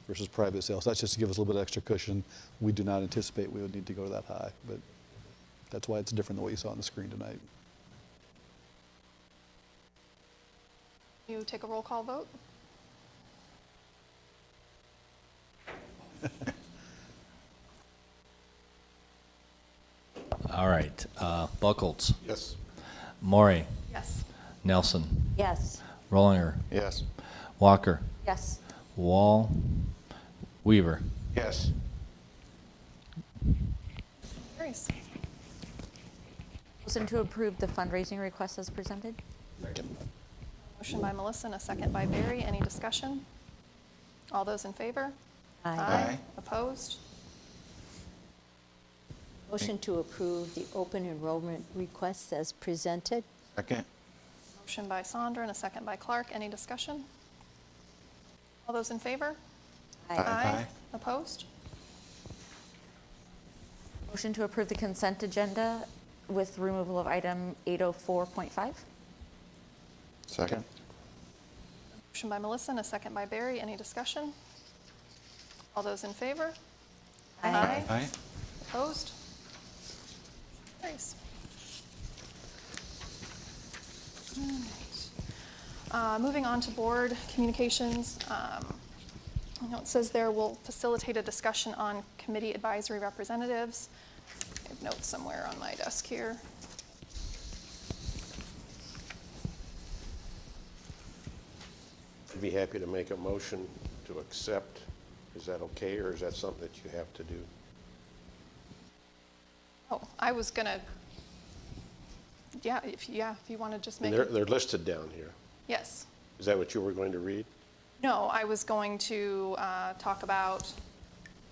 Speaker 5: versus private sale. So that's just to give us a little bit of extra cushion. We do not anticipate we would need to go that high, but that's why it's different than what you saw on the screen tonight.
Speaker 1: You take a roll call vote?
Speaker 2: All right. Buckles.
Speaker 17: Yes.
Speaker 2: Maury.
Speaker 1: Yes.
Speaker 2: Nelson.
Speaker 14: Yes.
Speaker 2: Rollinger.
Speaker 18: Yes.
Speaker 2: Walker.
Speaker 15: Yes.
Speaker 2: Wall. Weaver.
Speaker 17: Yes.
Speaker 1: Carries.
Speaker 15: Motion to approve the fundraising request as presented.
Speaker 17: Second.
Speaker 1: Motion by Melissa and a second by Barry. Any discussion? All those in favor?
Speaker 14: Aye.
Speaker 1: Opposed?
Speaker 14: Motion to approve the open enrollment requests as presented.
Speaker 20: Second.
Speaker 1: Motion by Sandra and a second by Clark. Any discussion? All those in favor?
Speaker 14: Aye.
Speaker 1: Opposed?
Speaker 15: Motion to approve the consent agenda with removal of item 804.5.
Speaker 18: Second.
Speaker 1: Motion by Melissa and a second by Barry. Any discussion? All those in favor?
Speaker 14: Aye.
Speaker 20: Aye.
Speaker 1: Opposed? Nice. Moving on to board communications. I know it says there will facilitate a discussion on committee advisory representatives. I have notes somewhere on my desk here.
Speaker 17: I'd be happy to make a motion to accept. Is that okay, or is that something that you have to do?
Speaker 1: Oh, I was gonna, if you want to just make
Speaker 17: They're,
Speaker 1: it.
Speaker 17: they're listed down here.
Speaker 1: Yes.
Speaker 17: Is that what you were going to read?
Speaker 1: No, I was going to talk about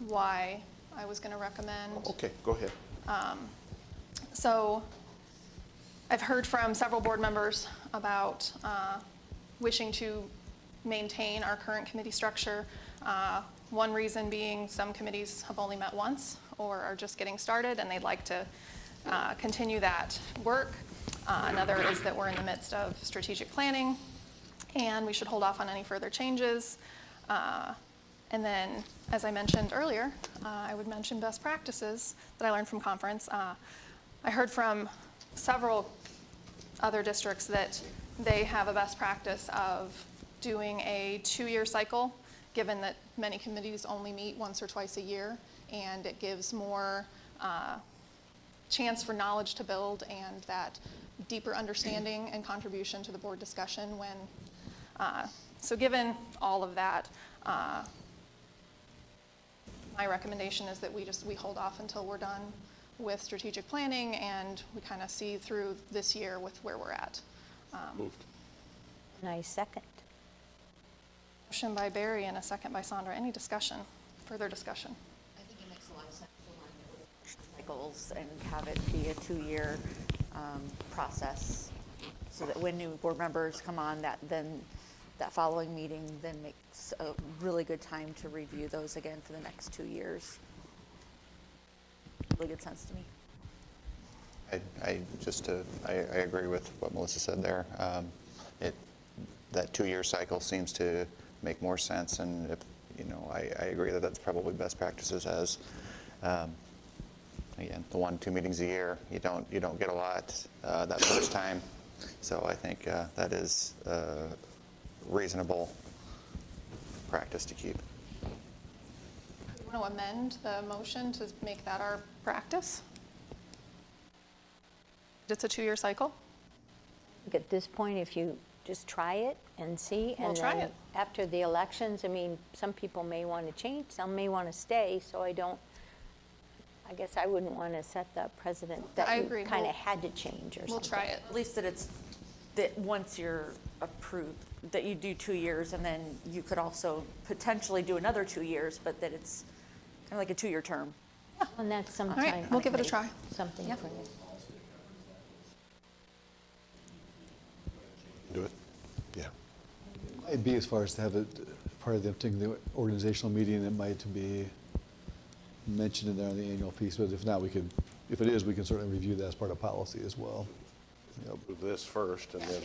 Speaker 1: why I was going to recommend.
Speaker 17: Okay, go ahead.
Speaker 1: So I've heard from several board members about wishing to maintain our current committee structure. One reason being some committees have only met once or are just getting started and they'd like to continue that work. Another is that we're in the midst of strategic planning and we should hold off on any further changes. And then, as I mentioned earlier, I would mention best practices that I learned from conference. I heard from several other districts that they have a best practice of doing a 2-year cycle, given that many committees only meet once or twice a year, and it gives more chance for knowledge to build and that deeper understanding and contribution to the board discussion when, so given all of that, my recommendation is that we hold off until we're done with strategic planning and we kind of see through this year with where we're at.
Speaker 17: Moved.
Speaker 14: And I second.
Speaker 1: Motion by Barry and a second by Sandra. Any discussion, further discussion?
Speaker 15: I think it makes a lot of sense to line it with cycles and have it be a 2-year process so that when new board members come on, that following meeting then makes a really good time to review those again for the next 2 years. Really good sense to me.
Speaker 18: I agree with what Melissa said there. That 2-year cycle seems to make more sense, and I agree that that's probably best practices as again, the 1-2 meetings a year, you don't get a lot that first time. So I think that is reasonable practice to keep.
Speaker 1: You want to amend the motion to make that our practice? It's a 2-year cycle?
Speaker 14: I think at this point, if you just try it and see.
Speaker 1: We'll
Speaker 14: and
Speaker 1: try
Speaker 14: then
Speaker 1: it.
Speaker 14: After the elections, I mean, some people may want to change, some may want to stay, so I guess I wouldn't want to set the precedent that
Speaker 1: I
Speaker 14: you
Speaker 1: agree.
Speaker 14: kind of had to change or something.
Speaker 1: We'll try it.
Speaker 15: At least that once you're approved, that you do 2 years and then you could also potentially do another 2 years, but that it's kind of like a 2-year term.
Speaker 14: And that's sometime.
Speaker 1: All right, we'll give it a try.
Speaker 14: Something for you.
Speaker 17: Do it? Yeah.
Speaker 5: It'd be as far as to have it part of the organizational meeting, it might be mentioned in there on the annual piece, but if not, if it is, we can certainly review that as part of policy as well. Yep.
Speaker 17: Do this first and then.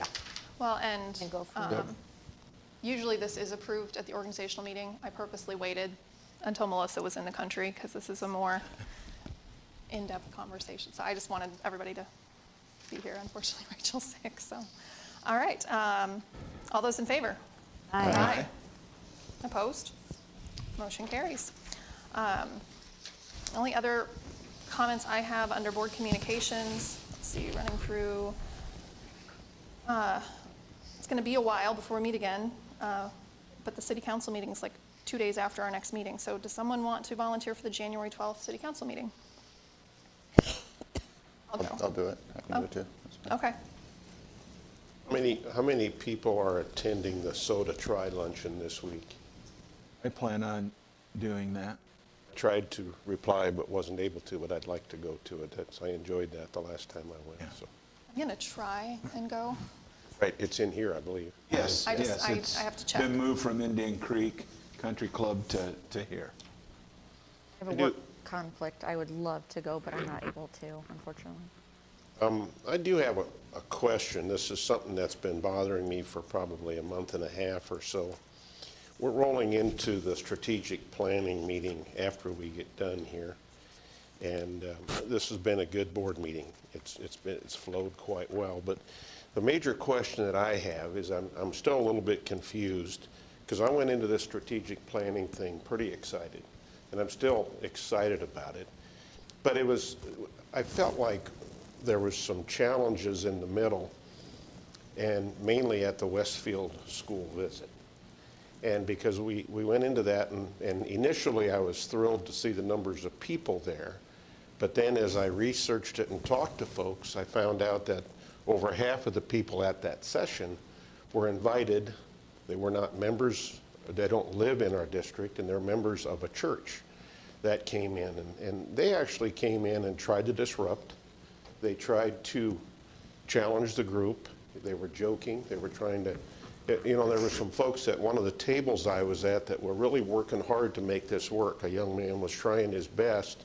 Speaker 1: Well, and
Speaker 14: go from
Speaker 5: there.
Speaker 1: usually this is approved at the organizational meeting. I purposely waited until Melissa was in the country because this is a more in-depth conversation. So I just wanted everybody to be here. Unfortunately, Rachel's sick, so. All right, all those in favor?
Speaker 14: Aye.
Speaker 1: Opposed? Motion carries. Only other comments I have under board communications, let's see, running through, it's going to be a while before we meet again, but the city council meeting is like 2 days after our next meeting. So does someone want to volunteer for the January 12th city council meeting? I'll go.
Speaker 18: I'll do it. I can do it too. That's fine.
Speaker 1: Okay.
Speaker 17: How many people are attending the soda tri-luncheon this week?
Speaker 20: I plan on doing that.
Speaker 17: Tried to reply but wasn't able to, but I'd like to go to it. I enjoyed that the last time I went. So.
Speaker 1: I'm going to try and go.
Speaker 17: Right, it's in here, I believe.
Speaker 20: Yes,
Speaker 1: I just-
Speaker 20: yes.
Speaker 1: I
Speaker 20: It's
Speaker 1: have to check.
Speaker 20: been moved from Indian Creek Country Club to here.
Speaker 15: I have a work conflict. I would love to go, but I'm not able to, unfortunately.
Speaker 17: I do have a question. This is something that's been bothering me for probably a month and a half or so. We're rolling into the strategic planning meeting after we get done here. And this has been a good board meeting. It's flowed quite well. But the major question that I have is I'm still a little bit confused, because I went into this strategic planning thing pretty excited, and I'm still excited about it. But I felt like there was some challenges in the middle, and mainly at the Westfield school visit. And because we went into that, and initially I was thrilled to see the numbers of people there. But then as I researched it and talked to folks, I found out that over half of the people at that session were invited. They were not members, they don't live in our district, and they're members of a church that came in. And they actually came in and tried to disrupt. They tried to challenge the group. They were joking. They were trying to, there were some folks at one of the tables I was at that were really working hard to make this work. A young man was trying his best,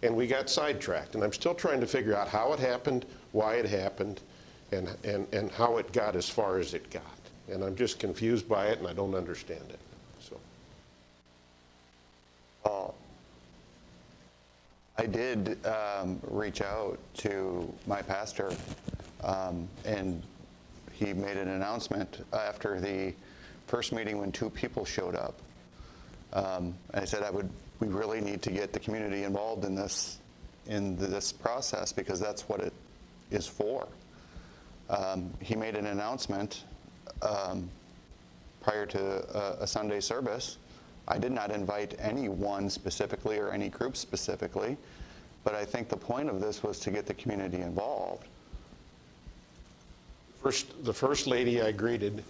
Speaker 17: and we got sidetracked. And I'm still trying to figure out how it happened, why it happened, and how it got as far as it got. And I'm just confused by it, and I don't understand it. So.
Speaker 18: I did reach out to my pastor, and he made an announcement after the first meeting when 2 people showed up. And I said we really need to get the community involved in this process, because that's what it is for. He made an announcement prior to a Sunday service. I did not invite anyone specifically or any group specifically, but I think the point of this was to get the community involved.
Speaker 17: The first lady I greeted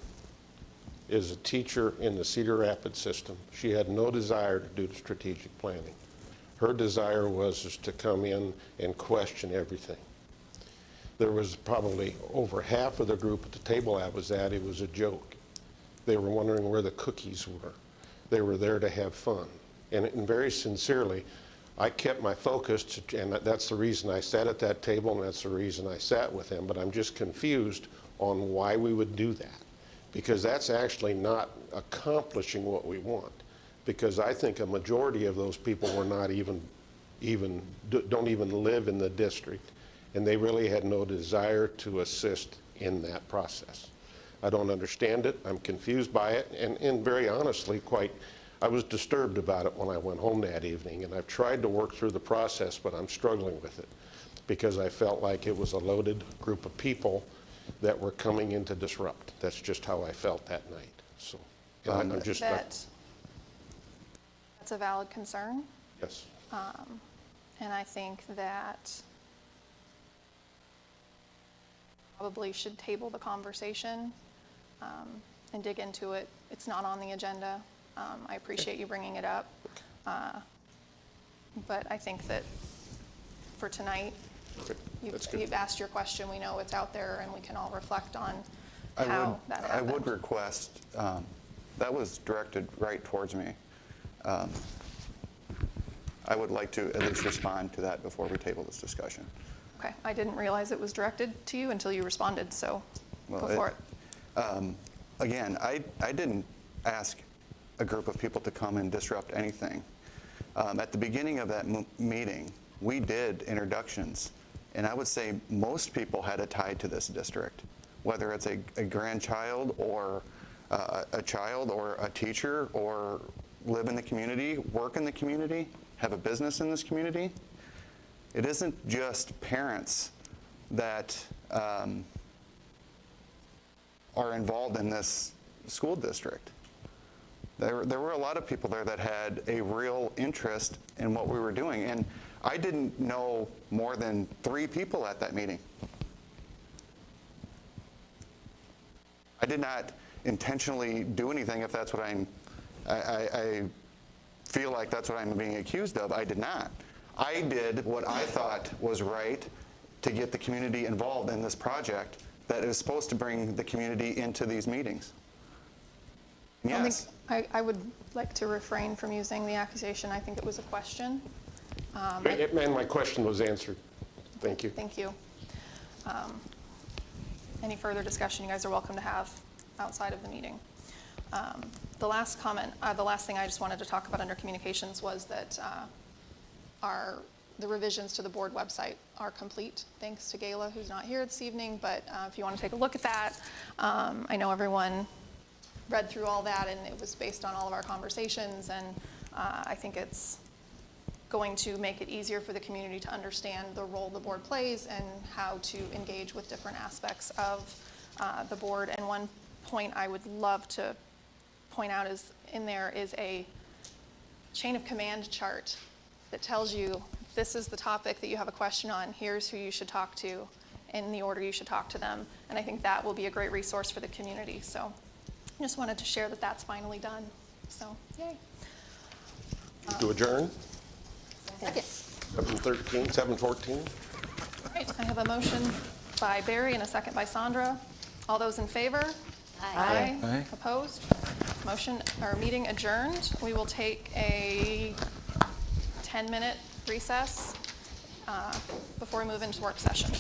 Speaker 17: is a teacher in the Cedar Rapids system. She had no desire to do strategic planning. Her desire was to come in and question everything. There was probably over half of the group at the table I was at, it was a joke. They were wondering where the cookies were. They were there to have fun. And very sincerely, I kept my focus, and that's the reason I sat at that table, and that's the reason I sat with him. But I'm just confused on why we would do that, because that's actually not accomplishing what we want. Because I think a majority of those people were not don't even live in the district, and they really had no desire to assist in that process. I don't understand it. I'm confused by it, and very honestly, I was disturbed about it when I went home that evening, and I've tried to work through the process, but I'm struggling with it because I felt like it was a loaded group of people that were coming in to disrupt. That's just how I felt that night. So I'm just
Speaker 1: That's a valid concern.
Speaker 17: yes.
Speaker 1: And I think that probably should table the conversation and dig into it. It's not on the agenda. I appreciate you bringing it up. But I think that for tonight, you've asked your question. We know it's out there, and we can all reflect on how that happened.
Speaker 18: I would request, that was directed right towards me. I would like to at least respond to that before we table this discussion.
Speaker 1: Okay, I didn't realize it was directed to you until you responded, so go for it.
Speaker 18: Again, I didn't ask a group of people to come and disrupt anything. At the beginning of that meeting, we did introductions, and I would say most people had a tie to this district, whether it's a grandchild or a child or a teacher or live in the community, work in the community, have a business in this community. It isn't just parents that are involved in this school district. There were a lot of people there that had a real interest in what we were doing, and I didn't know more than 3 people at that meeting. I did not intentionally do anything if that's what I feel like that's what I'm being accused of. I did not. I did what I thought was right to get the community involved in this project that is supposed to bring the community into these meetings. Yes.
Speaker 1: I would like to refrain from using the accusation. I think it was a question.
Speaker 17: And my question was answered. Thank you.
Speaker 1: Thank you. Any further discussion you guys are welcome to have outside of the meeting. The last comment, the last thing I just wanted to talk about under communications was that our the revisions to the board website are complete, thanks to Gayla, who's not here this evening, but if you want to take a look at that, I know everyone read through all that, and it was based on all of our conversations, and I think it's going to make it easier for the community to understand the role the board plays and how to engage with different aspects of the board. And one point I would love to point out is in there is a chain of command chart that tells you this is the topic that you have a question on, here's who you should talk to, in the order you should talk to them. And I think that will be a great resource for the community. So I just wanted to share that that's finally done. So, yay.
Speaker 17: To adjourn?
Speaker 1: Second.
Speaker 17: 7:13, 7:14?
Speaker 1: All right, I have a motion by Barry and a second by Sandra. All those in favor?
Speaker 14: Aye.
Speaker 2: Aye.
Speaker 1: Opposed? Motion, or meeting adjourned. We will take a 10-minute recess before we move into work session.